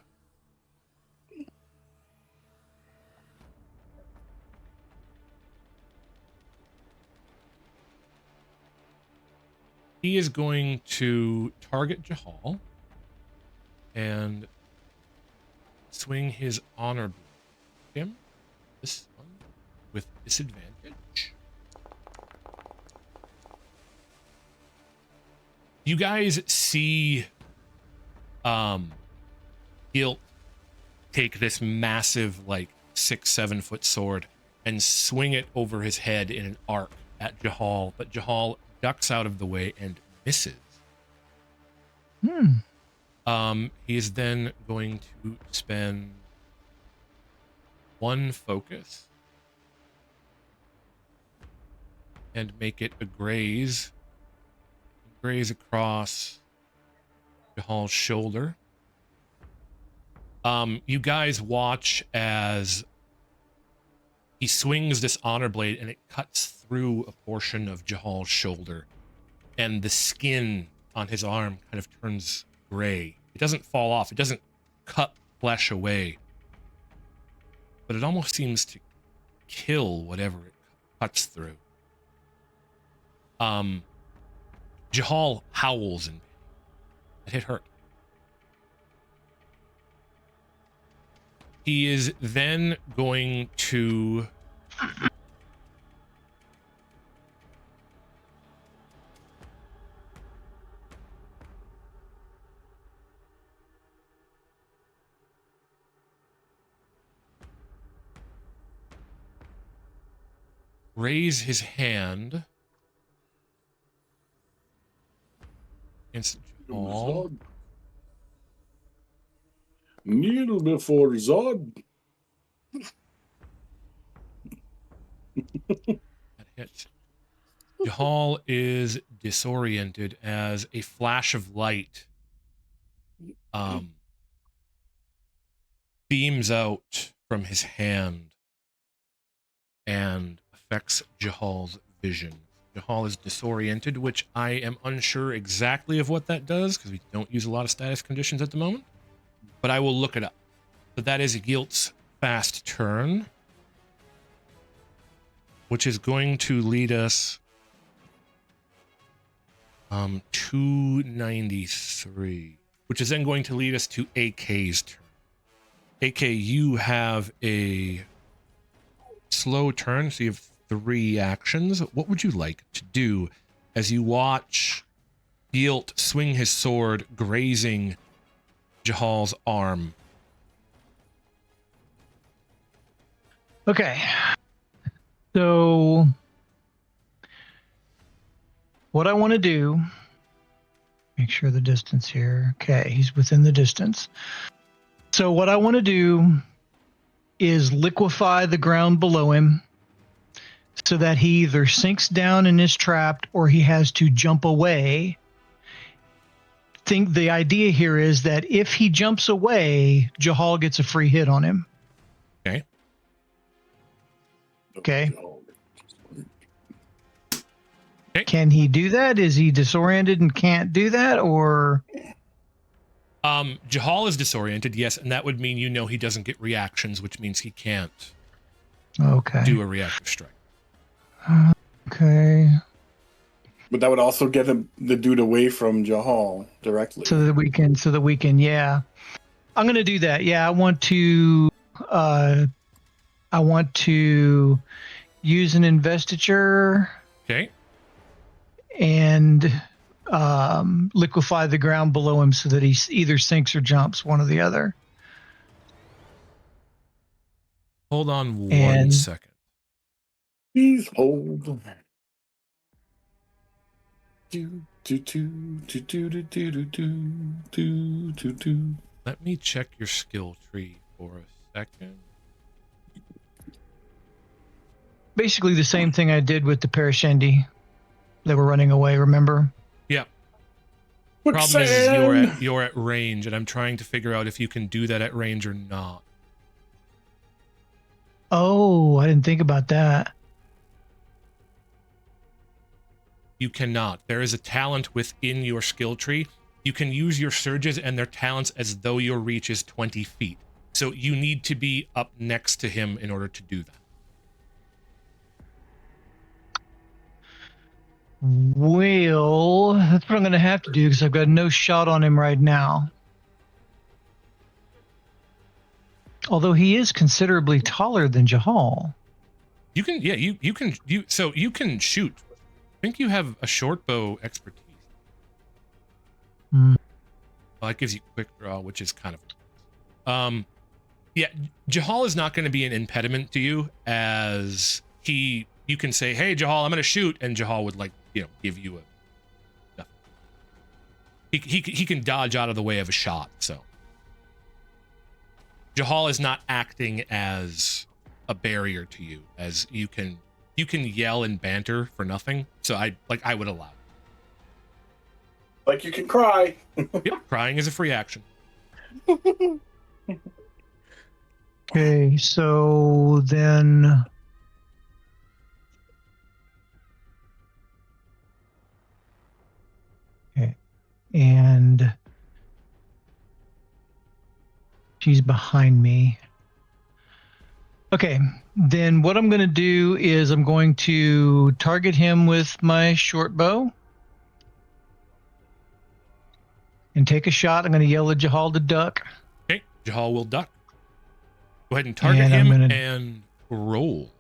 target Jahal and swing his honor blade at him. This one with disadvantage. You guys see Yilt take this massive, like 6-7 foot sword and swing it over his head in an arc at Jahal, but Jahal ducks out of the way and misses. He is then going to spend 1 focus and make it a graze across Jahal's shoulder. You guys watch as he swings this honor blade and it cuts through a portion of Jahal's shoulder, and the skin on his arm kind of turns gray. It doesn't fall off. It doesn't cut flesh away, but it almost seems to kill whatever it cuts through. Jahal howls in pain. It hit hurt. He is then going to raise his hand against Jahal. Kneel before Zod. That hits. Jahal is disoriented as a flash of light beams out from his hand and affects Jahal's vision. Jahal is disoriented, which I am unsure exactly of what that does because we don't use a lot of status conditions at the moment. But I will look it up. So that is Gilt's fast turn, which is going to lead us 293, which is then going to lead us to AK's turn. AK, you have a slow turn, so you have 3 actions. What would you like to do as you watch Gilt swing his sword, grazing Jahal's arm? Okay. So what I want to do, make sure the distance here. Okay, he's within the distance. So what I want to do is liquefy the ground below him so that he either sinks down and is trapped or he has to jump away. Think the idea here is that if he jumps away, Jahal gets a free hit on him. Okay. Okay. Can he do that? Is he disoriented and can't do that, or? Jahal is disoriented, yes, and that would mean he doesn't get reactions, which means he can't do a reactive strike. Okay. But that would also get the dude away from Jahal directly. So that we can, yeah. I'm gonna do that. Yeah, I want to use an investiture. Okay. And liquefy the ground below him so that he either sinks or jumps, one or the other. Hold on one second. Please hold. Let me check your skill tree for a second. Basically the same thing I did with the Parashendi. They were running away, remember? Yeah. Problem is you're at range, and I'm trying to figure out if you can do that at range or not. Oh, I didn't think about that. You cannot. There is a talent within your skill tree. You can use your surges and their talents as though your reach is 20 feet. So you need to be up next to him in order to do that. Well, that's what I'm going to have to do because I've got no shot on him right now. Although he is considerably taller than Jahal. You can, yeah, you can shoot. I think you have a short bow expertise. Well, that gives you quick draw, which is kind of, yeah, Jahal is not going to be an impediment to you, as you can say, hey, Jahal, I'm going to shoot, and Jahal would give you a, he can dodge out of the way of a shot. So Jahal is not acting as a barrier to you, as you can yell and banter for nothing. So I would allow. Like you can cry. Yep, crying is a free action. Okay, so then and she's behind me. Okay, then what I'm going to do is I'm going to target him with my short bow and take a shot. I'm going to yell at Jahal to duck. Okay, Jahal will duck. Go ahead and target him and roll.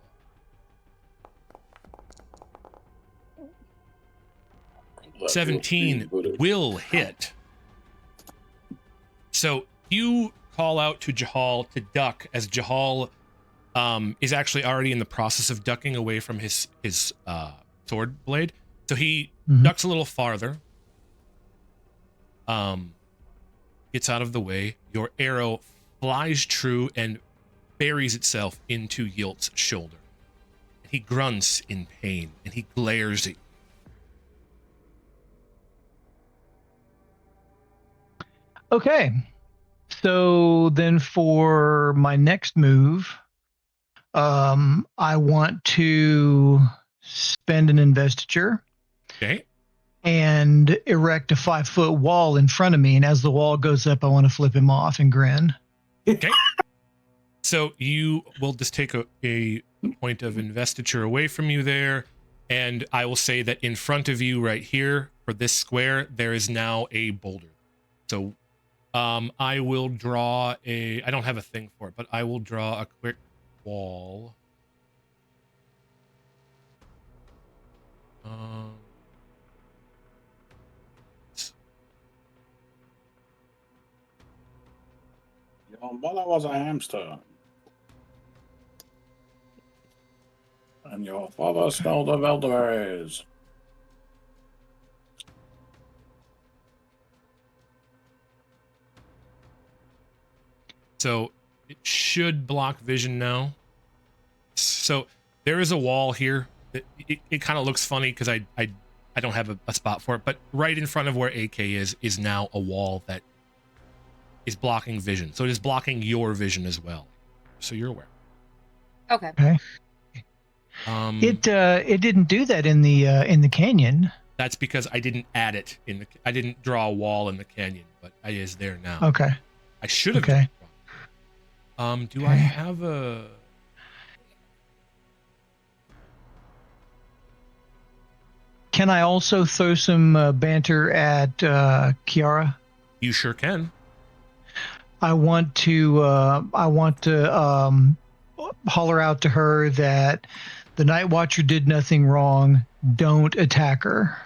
Let 17 will hit. So you call out to Jahal to duck, as Jahal is actually already in the process of ducking away from his sword blade. So he ducks a little farther. Gets out of the way. Your arrow flies true and buries itself into Yilt's shoulder. He grunts in pain and he glares at you. Okay, so then for my next move, I want to spend an investiture, Okay. and erect a 5-foot wall in front of me. And as the wall goes up, I want to flip him off and grin. Okay. So you will just take a point of investiture away from you there. And I will say that in front of you right here for this square, there is now a boulder. So I will draw I don't have a thing for it, but I will draw a quick wall. Your mother was a hamster. And your father smelled of elderberries. So it should block vision now. So there is a wall here. It kind of looks funny because I don't have a spot for it, but right in front of where AK is now a wall that is blocking vision. So it is blocking your vision as well. So you're aware. Okay. It didn't do that in the canyon. That's because I didn't add it I didn't draw a wall in the canyon, but it is there now. Okay. I should have. Okay. Do I have a? Can I also throw some banter at Kiara? You sure can. I want to holler out to her that the Nightwatcher did nothing wrong. Don't attack her.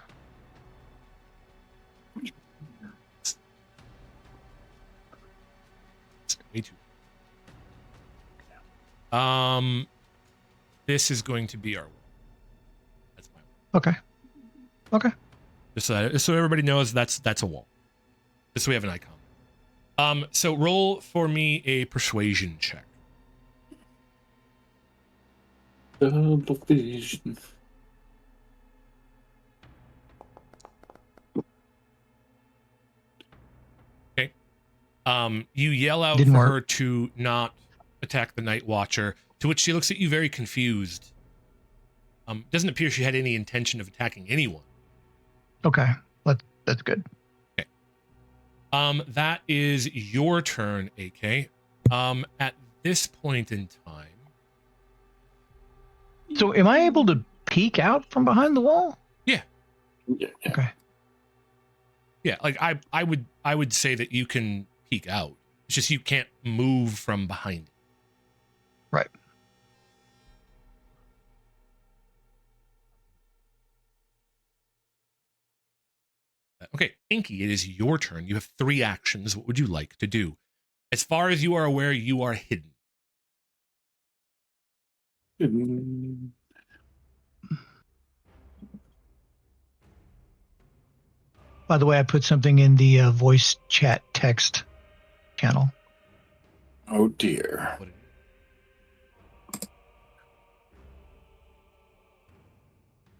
Way too. This is going to be our wall. That's my wall. Okay. Just so everybody knows that's a wall. Just so we have an icon. So roll for me a persuasion check. Double vision. Okay. You yell out Didn't for work. her to not attack the Nightwatcher, to which she looks at you very confused. Doesn't appear she had any intention of attacking anyone. Okay. That's good. Okay. That is your turn, AK. At this point in time. So am I able to peek out from behind the wall? Yeah. Yeah. Okay. Yeah, like I would say that you can peek out. It's just you can't move from behind it. Right. Okay, Inky, it is your turn. You have 3 actions. What would you like to do? As far as you are aware, you are hidden. By the way, I put something in the voice chat text channel. Oh dear. What it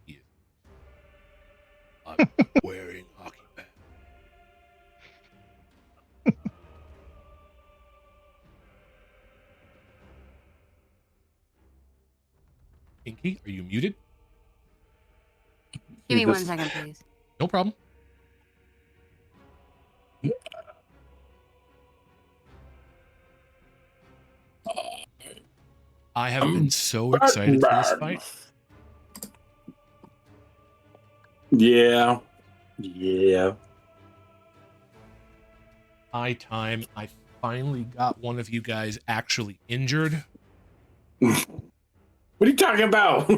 is. I'm wearing hockey pants. Inky, are you muted? Give me This- 1 second, please. No problem. I have been so excited for this fight. Yeah. Yeah. I finally got one of you guys actually injured. What are you talking about?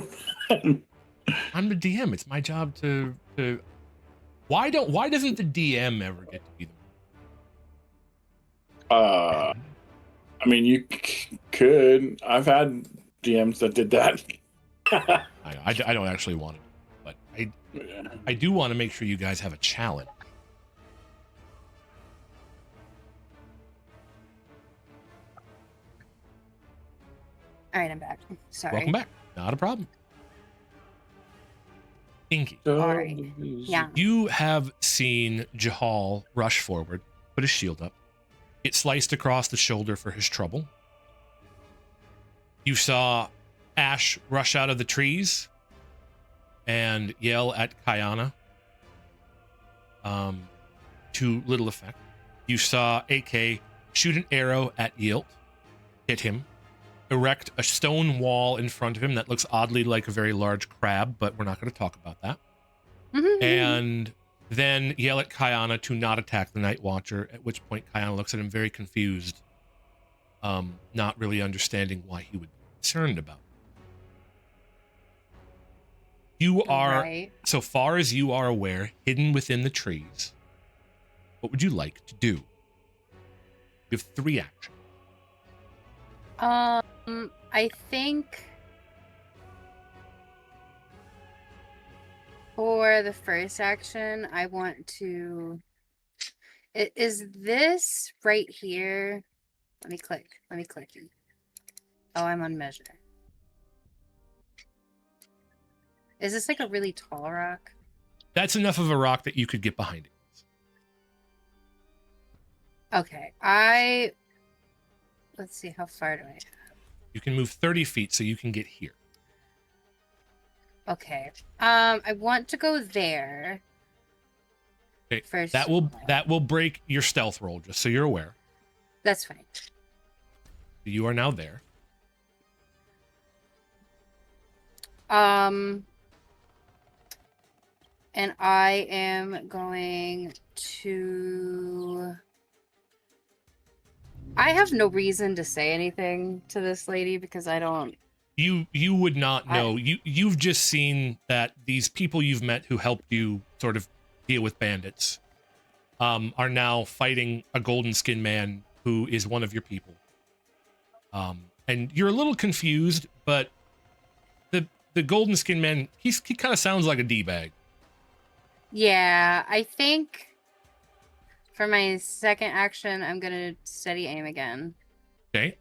I'm the DM. It's my job to why doesn't the DM ever get to be the I mean, you could. I've had DMs that did that. I don't actually want it, but I do want to make sure you guys have a challenge. All right, I'm back. Sorry. Welcome back. Not a problem. Inky, Alright. Yeah. you have seen Jahal rush forward, put his shield up. It sliced across the shoulder for his trouble. You saw Ash rush out of the trees, and yell at Kayana. To little effect. You saw AK shoot an arrow at Yilt, hit him, erect a stone wall in front of him that looks oddly like a very large crab, but we're not going to talk about that. And then yell at Kayana to not attack the Nightwatcher, at which point Kayana looks at him very confused, not really understanding why he would be concerned about it. You are, Right. so far as you are aware, hidden within the trees. What would you like to do? You have 3 actions. I think for the first action, I want to. Is this right here? Let me click. Oh, I'm on measure. Is this like a really tall rock? That's enough of a rock that you could get behind it. Okay, let's see, how far do I have? You can move 30 feet, so you can get here. Okay, I want to go there. Okay, First that of all. will break your stealth roll, just so you're aware. That's fine. You are now there. And I am going to. I have no reason to say anything to this lady because I don't. You would not know. You've just seen that these people you've met who helped you sort of deal with bandits are now fighting a golden skin man who is one of your people. And you're a little confused, but the golden skin man, he kind of sounds like a D-bag. Yeah, I think for my second action, I'm gonna steady aim again. Okay.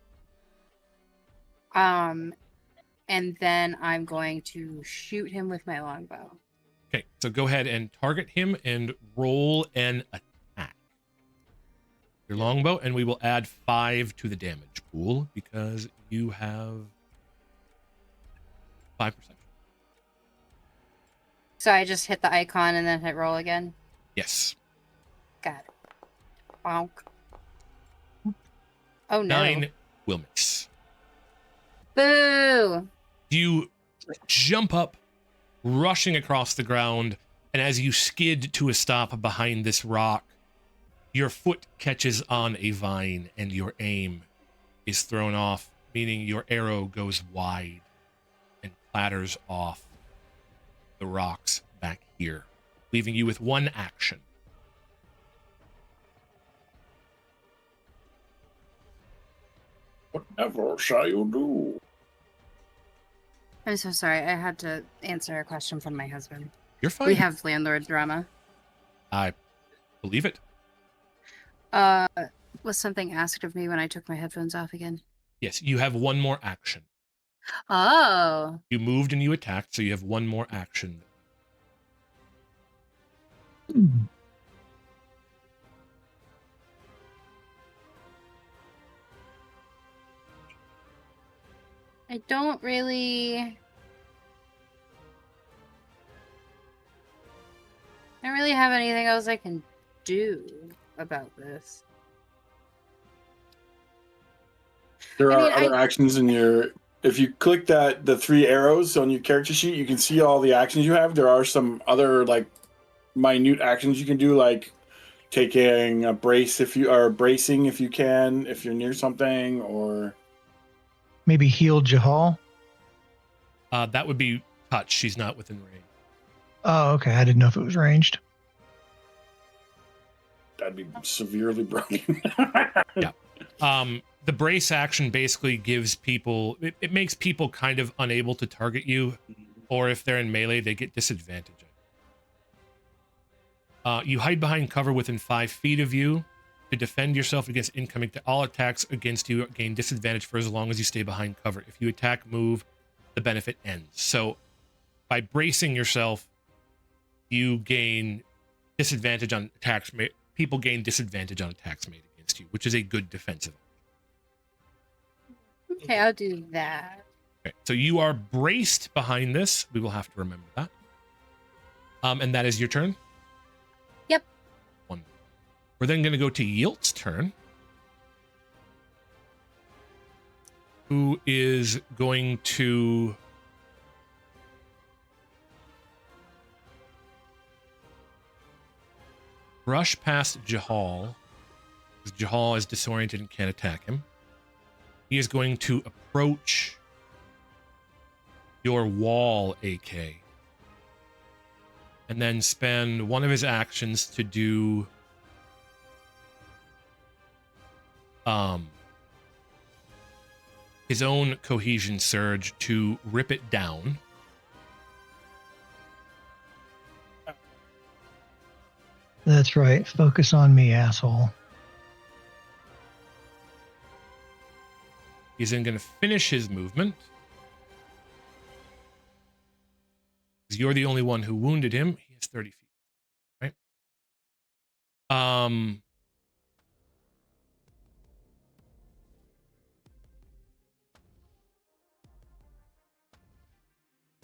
And then I'm going to shoot him with my longbow. Okay, so go ahead and target him and roll an attack. Your longbow, and we will add 5 to the damage pool because you have 5%. So I just hit the icon and then hit roll again? Yes. Got it. Bonk. Oh no. 9 will miss. Boo! You jump up, rushing across the ground, and as you skid to a stop behind this rock, your foot catches on a vine and your aim is thrown off, meaning your arrow goes wide and clatters off the rocks back here, leaving you with 1 action. Whatever shall you do? I'm so sorry. I had to answer a question from my husband. You're fine. We have landlord drama. I believe it. Was something asked of me when I took my headphones off again? Yes, you have 1 more action. Oh. You moved and you attacked, so you have 1 more action. I don't really have anything else I can do about this. There I are mean, other actions in your. If you click the 3 arrows on your character sheet, you can see all the actions you have. There are some other like minute actions you can do, like taking a brace if you are bracing if you can, if you're near something, or Maybe heal Jahal. That would be touch. She's not within range. Oh, okay. I didn't know if it was ranged. that'd be severely broken. Yeah. The brace action basically gives people, it makes people kind of unable to target you, or if they're in melee, they get disadvantage. You hide behind cover within 5 feet of you to defend yourself against incoming. All attacks against you gain disadvantage for as long as you stay behind cover. If you attack, move, the benefit ends. So by bracing yourself, you gain disadvantage on attacks. People gain disadvantage on attacks made against you, which is a good defensive. Okay, I'll do that. Okay, so you are braced behind this. We will have to remember that. And that is your turn? Yep. One. We're then going to go to Yilt's turn, who is going to brush past Jahal, because Jahal is disoriented and can't attack him. He is going to approach your wall, AK, and then spend one of his actions to do his own cohesion surge to rip it down. That's right. Focus on me, asshole. He's then going to finish his movement. Because you're the only one who wounded him. He has 30 feet. Right?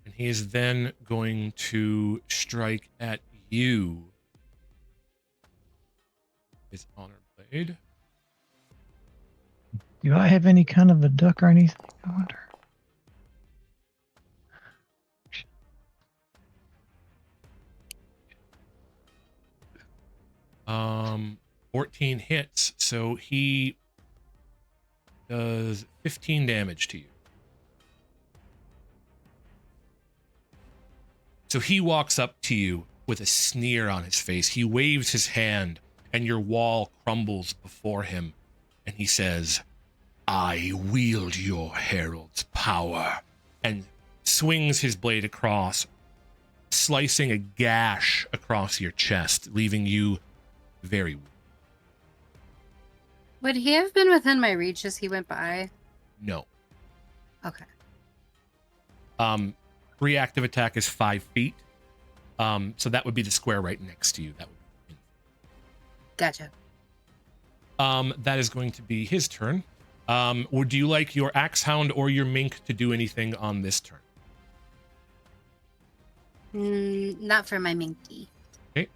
And he is then going to strike at you. His honor blade. Do I have any kind of a duck or anything? I wonder. 14 hits, so he does 15 damage to you. So he walks up to you with a sneer on his face. He waves his hand, and your wall crumbles before him, and he says, "I wield your herald's power," and swings his blade across, slicing a gash across your chest, leaving you very weak. Would he have been within my reach as he went by? No. Okay. Reactive attack is 5 feet. So that would be the square right next to you. That would be. Gotcha. That is going to be his turn. Would you like your Axe Hound or your Mink to do anything on this turn? Not for my minky. Okay.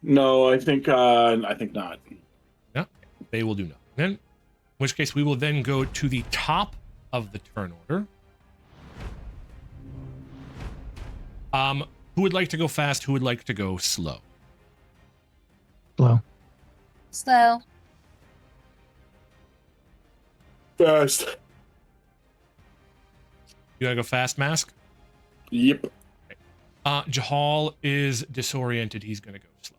No, I think not. No, they will do nothing. Then, in which case, we will then go to the top of the turn order. Who would like to go fast? Who would like to go slow? Slow. Slow. Fast. You gotta go fast, Mask? Yep. Jahal is disoriented. He's gonna go slow.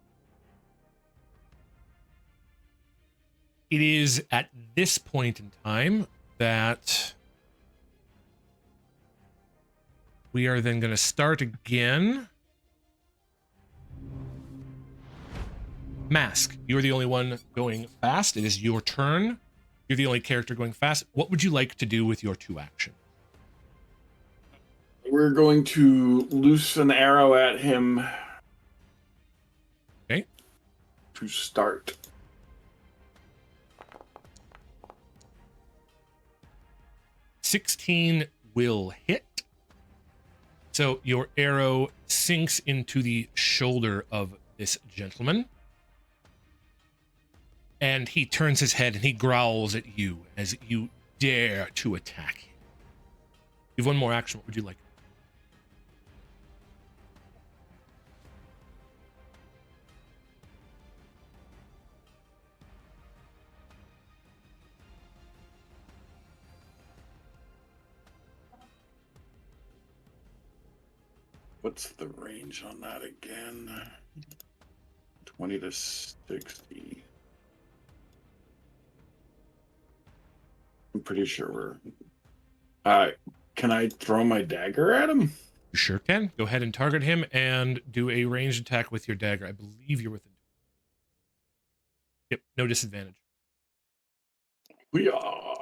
It is at this point in time that we are then going to start again. Mask, you're the only one going fast. It is your turn. You're the only character going fast. What would you like to do with your 2 action? We're going to loose an arrow at him. Okay. To start. 16 will hit. So your arrow sinks into the shoulder of this gentleman. And he turns his head and he growls at you as you dare to attack him. You have 1 more action. What would you like? What's the range on that again? 20 to 60. I'm pretty sure we're... can I throw my dagger at him? You sure can. Go ahead and target him and do a ranged attack with your dagger. I believe you're within. Yep, no disadvantage. We are.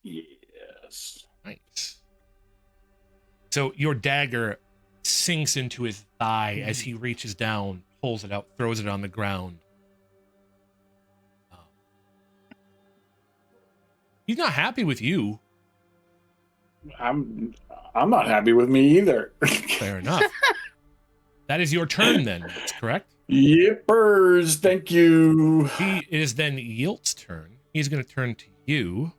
Yes. Nice. So your dagger sinks into his thigh as he reaches down, pulls it out, throws it on the ground. He's not happy with you. I'm not happy with me either. Fair enough. That is your turn then, Max, correct? Yippers, thank you. It is then Yilt's turn. He's going to turn to you.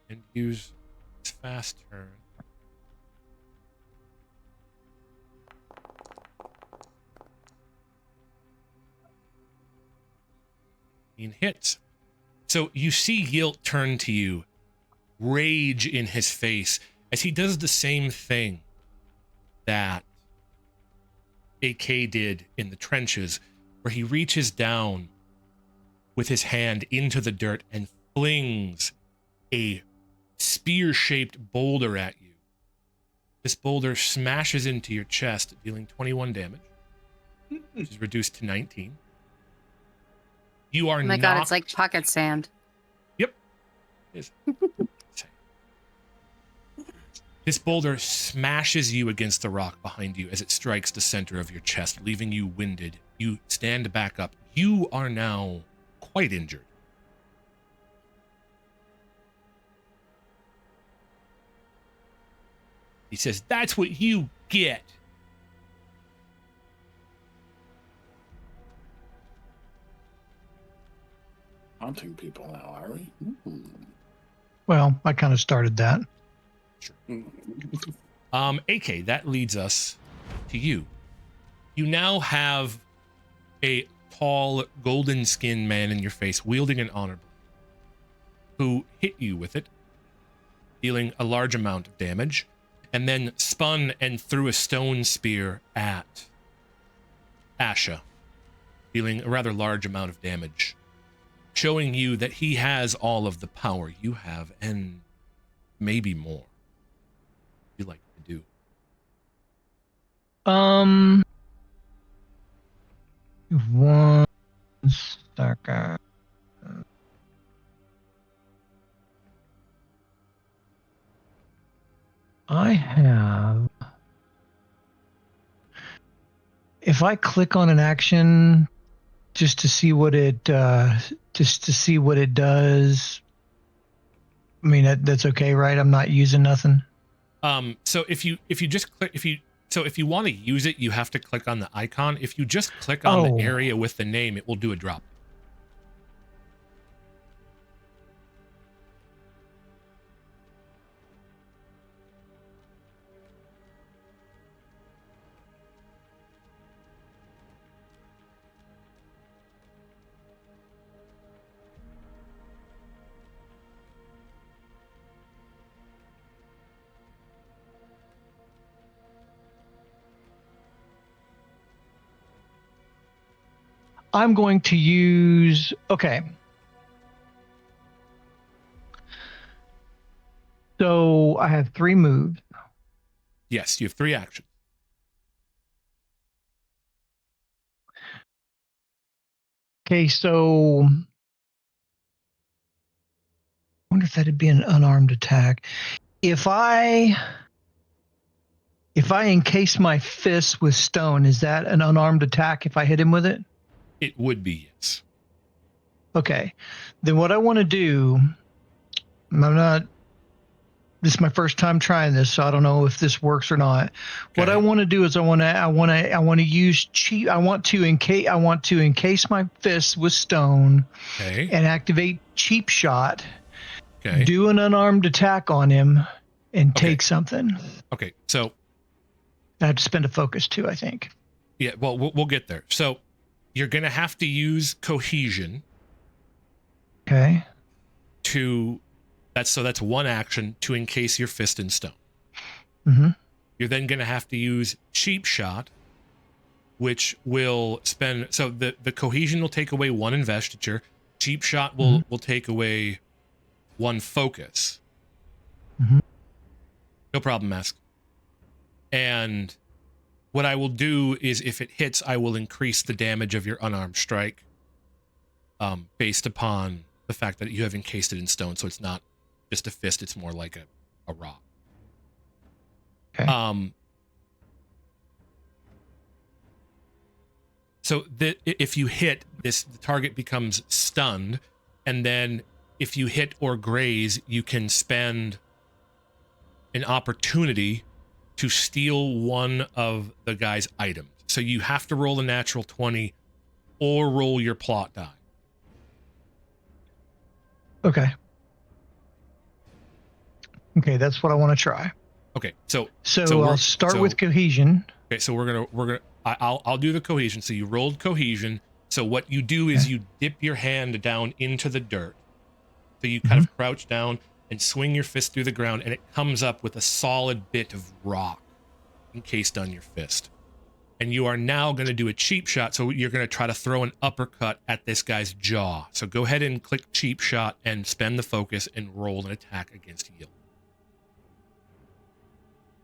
And use his fast turn. Hits. So you see Yilt turn to you, rage in his face, as he does the same thing that AK did in the trenches, where he reaches down with his hand into the dirt and flings a spear-shaped boulder at you. This boulder smashes into your chest, dealing 21 damage, which is reduced to 19. You are Oh my knocked... god, it's like pocket sand. Yep. This boulder smashes you against the rock behind you as it strikes the center of your chest, leaving you winded. You stand back up. You are now quite injured. He says, "That's what you get." Haunting people now, are we? Well, I kind of started that. AK, that leads us to you. You now have a tall, golden-skinned man in your face wielding an honor blade who hit you with it, dealing a large amount of damage, and then spun and threw a stone spear at Asha, dealing a rather large amount of damage, showing you that he has all of the power you have and maybe more. You like to do. One second. I have. If I click on an action just to see what it does. I mean that's okay, right? I'm not using nothing. So if you just click, if you want to use it, you have to click on the icon. If you just click on the area with the name, it will do a drop. I'm going to use, okay. So I have 3 moves. Yes, you have 3 actions. Okay, so I wonder if that'd be an unarmed attack. If I encase my fist with stone, is that an unarmed attack if I hit him with it? It would be, yes. Okay. Then what I want to do, this is my first time trying this, so I don't know if this works or not. Okay. What I want to do is I want to use cheap. I want to encase my fist with stone, okay, and activate cheap shot. Okay. Do an unarmed attack on him and take something. Okay. So I have to spend a focus too, I think. Yeah, well, we'll get there. So you're going to have to use cohesion. Okay. That's one action to encase your fist in stone. Mm-hmm. You're then going to have to use cheap shot, which will spend. So the cohesion will take away 1 investiture. Cheap shot will take away 1 focus. Mm-hmm. No problem, Mask. And what I will do is, if it hits, I will increase the damage of your unarmed strike, based upon the fact that you have encased it in stone, so it's not just a fist, it's more like a rock. Okay. So if you hit this, the target becomes stunned, and then if you hit or graze, you can spend an opportunity to steal one of the guy's items. So you have to roll a natural 20 or roll your plot die. Okay. Okay, that's what I want to try. Okay, so I'll start with cohesion. Okay, so we're gonna I'll do the cohesion. So you rolled cohesion. So what you do is you dip your hand down into the dirt. So you kind of crouch down and swing your fist through the ground, and it comes up with a solid bit of rock encased on your fist. And you are now going to do a cheap shot. So you're going to try to throw an uppercut at this guy's jaw. So go ahead and click cheap shot and spend the focus and roll an attack against Yield.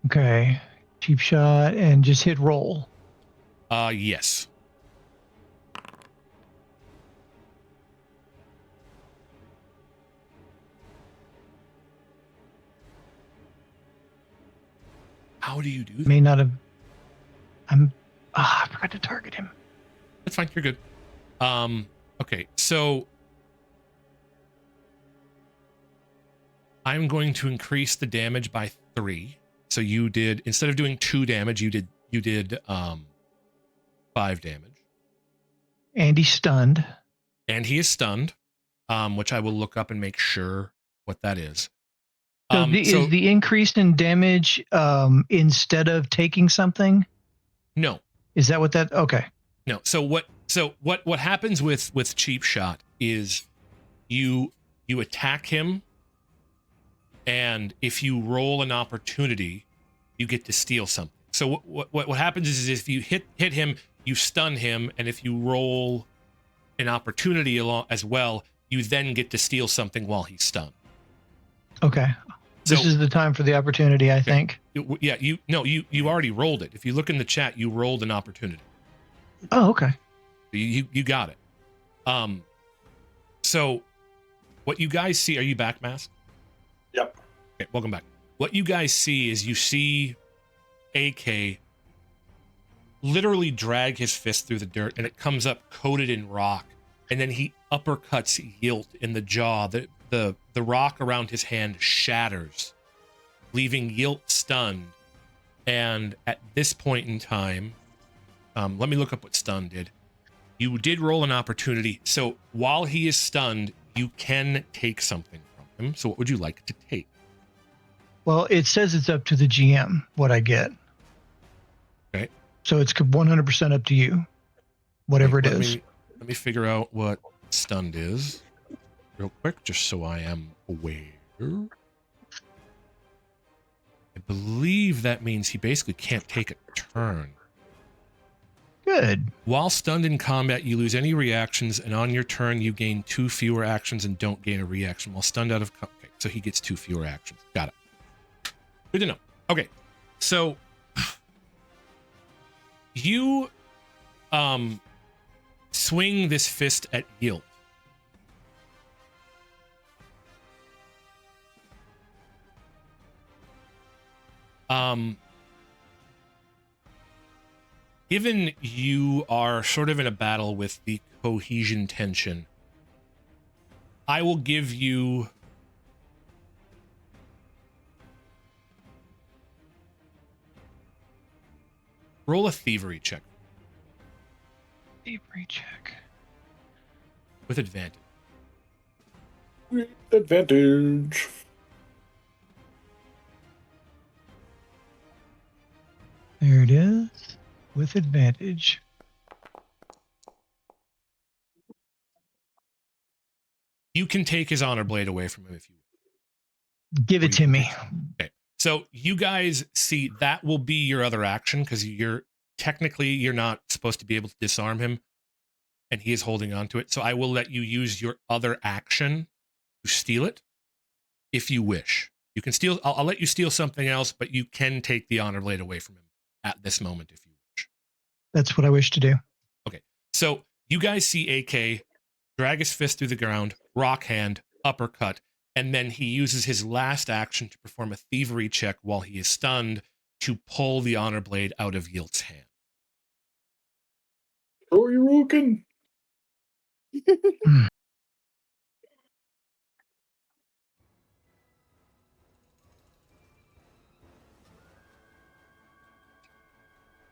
Okay. Cheap shot and just hit roll. Yes. How do you do that? May not have. I forgot to target him. That's fine. You're good. Okay. So I'm going to increase the damage by 3. So you did, instead of doing 2 damage, you did 5 damage. And he's stunned. And he is stunned, which I will look up and make sure what that is. So, is the increase in damage instead of taking something? No. Is that what that? Okay. No. So what happens with cheap shot is you attack him, and if you roll an opportunity, you get to steal something. So what happens is if you hit him, you stun him, and if you roll an opportunity along as well, you then get to steal something while he's stunned. Okay. This So, is the time for the opportunity, I think. Yeah, you already rolled it. If you look in the chat, you rolled an opportunity. Oh, okay. You got it. So what you guys see, are you back, Mask? Yep. Okay, welcome back. What you guys see is you see AK literally drag his fist through the dirt, and it comes up coated in rock, and then he uppercuts Yilt in the jaw. The rock around his hand shatters, leaving Yilt stunned. And at this point in time, let me look up what stun did. You did roll an opportunity. So while he is stunned, you can take something from him. So what would you like to take? Well, it says it's up to the GM what I get. Okay. So it's 100% up to you, whatever it is. Let me figure out what stunned is real quick, just so I am aware. I believe that means he basically can't take a turn. Good. While stunned in combat, you lose any reactions, and on your turn, you gain 2 fewer actions and don't gain a reaction. While stunned out of... Okay, so he gets 2 fewer actions. Got it. Good to know. Okay, so... You... swing this fist at Yield. Given you are sort of in a battle with the cohesion tension, I will give you roll a thievery check Thievery check. with advantage. Advantage. There it is. With advantage. You can take his honor blade away from him if you wish. Give it to me. Okay. So you guys see that will be your other action, because you're not supposed to be able to disarm him, and he is holding on to it. So I will let you use your other action to steal it if you wish. You can steal. I'll let you steal something else, but you can take the honor blade away from him at this moment if you wish. That's what I wish to do. Okay. So you guys see AK drag his fist through the ground, rock hand, uppercut, and then he uses his last action to perform a thievery check while he is stunned to pull the honor blade out of Yilt's hand. Shoryuken.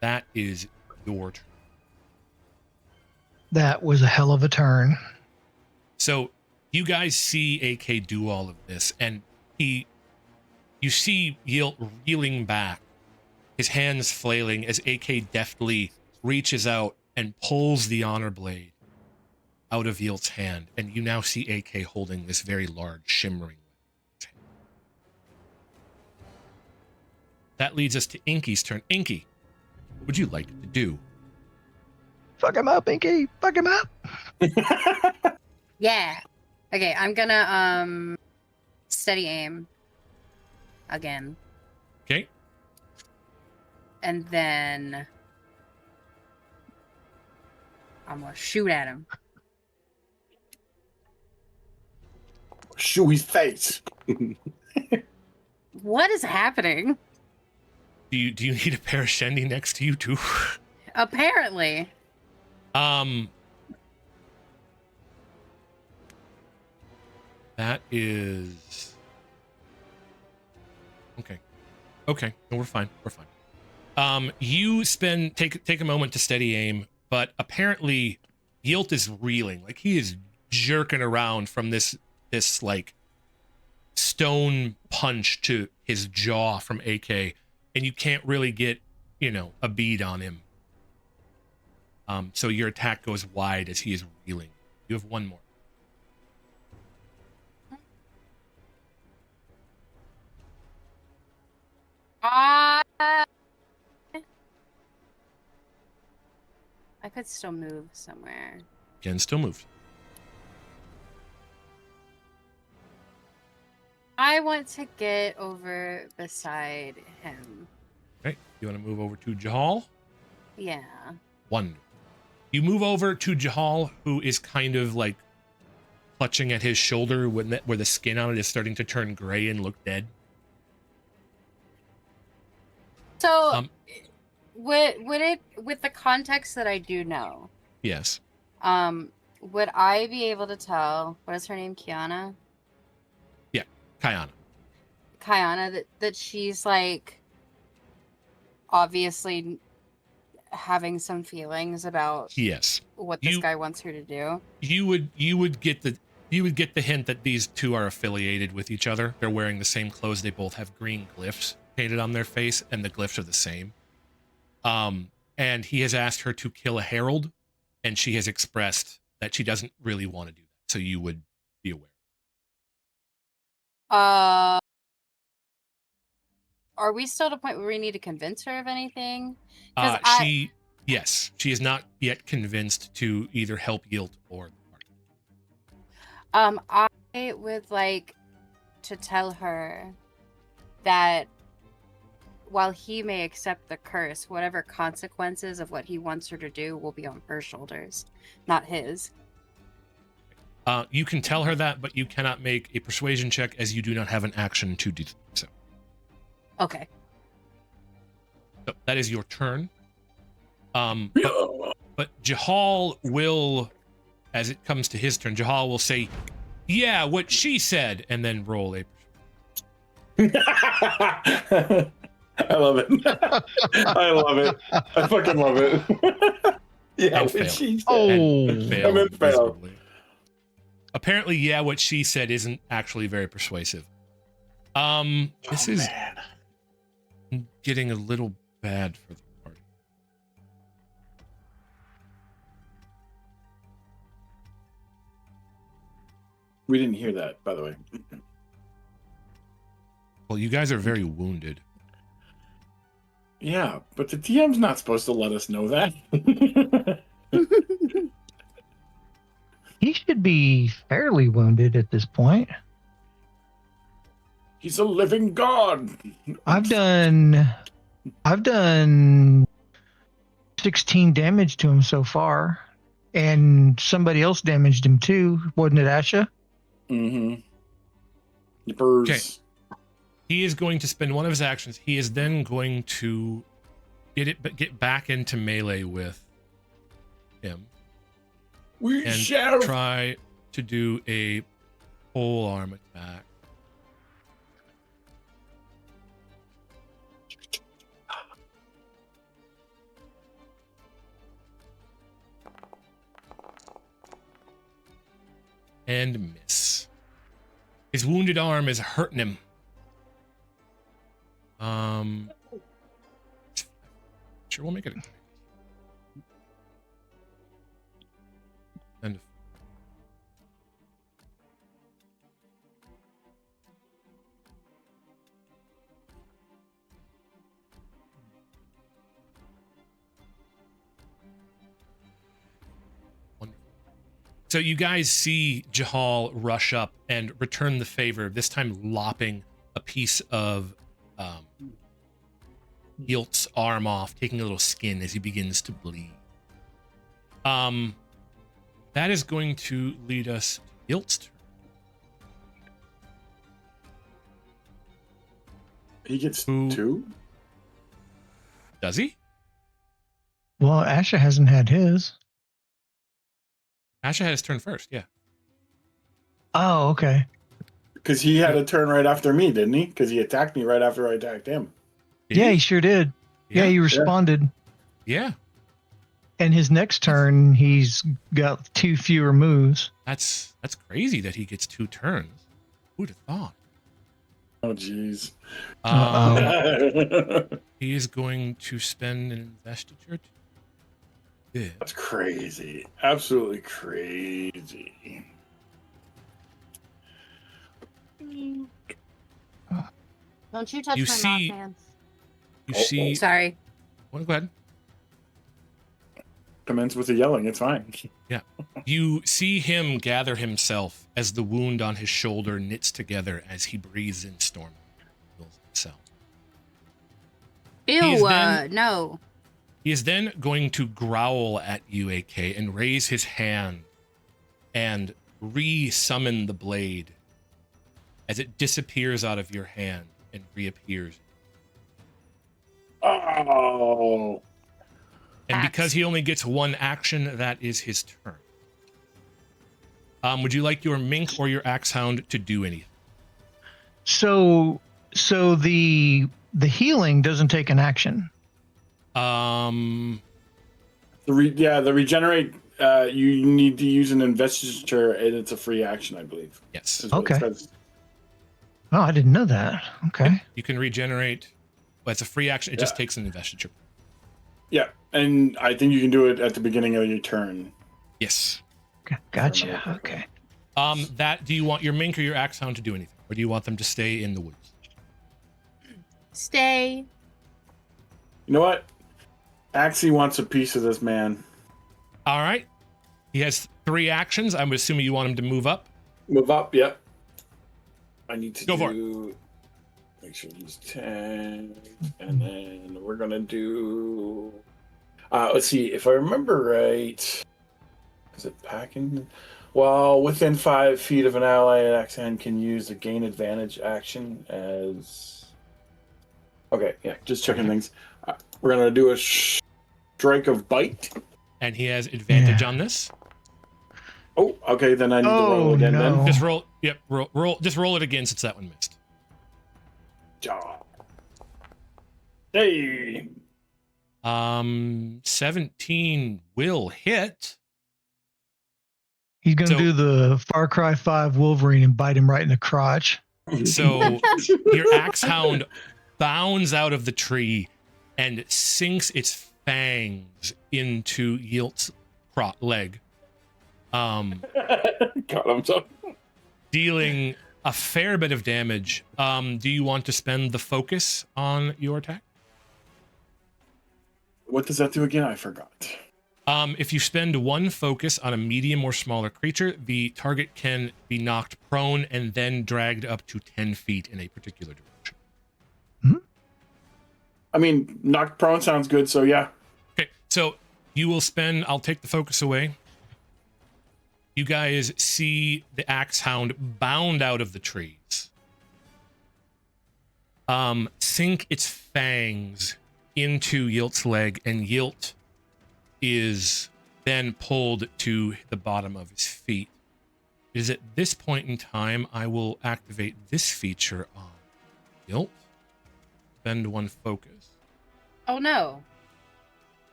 That is your turn. That was a hell of a turn. So you guys see AK do all of this, and you see Yilt reeling back, his hands flailing as AK deftly reaches out and pulls the honor blade out of Yilt's hand, and you now see AK holding this very large, shimmering. That leads us to Inky's turn. Inky, what would you like to do? Fuck him up, Inky. Fuck him up. Yeah. Okay, I'm gonna steady aim again. Okay. And then I'm gonna shoot at him. Shoot his face. What is happening? Do you need a pair of Shendy next to you too? Apparently. That is okay. Okay, no, we're fine. We're fine. You take a moment to steady aim, but apparently Yilt is reeling, like he is jerking around from this like stone punch to his jaw from AK, and you can't really get, a bead on him. So your attack goes wide as he is reeling. You have one more. I could still move somewhere. Again, still moves. I want to get over beside him. Okay, you want to move over to Jahal? Yeah. One. You move over to Jahal, who is kind of like clutching at his shoulder where the skin on it is starting to turn gray and look dead. So, with the context that I do know, Yes. would I be able to tell, what is her name, Kiana? Kayana. That she's like obviously having some feelings about Yes. what this guy wants her to do. You would get the hint that these two are affiliated with each other. They're wearing the same clothes. They both have green glyphs painted on their face, and the glyphs are the same. And he has asked her to kill a herald, and she has expressed that she doesn't really want to do that. So you would be aware. Are we still at a point where we need to convince her of anything? Yes, she is not yet convinced to either help Yilt or the party. I would like to tell her that while he may accept the curse, whatever consequences of what he wants her to do will be on her shoulders, not his. You can tell her that, but you cannot make a persuasion check as you do not have an action to do so. Okay. So that is your turn. But Jahal will, as it comes to his turn, Jahal will say, "Yeah, what she said," and then roll a. I love it. I love it. I fucking love it. Yeah, And what fail. she said. And fail And then fail. miserably. Apparently, yeah, what she said isn't actually very persuasive. This is getting a little bad for the party. We didn't hear that, by the way. Well, you guys are very wounded. Yeah, but the DM's not supposed to let us know that. He should be fairly wounded at this point. He's a living god. I've done 16 damage to him so far, and somebody else damaged him too, wasn't it, Asha? Mm-hmm. Yippers. Okay. He is going to spend one of his actions. He is then going to get back into melee with him We and shall. try to do a pole arm attack. And miss. His wounded arm is hurting him. Sure, we'll make it. And so you guys see Jahal rush up and return the favor, this time lopping a piece of Gilt's arm off, taking a little skin as he begins to bleed. That is going to lead us to Gilt's turn. He gets Who- 2? Does he? Well, Asha hasn't had his. Asha had his turn first, yeah. Oh, okay. Because he had a turn right after me, didn't he? Because he attacked me right after I attacked him. Did Yeah, he? he sure did. Yeah, he responded. Yeah. And his next turn, he's got 2 fewer moves. That's crazy that he gets 2 turns. Who'd have thought? Oh, jeez. He is going to spend an investiture to this. That's crazy. Absolutely crazy. Don't you touch You my see- mop hands. You Oh, see... Sorry. Well, go ahead. Commence with the yelling. It's fine. You see him gather himself as the wound on his shoulder knits together as he breathes in storm. Heals himself. is Ew, then- no. He is then going to growl at you, AK, and raise his hand and re-summon the blade as it disappears out of your hand and reappears. Oh. And because he only gets 1 action, that is his turn. Would you like your Mink or your Axe Hound to do anything? So the healing doesn't take an action. The regenerate. You need to use an investiture, and it's a free action, I believe. Yes. is what it Okay. says. Oh, I didn't know that. Okay. You can regenerate. Well, it's a free action. It just Yeah. takes an investiture. Yeah, and I think you can do it at the beginning of your turn. Yes. Gotcha. Okay. Do you want your Mink or your Axe Hound to do anything? Or do you want them to stay in the woods? Stay. You know what? Axie wants a piece of this man. All right. He has 3 actions. I'm assuming you want him to move up. Move up, yep. I need to Go for make sure he's 10, and then we're gonna do. Let's see if I remember right. Is it packing? Well, within 5 feet of an ally, an axe hand can use the gain advantage action as. Okay, yeah, just checking things. We're gonna do a strike of bite. And he has advantage Yeah. on this. Oh, okay, then I need to roll Oh, again. no. Just roll. Yep. Roll. Just roll it again since that one missed. Then. Hey. 17 will hit. He's gonna So- do the Far Cry 5 Wolverine and bite him right in the crotch. So your Axe Hound bounds out of the tree and sinks its fangs into Yilt's leg, Got him. So. dealing a fair bit of damage. Do you want to spend the focus on your attack? What does that do again? I forgot. If you spend 1 focus on a medium or smaller creature, the target can be knocked prone and then dragged up to 10 feet in a particular direction. I mean, knocked prone sounds good, so yeah. Okay, so you will spend, I'll take the focus away. You guys see the Axe Hound bound out of the trees. Sink its fangs into Yilt's leg, and Yilt is then pulled to the bottom of his feet. It is at this point in time I will activate this feature on Guilt. Spend 1 focus. Oh no.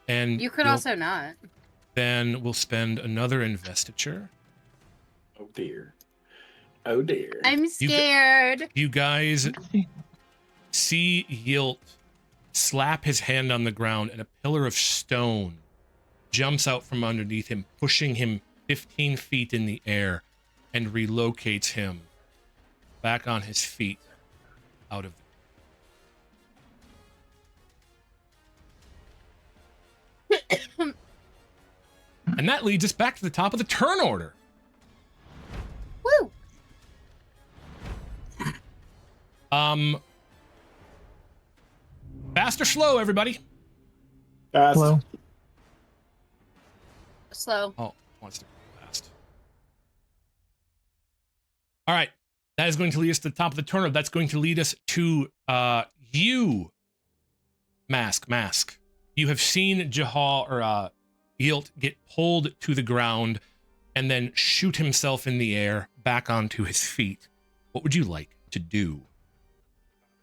And You could Guilt, also not. then we'll spend another investiture. Oh dear. Oh dear. I'm scared. You guys see Yilt slap his hand on the ground, and a pillar of stone jumps out from underneath him, pushing him 15 feet in the air, and relocates him back on his feet out of and that leads us back to the top of the turn order. Woo! Fast or slow, everybody? Fast. Hello. Slow. Oh, wants to go fast. All right. That is going to lead us to the top of the turn order. That's going to lead us to you, Mask. You have seen Jahal or Yilt get pulled to the ground and then shoot himself in the air back onto his feet. What would you like to do?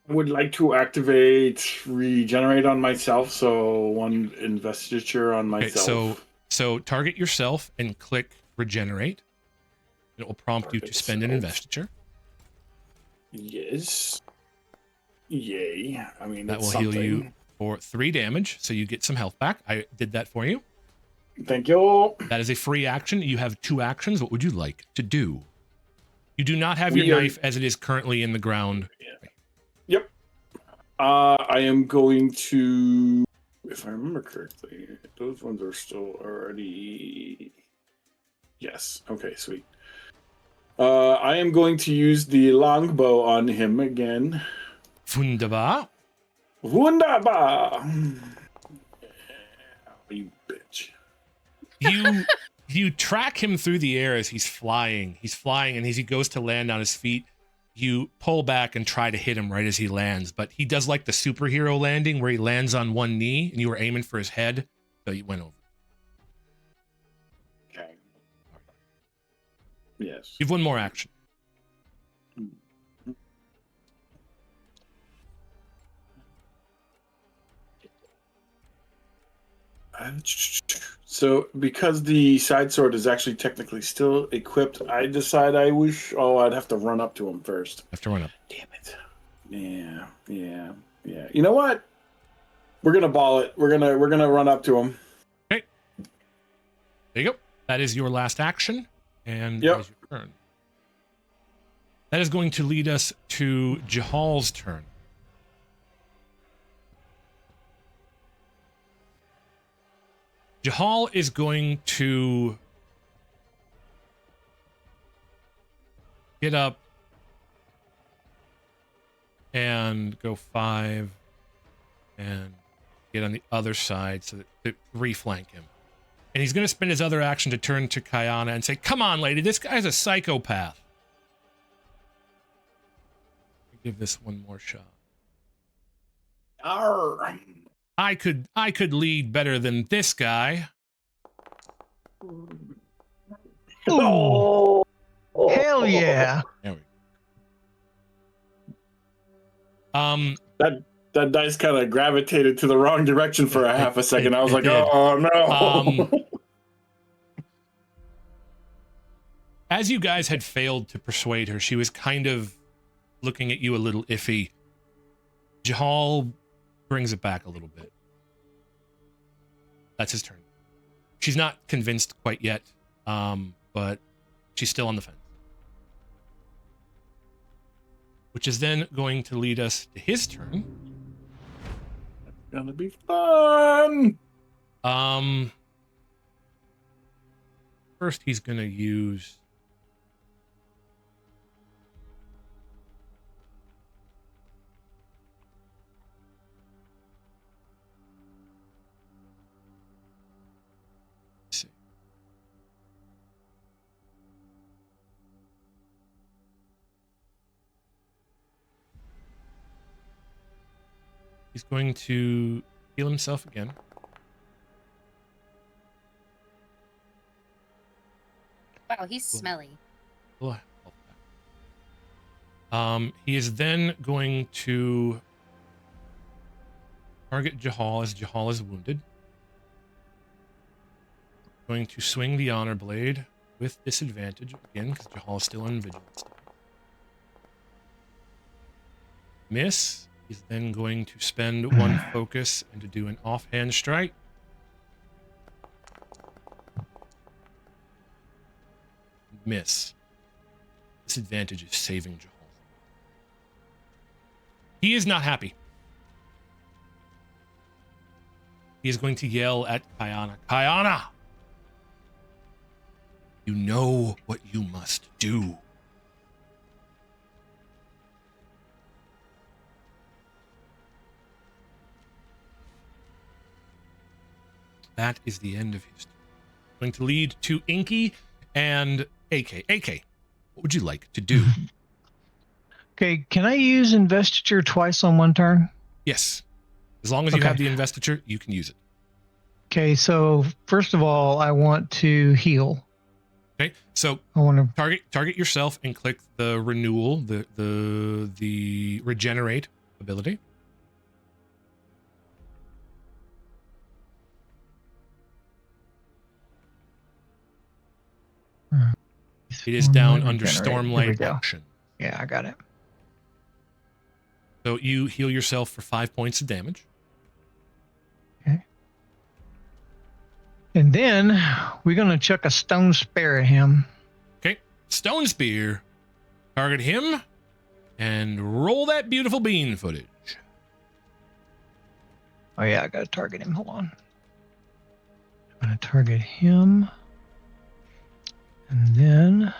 I would like to activate regenerate on myself, so 1 investiture on myself. Okay, so target yourself and click regenerate. It will prompt you to spend an investiture. Yes. Yay. I mean, That will it's heal something. you for 3 damage, so you get some health back. I did that for you. Thank you. That is a free action. You have 2 actions. What would you like to do? You do not have We your are- knife as it is currently in the ground. Yep. I am going to, if I remember correctly, those ones are still already. Yes. Okay, sweet. I am going to use the longbow on him again. Wunderbar. Wunderbar! You bitch. You track him through the air as he's flying. He's flying, and as he goes to land on his feet, you pull back and try to hit him right as he lands. But he does like the superhero landing where he lands on 1 knee, and you were aiming for his head, so you went over. Okay. Yes. You've 1 more action. So, because the side sword is actually technically still equipped, I decide I wish. Oh, I'd have to run up to him first. Have to run up. Damn it. Yeah. You know what? We're gonna ball it. We're gonna run up to him. Okay. There you go. That is your last action, and Yep. that is your turn. That is going to lead us to Jahal's turn. Jahal is going to get up and go 5 and get on the other side so that to reflank him. And he's going to spend his other action to turn to Kayana and say, "Come on, lady, this guy's a psychopath." Give this 1 more shot. Arr. I could lead better than this guy. Ooh, hell yeah. There we go. That dice kind of gravitated to the wrong direction for a half a second. I was like, It did. oh no. As you guys had failed to persuade her, she was kind of looking at you a little iffy. Jahal brings it back a little bit. That's his turn. She's not convinced quite yet, but she's still on the fence. Which is then going to lead us to his turn. Gonna be fun. First he's gonna use he's going to heal himself again. Oh, he's smelly. He is then going to target Jahal as Jahal is wounded. Going to swing the honor blade with disadvantage again because Jahal is still in vigilance. Miss. He's then going to spend one focus and to do an offhand strike. Miss. Disadvantage is saving Jahal. He is not happy. He is going to yell at Kayana. Kayana! You know what you must do. That is the end of his turn. Going to lead to Inky and AK. AK, what would you like to do? Okay, can I use investiture twice on one turn? Yes. As long as you have the investiture, you can use it. Okay, so first of all, I want to heal. Okay, so I want to target yourself and click the renewal, the regenerate ability. It is down under Stormlight action. Yeah, I got it. So you heal yourself for 5 points of damage. Okay. And then we're going to chuck a stone spear at him. Okay. Stone spear. Target him. And roll that beautiful bean footage. Oh, yeah, I got to target him. Hold on. I'm going to target him. And then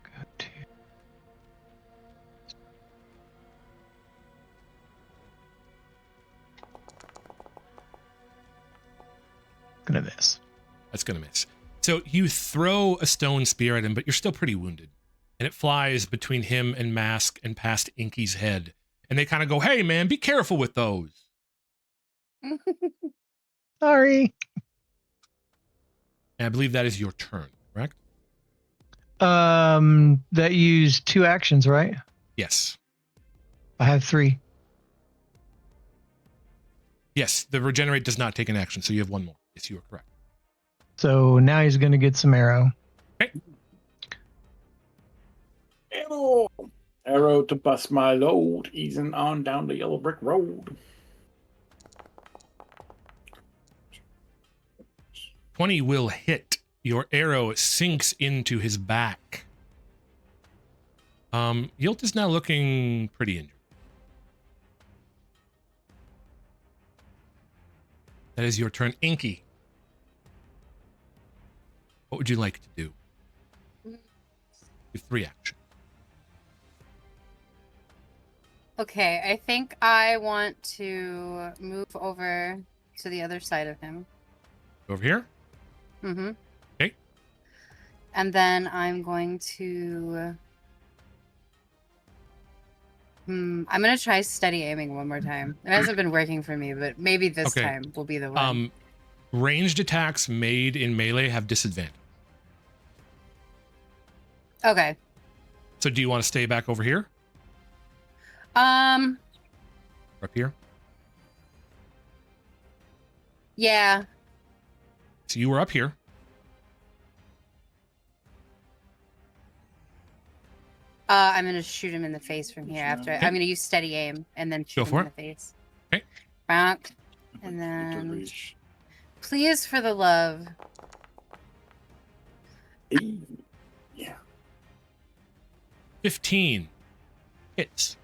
go to gonna miss. That's gonna miss. So you throw a stone spear at him, but you're still pretty wounded. And it flies between him and Mask and past Inky's head. And they kind of go, hey man, be careful with those. Sorry. And I believe that is your turn, correct? That used 2 actions, right? Yes. I have 3. Yes, the regenerate does not take an action, so you have 1 more. Yes, you are correct. So now he's going to get some arrow. Okay. Arrow to bust my load, easing on down the yellow brick road. 20 will hit. Your arrow sinks into his back. Yilt is now looking pretty injured. That is your turn. Inky. What would you like to do? With 3 actions. Okay, I think I want to move over to the other side of him. Over here? Mm-hmm. Okay. And then I'm going to... I'm going to try steady aiming one more time. It hasn't been working for me, but maybe this time will be the one. Ranged attacks made in melee have disadvantage. Okay. So do you want to stay back over here? Up here? Yeah. So you were up here. I'm gonna shoot him in the face from here after. Okay. I'm gonna use steady aim and then shoot him in the face. Okay. Bonk. And then, please, for the love. Yeah. 15 hits.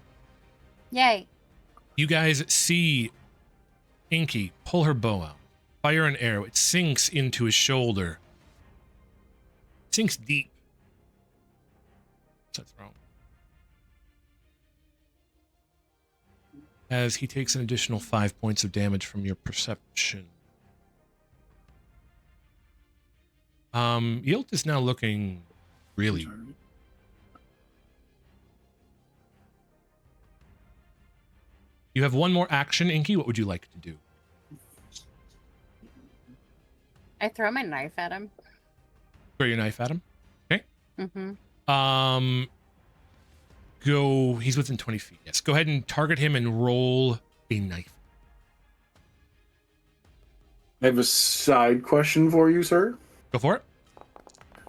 Yay. You guys see Inky pull her bow out, fire an arrow. It sinks into his shoulder. Sinks deep. That's wrong. As he takes an additional 5 points of damage from your perception. Yilt is now looking really... You have 1 more action, Inky. What would you like to do? I throw my knife at him. Throw your knife at him. Okay. Mm-hmm. Go. He's within 20 feet. Yes. Go ahead and target him and roll a knife. I have a side question for you, sir. Go for it.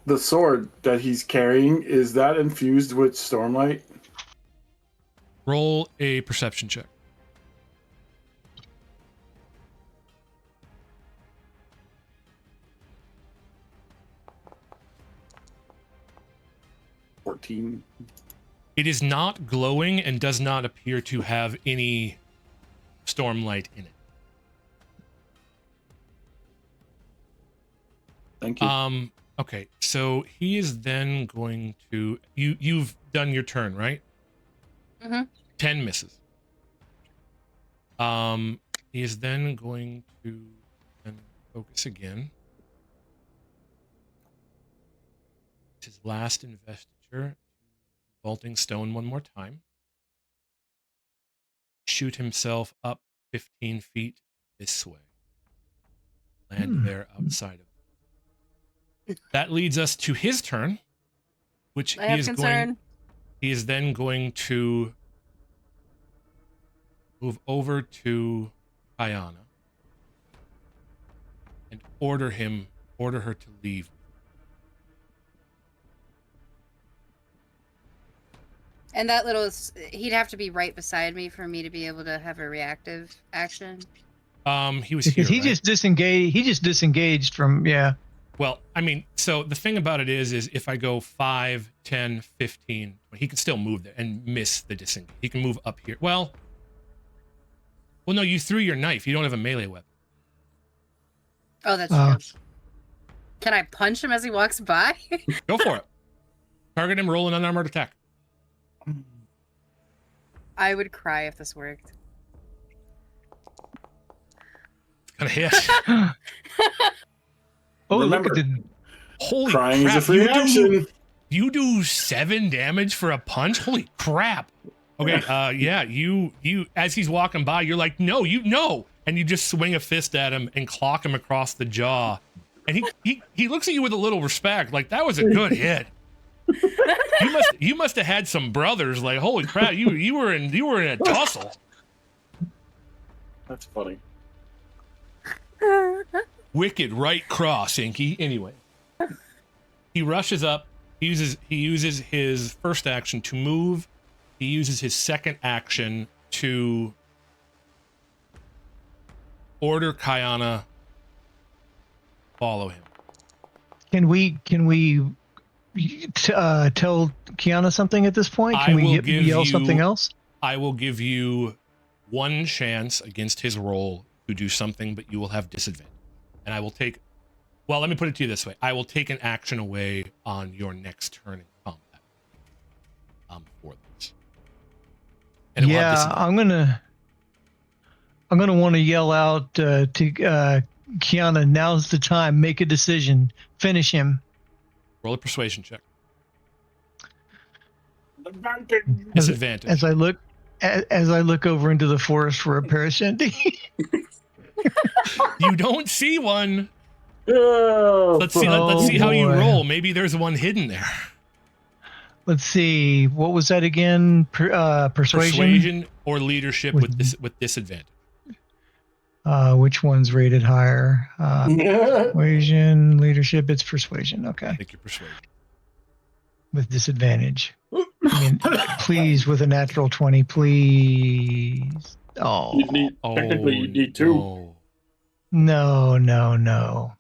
The sword that he's carrying, is that infused with Stormlight? Roll a perception check. $14. It is not glowing and does not appear to have any stormlight in it. Thank you. Okay, so he is then going to you've done your turn, right? Mm-hmm. 10 misses. He is then going to focus again. It's his last investiture. Vaulting stone one more time. Shoot himself up 15 feet this way. Land there outside of it. That leads us to his turn, which I have concern. He is then going to move over to Ayana and order her to leave. And that little, he'd have to be right beside me for me to be able to have a reactive action. He was Because here, he right? just disengaged. He just disengaged from. Yeah. Well, I mean, so the thing about it is if I go 5, 10, 15, he can still move there and miss the disengage. He can move up here. Well, no, you threw your knife. You don't have a melee weapon. Oh, that's true. Can I punch him as he walks by? Go for it. Target him, roll an unarmored attack. I would cry if this worked. Gonna hit. Oh, Remember, look at the. Holy crying crap. is a free action. You do 7 damage for a punch? Holy crap. Okay, yeah, you as he's walking by, you're like, no, and you just swing a fist at him and clock him across the jaw. And he looks at you with a little respect, like that was a good hit. You must have had some brothers, like holy crap, you were in a tussle. That's funny. Wicked right cross, Inky. Anyway, he rushes up. He uses his first action to move. He uses his second action to order Kayana follow him. Can we tell Kiana something at this point? Can we yell something else? I will give you one chance against his roll to do something, but you will have disadvantage. And I will take. Well, let me put it to you this way: I will take an action away on your next turn in combat. For this. And yeah, I'm gonna want to yell out to Kiana. Now's the time. Make a decision. Finish him. Roll a persuasion check. Disadvantage. As I look over into the forest for a parashanty. You don't see one. Oh, Let's see how you roll. Maybe there's one hidden there. Let's see. What was that again? Persuasion or leadership with disadvantage. Which one's rated higher? Persuasion, leadership. It's persuasion. Okay. I think you're persuasion. With disadvantage. I mean, please, with a natural 20, please. Oh. Technically, you need 2. No.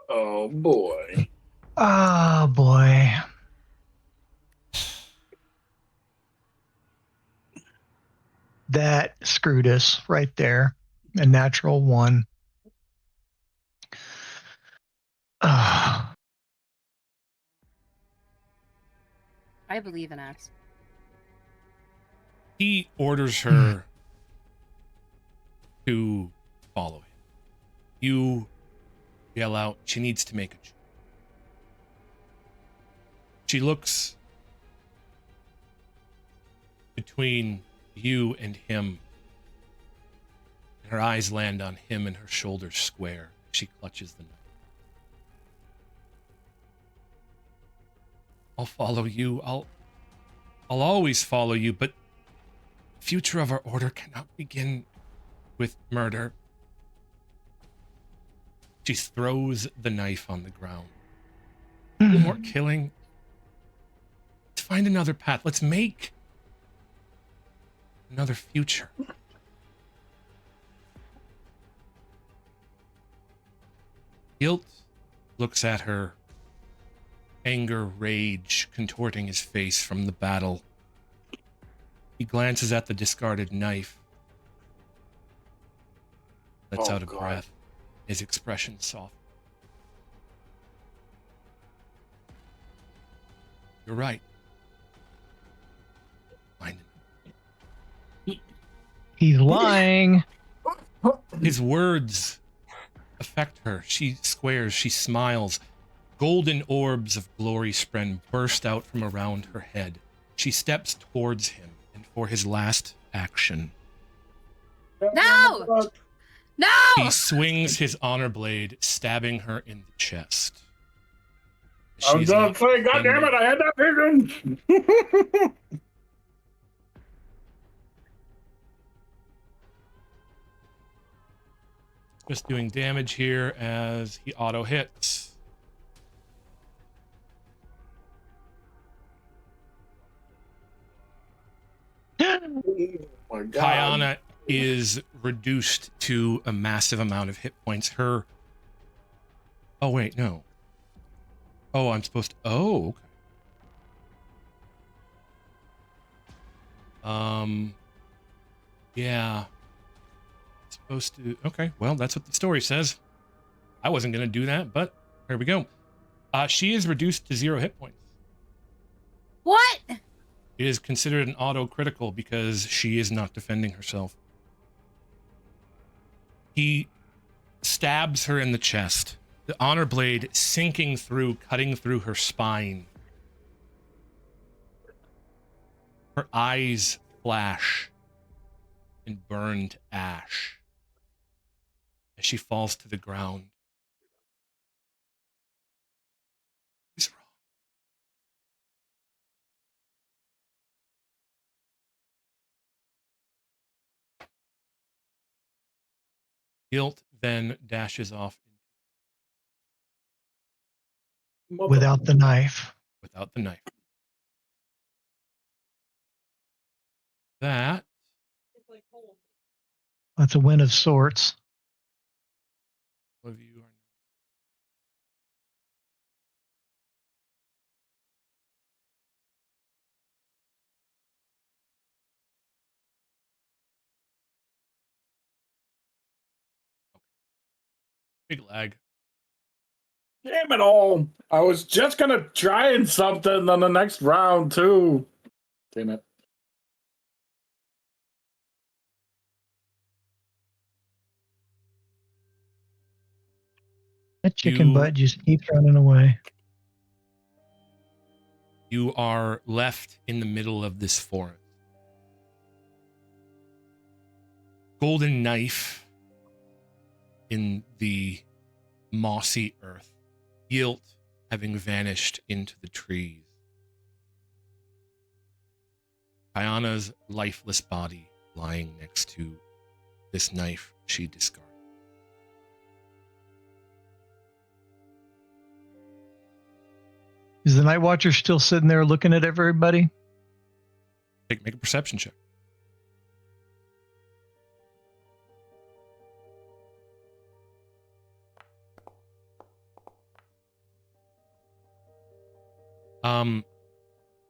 Oh boy. Oh boy. That screwed us right there. A natural 1. I believe in us. He orders her to follow him. You yell out, she needs to make a choice. She looks between you and him, and her eyes land on him and her shoulders square. She clutches the knife. I'll follow you. I'll always follow you, but the future of our order cannot begin with murder. She throws the knife on the ground. No more killing. Let's find another path. Let's make another future. Guilt looks at her, anger, rage contorting his face from the battle. He glances at the discarded knife, lets out a breath, his expression soft. You're right. Find it. He's lying. His words affect her. She squares, she smiles. Golden orbs of glory spren burst out from around her head. She steps towards him, and for his last action, No! No! he swings his honor blade, stabbing her in the chest. I'm She's gonna not say, God damn it, I had that vision. just doing damage here as he auto hits. Oh my God. Kayana is reduced to a massive amount of hit points. Her. Oh, wait, no. Oh, I'm supposed to. Oh, okay. Yeah. Supposed to. Okay, well, that's what the story says. I wasn't going to do that, but here we go. She is reduced to 0 hit points. What? It is considered an auto critical because she is not defending herself. He stabs her in the chest, the honor blade sinking through, cutting through her spine. Her eyes flash and burn to ash as she falls to the ground. What's wrong? Guilt then dashes off Without the knife. without the knife. That That's a win of sorts. of you are big lag. Damn it all. I was just gonna try and something on the next round too. Damn it. That chicken You- butt just keeps running away. You are left in the middle of this forest. Golden knife in the mossy earth. Guilt having vanished into the trees. Kayana's lifeless body lying next to this knife she discarded. Is the Nightwatcher still sitting there looking at everybody? Make a perception check.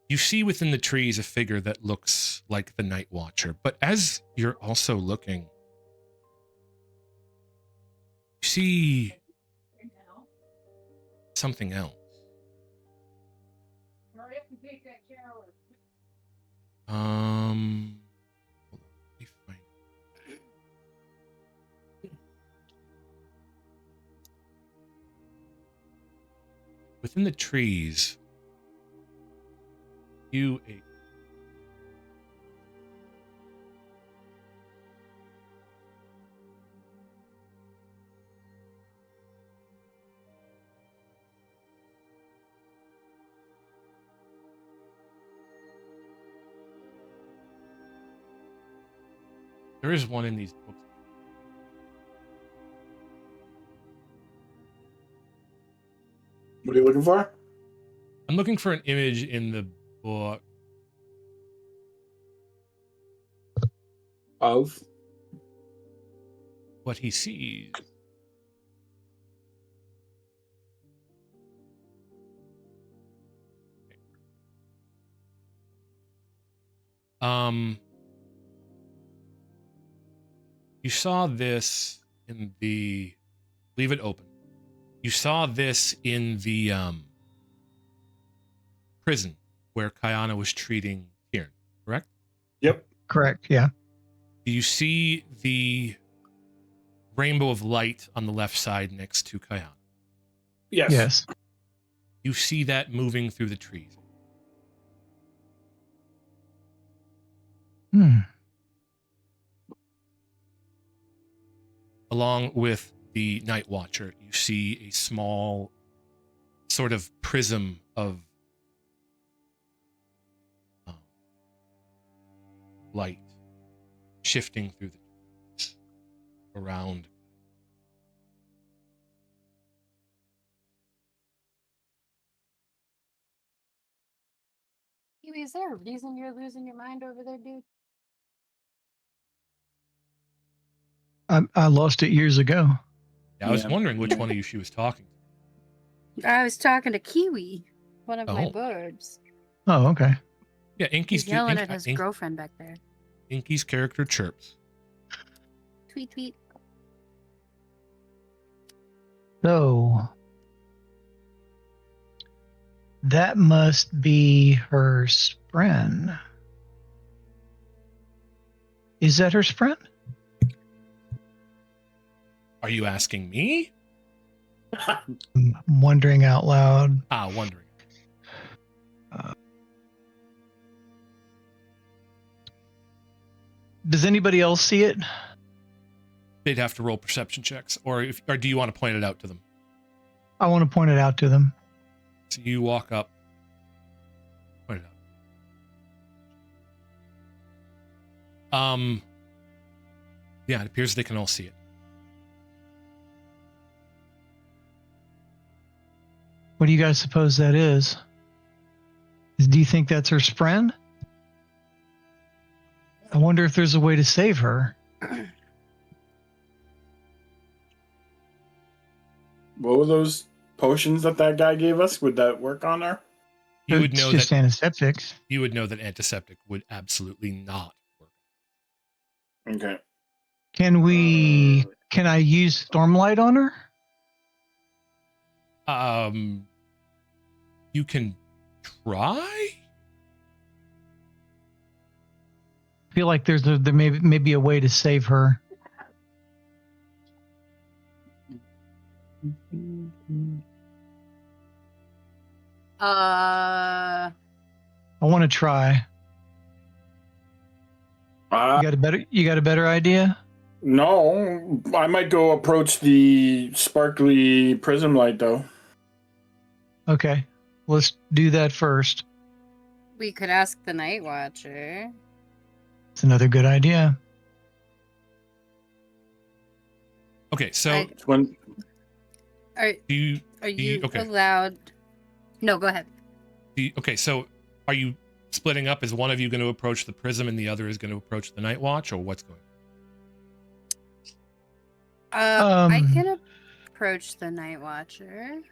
You see within the trees a figure that looks like the Nightwatcher, but as you're also looking, you see something else. Hold on, let me find it. Within the trees, you There is one in these books. What are you looking for? I'm looking for an image in the book. Of? What he sees. You saw this in the, leave it open. You saw this in the prison where Kayana was treating Kieran, correct? Yep. Correct. Yeah. Do you see the rainbow of light on the left side next to Kayana? Yes. Yes. You see that moving through the trees. Hmm. Along with the Nightwatcher, you see a small sort of prism of light shifting through the trees around. Kiwi, is there a reason you're losing your mind over there, dude? I lost it years ago. I was Yeah. wondering which one of you she was talking to. I was talking to Kiwi, one of my Oh. birds. Oh, okay. Yeah, He's yelling at his girlfriend back there. Inky's character chirps. Tweet, tweet. So that must be her spren. Is that her spren? Are you asking me? I'm wondering out loud. Wondering. Does anybody else see it? They'd have to roll perception checks, or do you want to point it out to them? I want to point it out to them. So you walk up, point it out. Yeah, it appears they can all see it. What do you guys suppose that is? Do you think that's her spren? I wonder if there's a way to save her. What were those potions that guy gave us? Would that work on her? You would know It's just that antiseptics. you would know that antiseptic would absolutely not work. Okay. Can I use Stormlight on her? You can try. I feel like there may be a way to save her. I want to try. You got a better idea? No, I might go approach the sparkly prism light though. Okay, let's do that first. We could ask the Nightwatcher. It's another good idea. Okay, so When Are do you you okay? allowed? No, go ahead. Okay, so are you splitting up? Is one of you going to approach the prism and the other is going to approach the night watch, or what's going on? I can approach the Nightwatcher.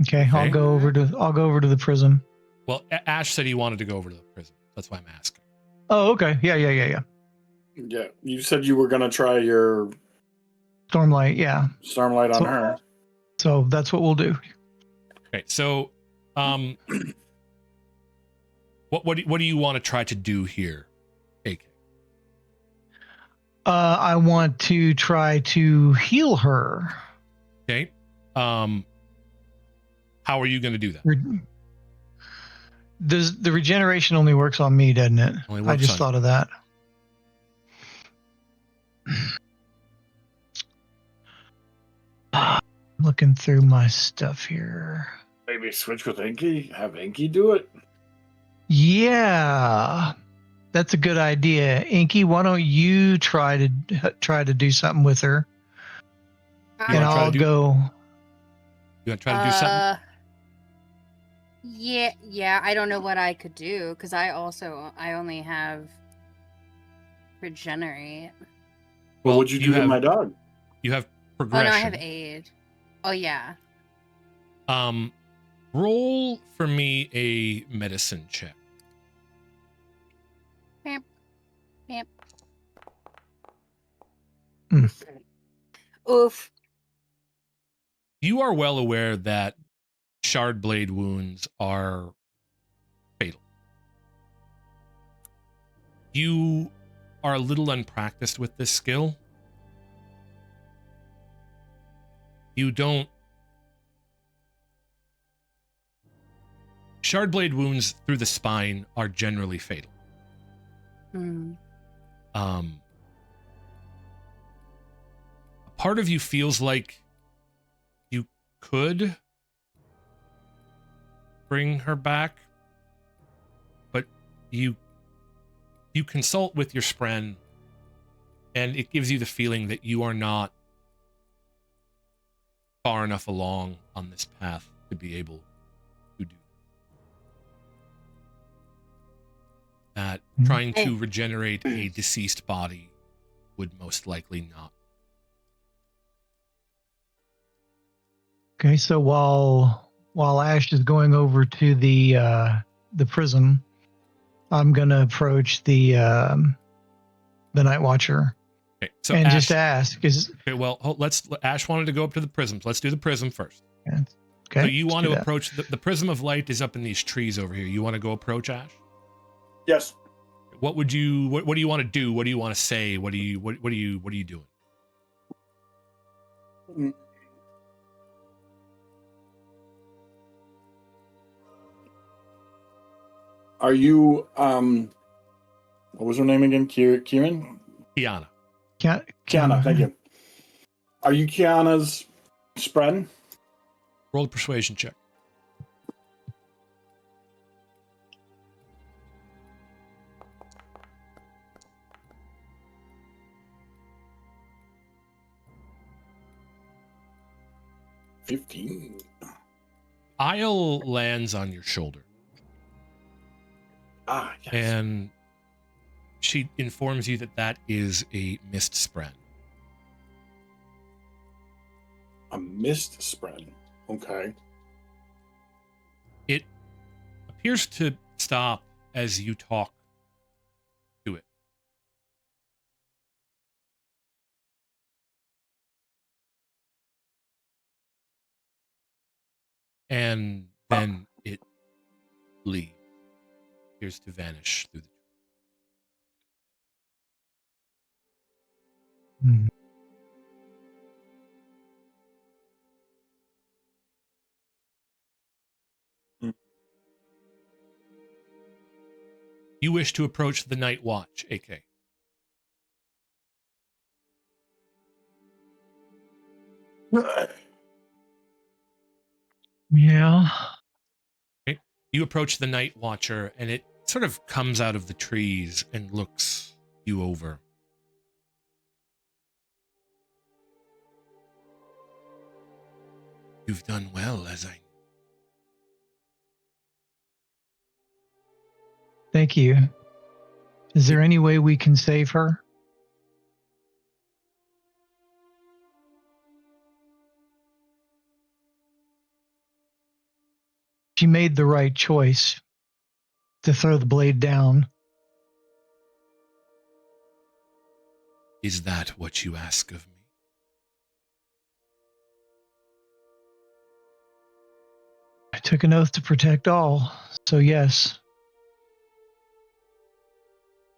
Okay, Okay. I'll go over to the prism. Well, Ash said he wanted to go over to the prism. That's why I'm asking. Oh, okay. Yeah. yeah, you said you were gonna try your Stormlight, yeah. Stormlight on So- her. So that's what we'll do. Okay, so what do you want to try to do here, AK? I want to try to heal her. Okay, how are you going to do that? The regeneration only works on me, doesn't it? Only I works just on thought of that. Looking through my stuff here. Maybe switch with Inky. Have Inky do it. Yeah. That's a good idea. Inky, why don't you try to do something with her? And wanna try to I'll do- go. You want to try to do something? Yeah. I don't know what I could do because I only have regenerate. Well, Well, what'd you you do with have- my dog? You have Oh progression. no, I have aid. Oh yeah. Roll for me a medicine check. Bam. Bam. Oof. You are well aware that shard blade wounds are fatal. You are a little unpracticed with this skill. You don't. Shard blade wounds through the spine are generally fatal. Hmm. A part of you feels like you could bring her back, but you consult with your spren, and it gives you the feeling that you are not far enough along on this path to be able to do that. Trying to regenerate a deceased body would most likely not. Okay, so while Ash is going over to the prism, I'm gonna approach the Nightwatcher Okay, so and Ash, just ask: Is okay, well, Ash wanted to go up to the prisms. Let's do the prism first. okay? So you let's want do to that. approach the prism of light is up in these trees over here. You want to go approach Ash? Yes. What do you want to do? What do you want to say? What are you doing? Are you what was her name again? Kieran? Kiana. Kiana, thank you. Are you Kiana's spread? Roll a persuasion check. $15. Isle lands on your shoulder, Ah, yes. and she informs you that that is a mist spread. A mist spread. Okay. It appears to stop as you talk to it. And then it leaves. Appears to vanish through the Hmm. You wish to approach the Night Watch, AK. Yeah. Okay. You approach the Night Watcher, and it sort of comes out of the trees and looks you over. You've done well, as I... Thank you. Is there any way we can save her? She made the right choice to throw the blade down. Is that what you ask of me? I took an oath to protect all, so yes.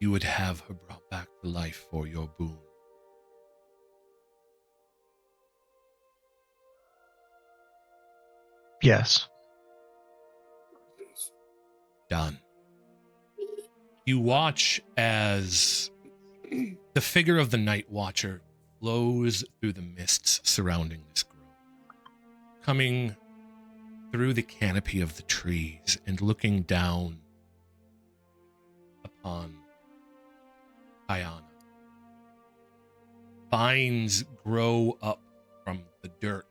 You would have her brought back to life for your boon. Yes. Done. You watch as the figure of the Night Watcher flows through the mists surrounding this grove, coming through the canopy of the trees and looking down upon Ayana. Vines grow up from the dirt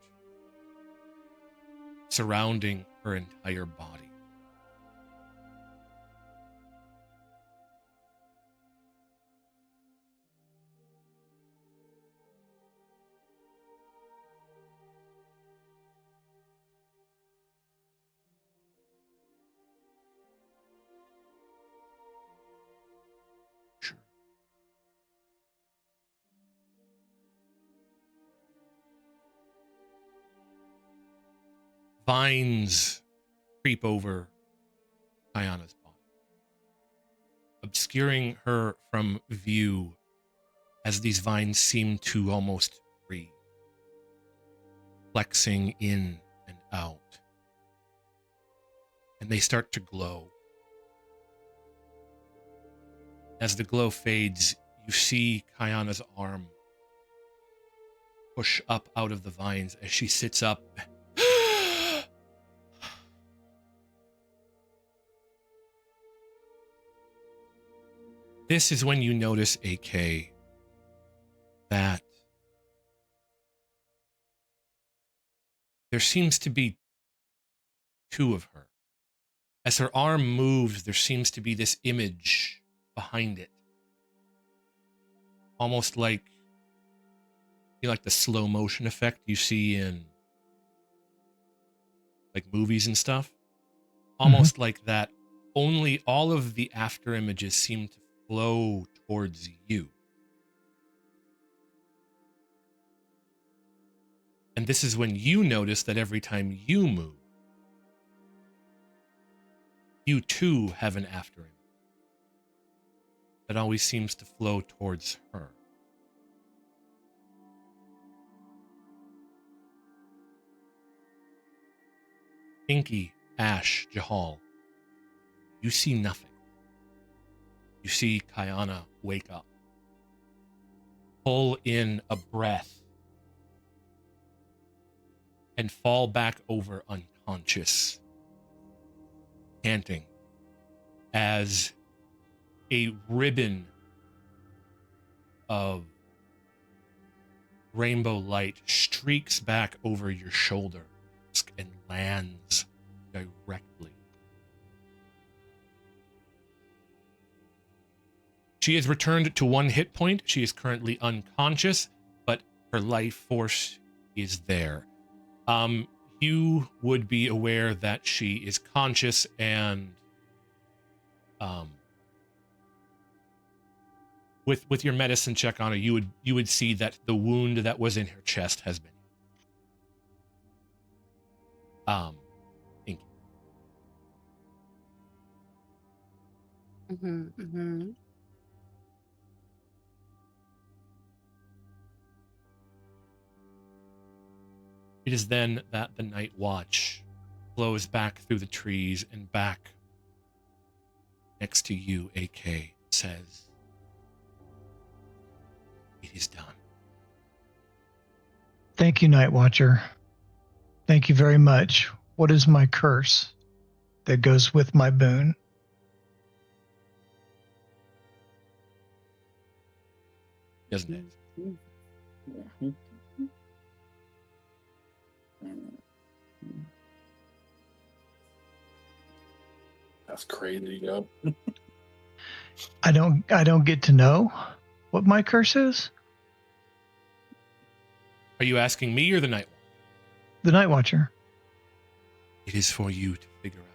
surrounding her entire body. Sure. Vines creep over Ayana's body, obscuring her from view as these vines seem to almost breathe, flexing in and out. And they start to glow. As the glow fades, you see Kayana's arm push up out of the vines as she sits up. This is when you notice, AK, that there seems to be two of her. As her arm moves, there seems to be this image behind it. Almost like, like the slow motion effect you see in like movies and stuff. Almost like that, only all of the after images seem to flow towards you. And this is when you notice that every time you move, you too have an after image that always seems to flow towards her. Inky, Ash, Jahal, you see nothing. You see Kayana wake up, pull in a breath, and fall back over unconscious, panting, as a ribbon of rainbow light streaks back over your shoulder and lands directly. She has returned to 1 hit point. She is currently unconscious, but her life force is there. You would be aware that she is conscious, and with your medicine check on her, you would see that the wound that was in her chest has been inky. It is then that the night watch flows back through the trees and back next to you, AK, says, "It is done." Thank you, Nightwatcher. Thank you very much. What is my curse that goes with my boon? Doesn't it? That's crazy, yo. I don't get to know what my curse is. Are you asking me or the night watch? The Nightwatcher. It is for you to figure out.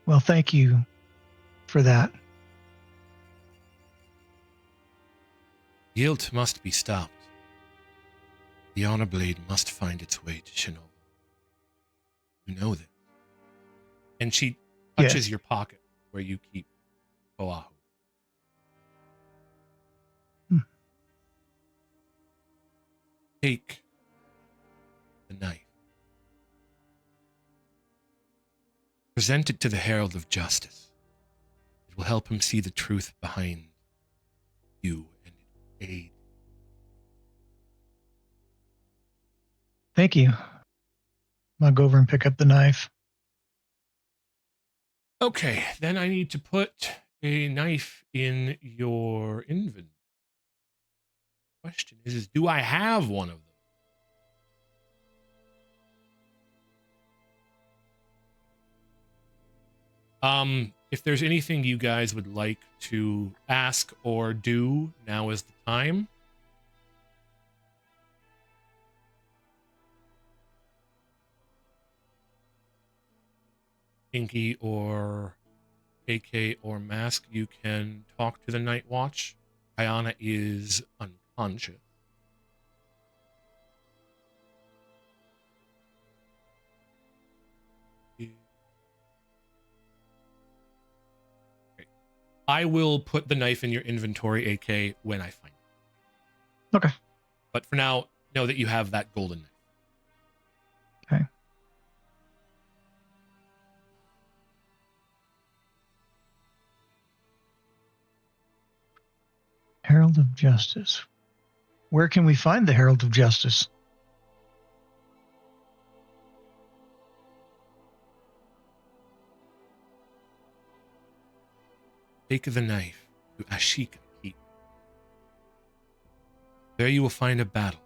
Well, thank you for that. Guilt must be stopped. The honor blade must find its way to Shinobu. You know this. And she touches your pocket where you keep Oahu. Take the knife. Present it to the Herald of Justice. It will help him see the truth behind you, and it will aid. Thank you. I'll go over and pick up the knife. Okay, then I need to put a knife in your inventory. Question is do I have one of those? If there's anything you guys would like to ask or do, now is the time. Inky or AK or Mask, you can talk to the Nightwatch. Ayana is unconscious. Okay. I will put the knife in your inventory, AK, when I find it. Okay. But for now, know that you have that golden knife. Okay. Herald of Justice. Where can we find the Herald of Justice? Take the knife to Ashika Keep. There you will find a battle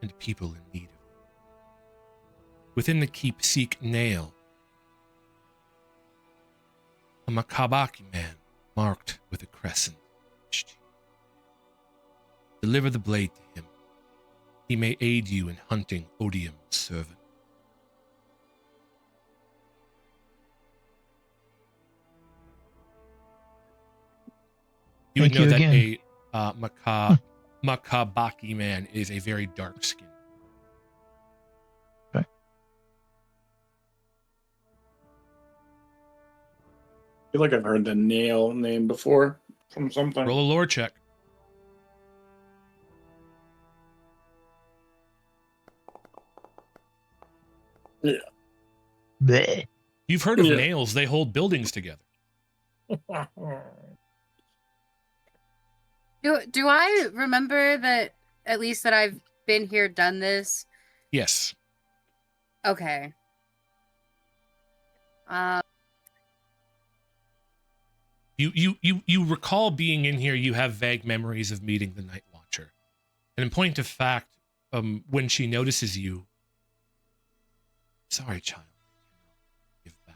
and people in need of it. Within the keep seek Nail, a Makabaki man marked with a crescent. Deliver the blade to him. He may aid you in hunting Odium's servant. You would Thank know you that again. a Makabaki man is a very dark skin. Okay. I feel like I've heard the Nail name before from something. Roll a lore check. Yeah. Bleh. You've heard of Yeah. nails, they hold buildings together. Do I remember that at least that I've been here, done this? Yes. Okay. You recall being in here, you have vague memories of meeting the Nightwatcher. And in point of fact, when she notices you, sorry, child, give back.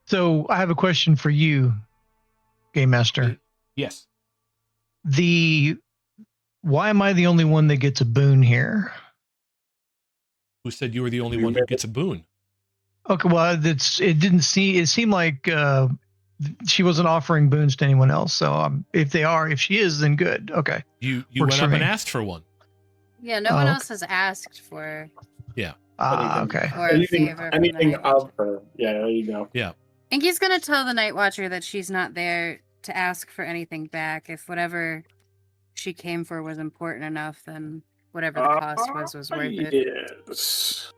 So I have a question for you, Game Master. Yes. Why am I the only one that gets a boon here? Who said you were the only one who gets a boon? Okay, well, it seemed like she wasn't offering boons to anyone else. So if she is, then good. Okay. You Works went for up me. and asked for one. Yeah, no one Oh, else has asked for Okay. or a favor from the Anything Nightwatcher. of her. Yeah, there you go. Yeah. Inky's gonna tell the Nightwatcher that she's not there to ask for anything back. If whatever she came for was important enough, then whatever the cost was worth it. Yes.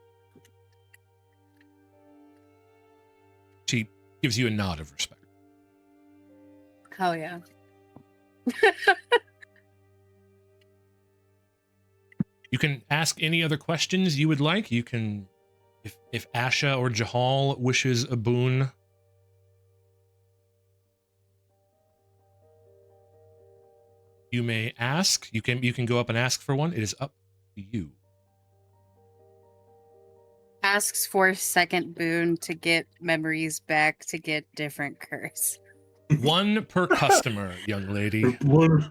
She gives you a nod of respect. Hell yeah. You can ask any other questions you would like. You can, if Asha or Jahal wishes a boon, you may ask. You can go up and ask for one. It is up to you. Asks for second boon to get memories back to get different curse. One per customer, young lady. One.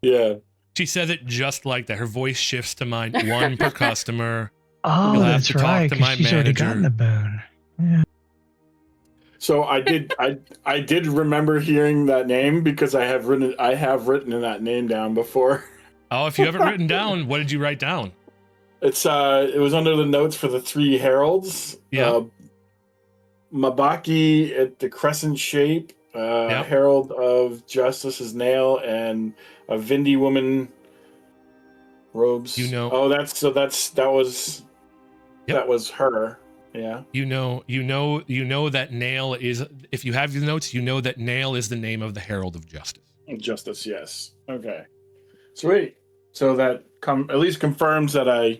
Yeah. She says it just like that. Her voice shifts to mine. One per customer. Oh, You'll have that's to talk right. to 'Cause my she's already manager. gotten the boon. Yeah. So I did remember hearing that name because I have written that name down before. Oh, if you have it written down, what did you write down? It was under the notes for the three heralds. Yeah. Mabaki at the crescent shape, Yep. Herald of Justice's Nail, and a Vindi woman robes. You know- Oh, that was Yep. that was her. Yeah. You know that Nail is, if you have the notes, you know that Nail is the name of the Herald of Justice. Justice, yes. Okay. Sweet. So that at least confirms that I'm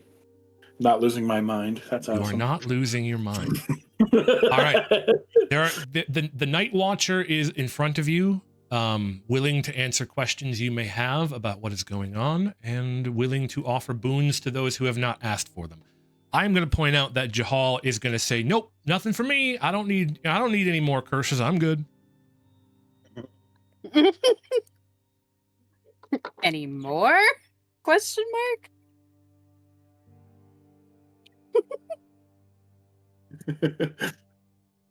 not losing my mind. That's awesome. You are not losing your mind. All right. There are the Night Watcher is in front of you, willing to answer questions you may have about what is going on, and willing to offer boons to those who have not asked for them. I'm going to point out that Jahal is going to say, "Nope, nothing for me. I don't need any more curses. I'm good." Any more? Question mark?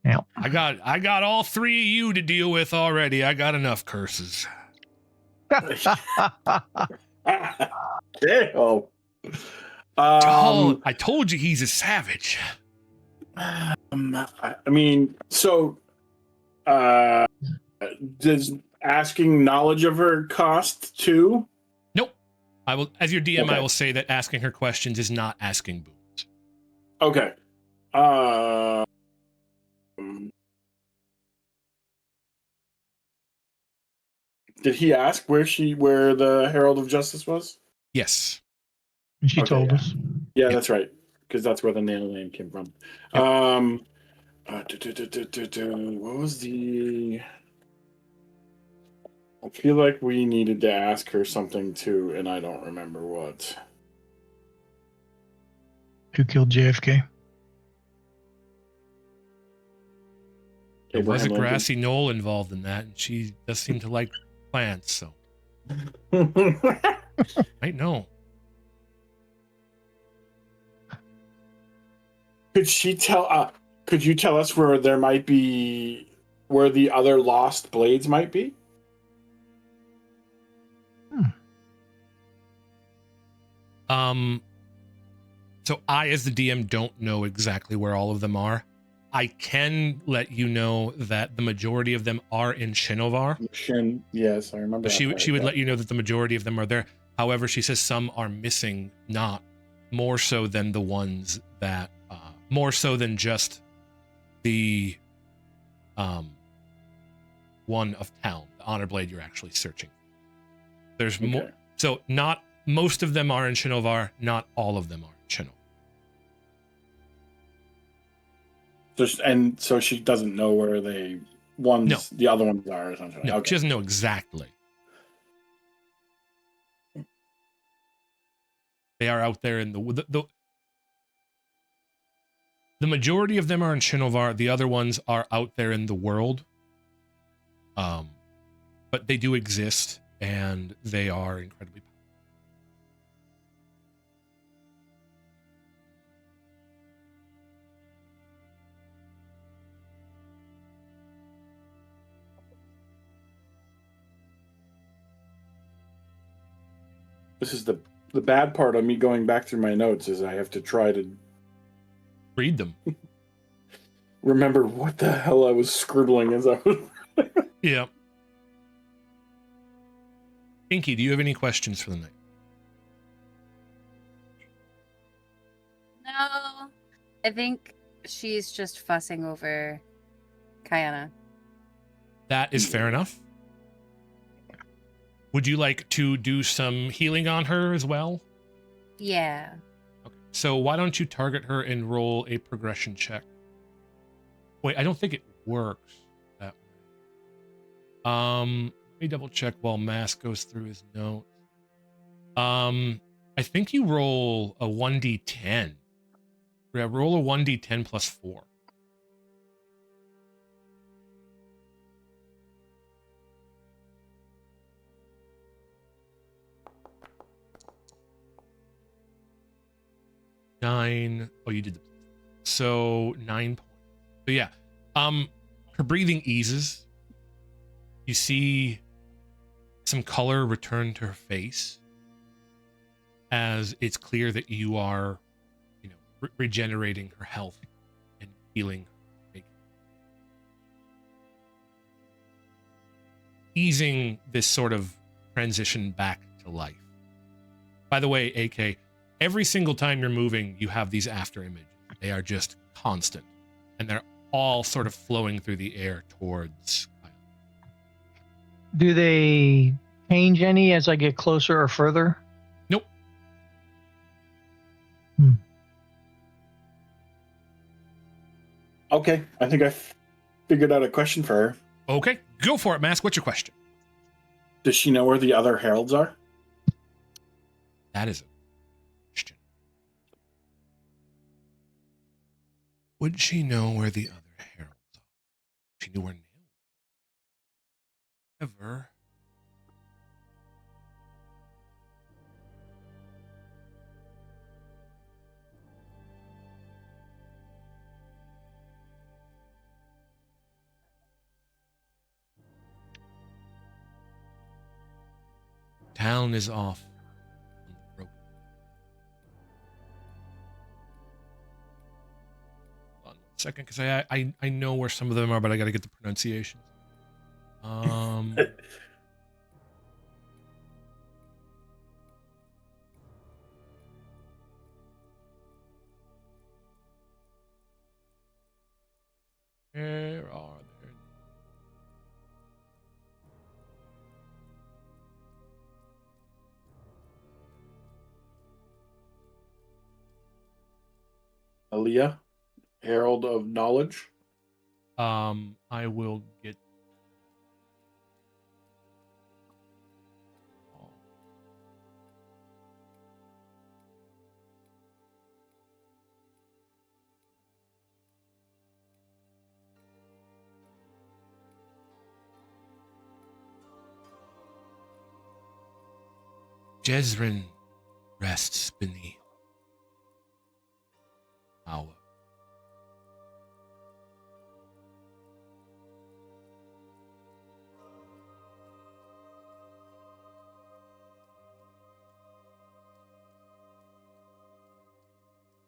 Yeah. I got all three of you to deal with already. I got enough curses. Damn. Jahal, I told you he's a savage. I mean, so does asking knowledge of her cost too? Nope. I will, as your DM, Okay. I will say that asking her questions is not asking boons. Okay. Did he ask where the Herald of Justice was? Yes. She Okay, told yeah. us. Yeah, Yep. that's right. Because that's where the name came from. Yep. What was the? I feel like we needed to ask her something too, and I don't remember what. Who killed JFK? There was a Abraham grassy knoll involved in that, and she does seem to like plants, so Lincoln. I know. Could she tell? Could you tell us where there might be, where the other lost blades might be? So I, as the DM, don't know exactly where all of them are. I can let you know that the majority of them are in Shinovar. Shin, yes, I remember. She that would part, let you know that the majority of them are there. However, she says some are missing, not more so than the ones that, more so than just the one of town, the honor blade you're actually searching. There's more, Okay. so not most of them are in Shinovar, not all of them are in Shinovar. And so she doesn't know where the other ones are, essentially. No, Okay. she doesn't know exactly. They are out there in the majority of them are in Shinovar. The other ones are out there in the world. But they do exist, and they are incredibly powerful. This is the bad part of me going back through my notes is I have to try to Read them. remember what the hell I was scribbling as I was. Yeah. Inky, do you have any questions for the night? No. I think she's just fussing over Kayana. That is fair enough. Would you like to do some healing on her as well? Yeah. Okay. So why don't you target her and roll a progression check? Wait, I don't think it works that way. Let me double check while Mask goes through his notes. I think you roll a 1d10. Yeah, roll a 1d10 plus 4. Nine. Oh, you did the. So 9 points. So yeah, her breathing eases. You see some color return to her face as it's clear that you are, regenerating her health and healing her, easing this sort of transition back to life. By the way, AK, every single time you're moving, you have these after images. They are just constant, and they're all sort of flowing through the air towards Kyle. Do they change any as I get closer or further? Nope. Okay, I think I figured out a question for her. Okay, go for it, Mask. What's your question? Does she know where the other heralds are? That is a question. Would she know where the other heralds are? She knew where Nail was. However, town is off on the broken. Hold on 1 second, because I know where some of them are, but I got to get the pronunciations. Where are they? Aaliyah, Herald of Knowledge. I will get. Jezrin rests beneath our.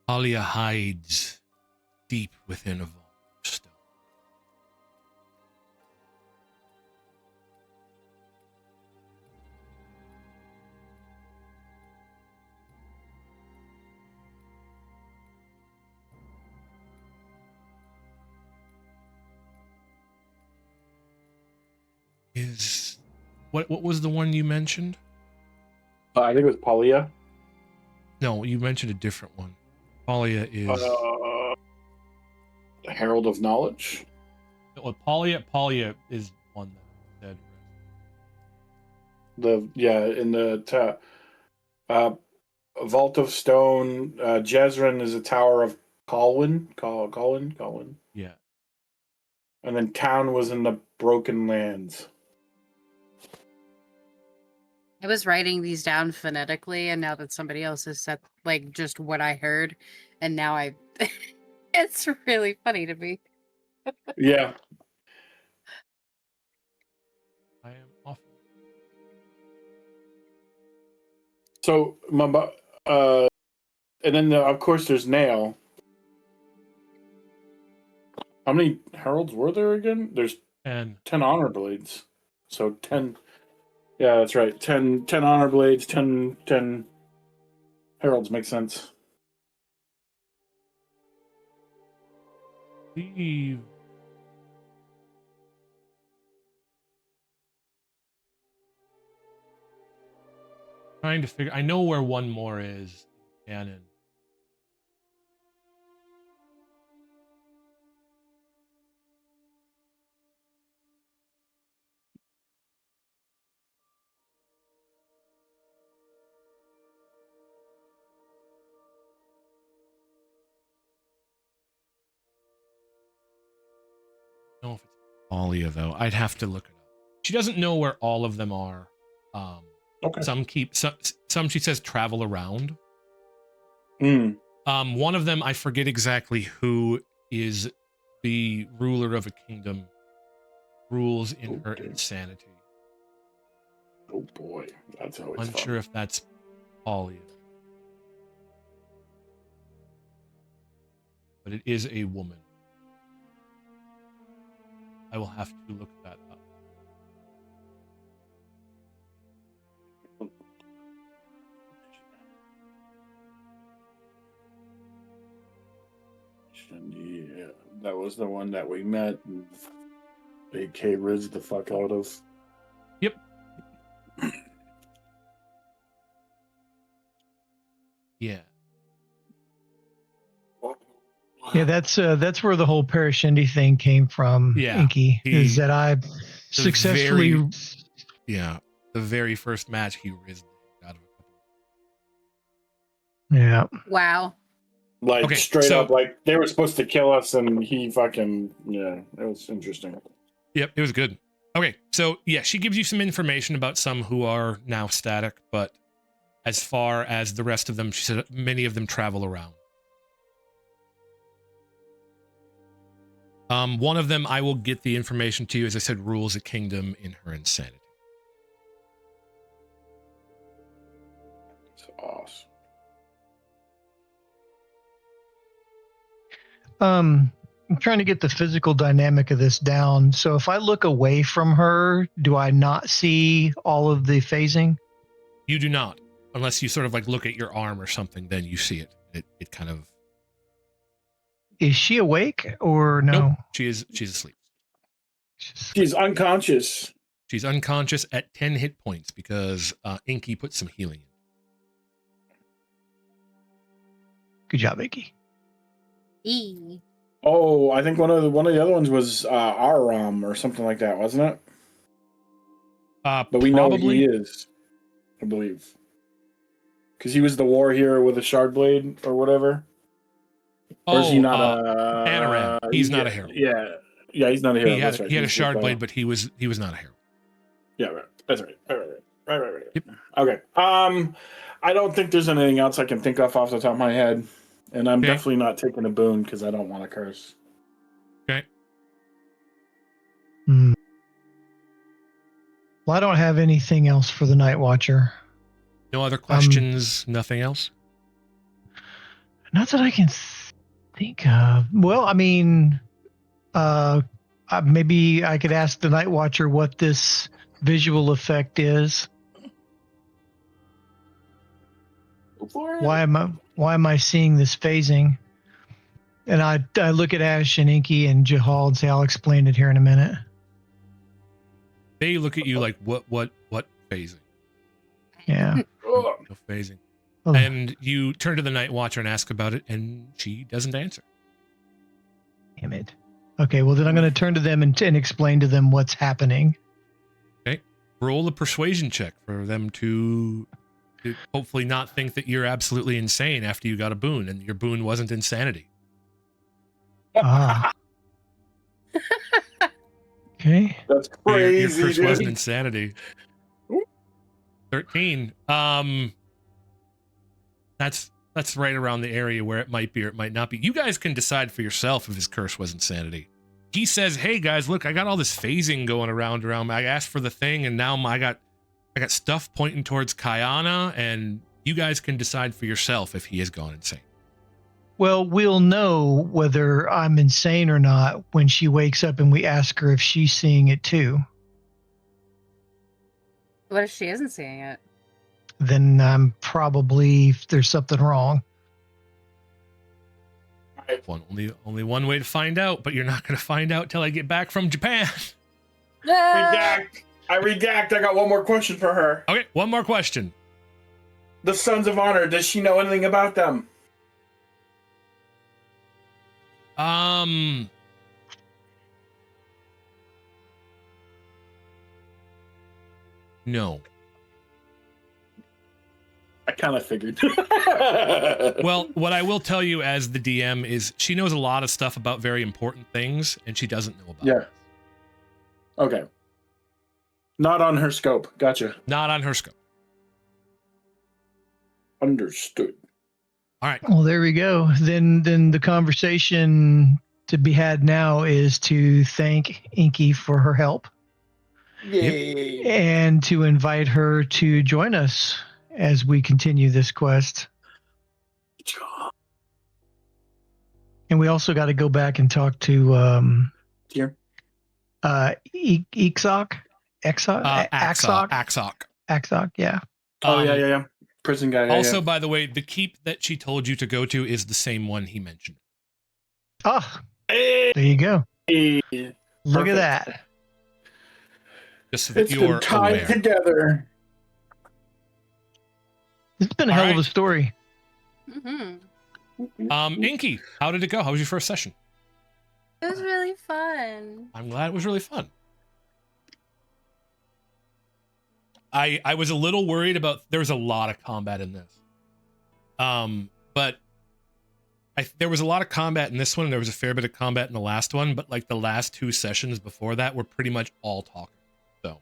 Alia hides deep within a vault of stone. What was the one you mentioned? I think it was Paulia. No, you mentioned a different one. Paulia is The Herald of Knowledge. Paulia is one that said In the Vault of Stone. Jezrin is a Tower of Colwyn. Colwyn. yeah. And then town was in the Broken Lands. I was writing these down phonetically, and now that somebody else has said like just what I heard, and now I, it's really funny to me. Yeah. I am off. So and then of course there's Nail. How many heralds were there again? There's 10. 10 honor blades. So 10. Yeah, that's right. 10 honor blades, 10 heralds makes sense. Steve. Trying to figure. I know where one more is. Canon. I don't know if it's Alia though. I'd have to look it up. She doesn't know where all of them are. Okay. Some she says travel around. Hmm. One of them I forget exactly who is the ruler of a kingdom. Rules in her insanity. Oh boy, that's always Unsure fun. if that's Alia. But it is a woman. I will have to look that up. Yeah, that was the one that we met and AK rizzed the fuck out of. Yep. Yeah, that's where the whole Parashindy thing came from, Yeah, Inky. Is that I the successfully. Yeah, the very first match he rizzed out of a couple. Yeah. Wow. Like Okay, straight so- up, like they were supposed to kill us, and he fucking it was interesting. Yep, it was good. Okay, so yeah, she gives you some information about some who are now static, but as far as the rest of them, she said many of them travel around. One of them, I will get the information to you, as I said, rules a kingdom in her insanity. It's awesome. I'm trying to get the physical dynamic of this down. So if I look away from her, do I not see all of the phasing? You do not, unless you sort of like look at your arm or something, then you see it. It kind of. Is she awake or no? Nope, she's asleep. She's unconscious. She's unconscious at 10 hit points because Inky put some healing in. Good job, Inky. E. Oh, I think one of the other ones was Aram or something like that, wasn't it? But we know Probably. he is, I believe, because he was the war hero with a shard blade or whatever. Or is he not a Panoram. He's not a hero. Yeah, he's not a hero. He had, That's right. he had a He's shard just, blade, but he was not a hero. Yeah, right. That's right. Right. Yep. Okay. I don't think there's anything else I can think of off the top of my head, and I'm Okay. definitely not taking a boon because I don't want to curse. Okay. Hmm. Well, I don't have anything else for the Nightwatcher. No other questions, nothing else? Not that I can think of. Well, I mean, maybe I could ask the Nightwatcher what this visual effect is. Why am I seeing this phasing? And I look at Ash and Inky and Jahal and say, I'll explain it here in a minute. They look at you like, what phasing? Yeah. No phasing. Oh, And you turn to the Night Watcher and ask about it, and she doesn't answer. damn it. Okay, well then I'm going to turn to them and explain to them what's happening. Okay. Roll a persuasion check for them to hopefully not think that you're absolutely insane after you got a boon, and your boon wasn't insanity. Ah. Okay. That's Your crazy, curse wasn't dude. insanity. 13. That's right around the area where it might be or it might not be. You guys can decide for yourself if his curse was insanity. He says, "Hey guys, look, I got all this phasing going around. I asked for the thing, and now I got stuff pointing towards Kayana, and you guys can decide for yourself if he has gone insane." Well, we'll know whether I'm insane or not when she wakes up and we ask her if she's seeing it too. What if she isn't seeing it? Then I'm probably there's something wrong. Only one way to find out, but you're not going to find out till I get back from Japan. Redact. I got one more question for her. Okay, one more question. The Sons of Honor, does she know anything about them? No. I kind of figured. Well, what I will tell you as the DM is she knows a lot of stuff about very important things, and she doesn't know about Yeah. it. Okay. Not on her scope. Gotcha. Not on her scope. Understood. All right. Well, there we go. Then the conversation to be had now is to thank Inky for her help Yay. and to invite her to join us as we continue this quest. And we also got to go back and talk to Here. Exok? Axok. Yeah. Oh, yeah. Prison guy. Also, by the way, the keep that she told you to go to is the same one he mentioned. Oh, Hey. there you go. Look Perfect. at that. Just so that It's you're been tied aware. together. It's been a All hell of right. a story. Mm-hmm. Inky, how did it go? How was your first session? It was really fun. I'm glad it was really fun. I was a little worried about, there's a lot of combat in this. But there was a lot of combat in this one, and there was a fair bit of combat in the last one, but like the last 2 sessions before that were pretty much all talking. So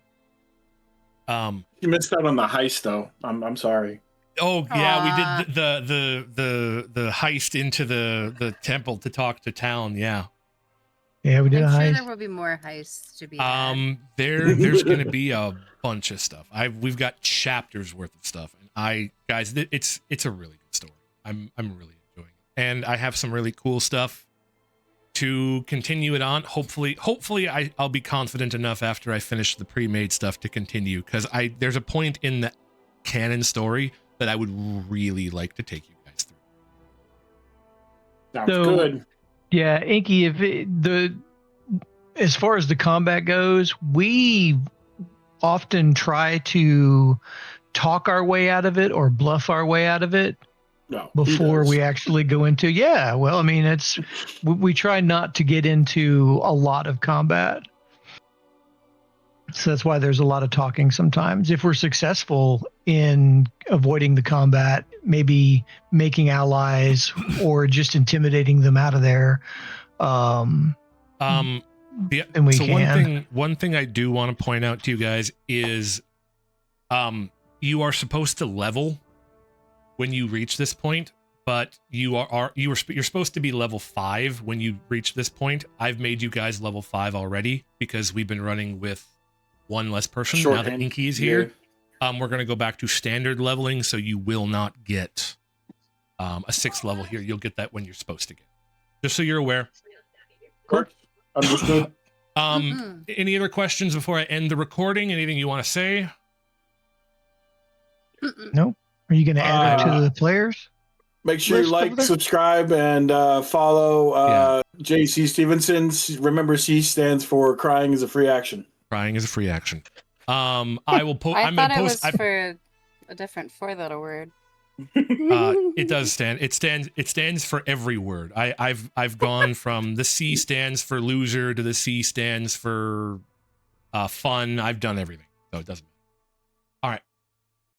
You missed out on the heist though. I'm sorry. oh yeah, we did the heist into the temple to talk to town, yeah. Yeah, we did I'm a sure heist. there will be more heists to be had. There's gonna be a bunch of stuff. We've got chapters worth of stuff, and guys, it's a really good story. I'm really enjoying it, and I have some really cool stuff to continue it on. Hopefully I'll be confident enough after I finish the pre-made stuff to continue, because there's a point in the canon story that I would really like to take you guys through. Sounds So- good. Yeah, Inky, as far as the combat goes, we often try to talk our way out of it or bluff our way out of it No, who before does? we actually go into. Yeah, well, I mean, we try not to get into a lot of combat. So that's why there's a lot of talking sometimes. If we're successful in avoiding the combat, maybe making allies or just intimidating them out of there. And we so can. one thing I do want to point out to you guys is you are supposed to level when you reach this point, but you're supposed to be level 5 when you reach this point. I've made you guys level 5 already because we've been running with one less person. Now that Shorthand. Inky is here, we're going to go back to standard leveling, so you will not get a 6th level here. You'll get that when you're supposed to get. Just so you're aware. Correct. Understood. Any other questions before I end the recording? Anything you want to say? Nope. Are you going to add her to the players? Make sure you List like, over there? subscribe, and follow JC Stevenson. Remember, C stands for Crying is a Free Action. Crying is a free action. I will post. I thought it was for a different 4-letter word. It does stand. It stands for every word. I've gone from the C stands for loser to the C stands for fun. I've done everything, so it doesn't matter. All right.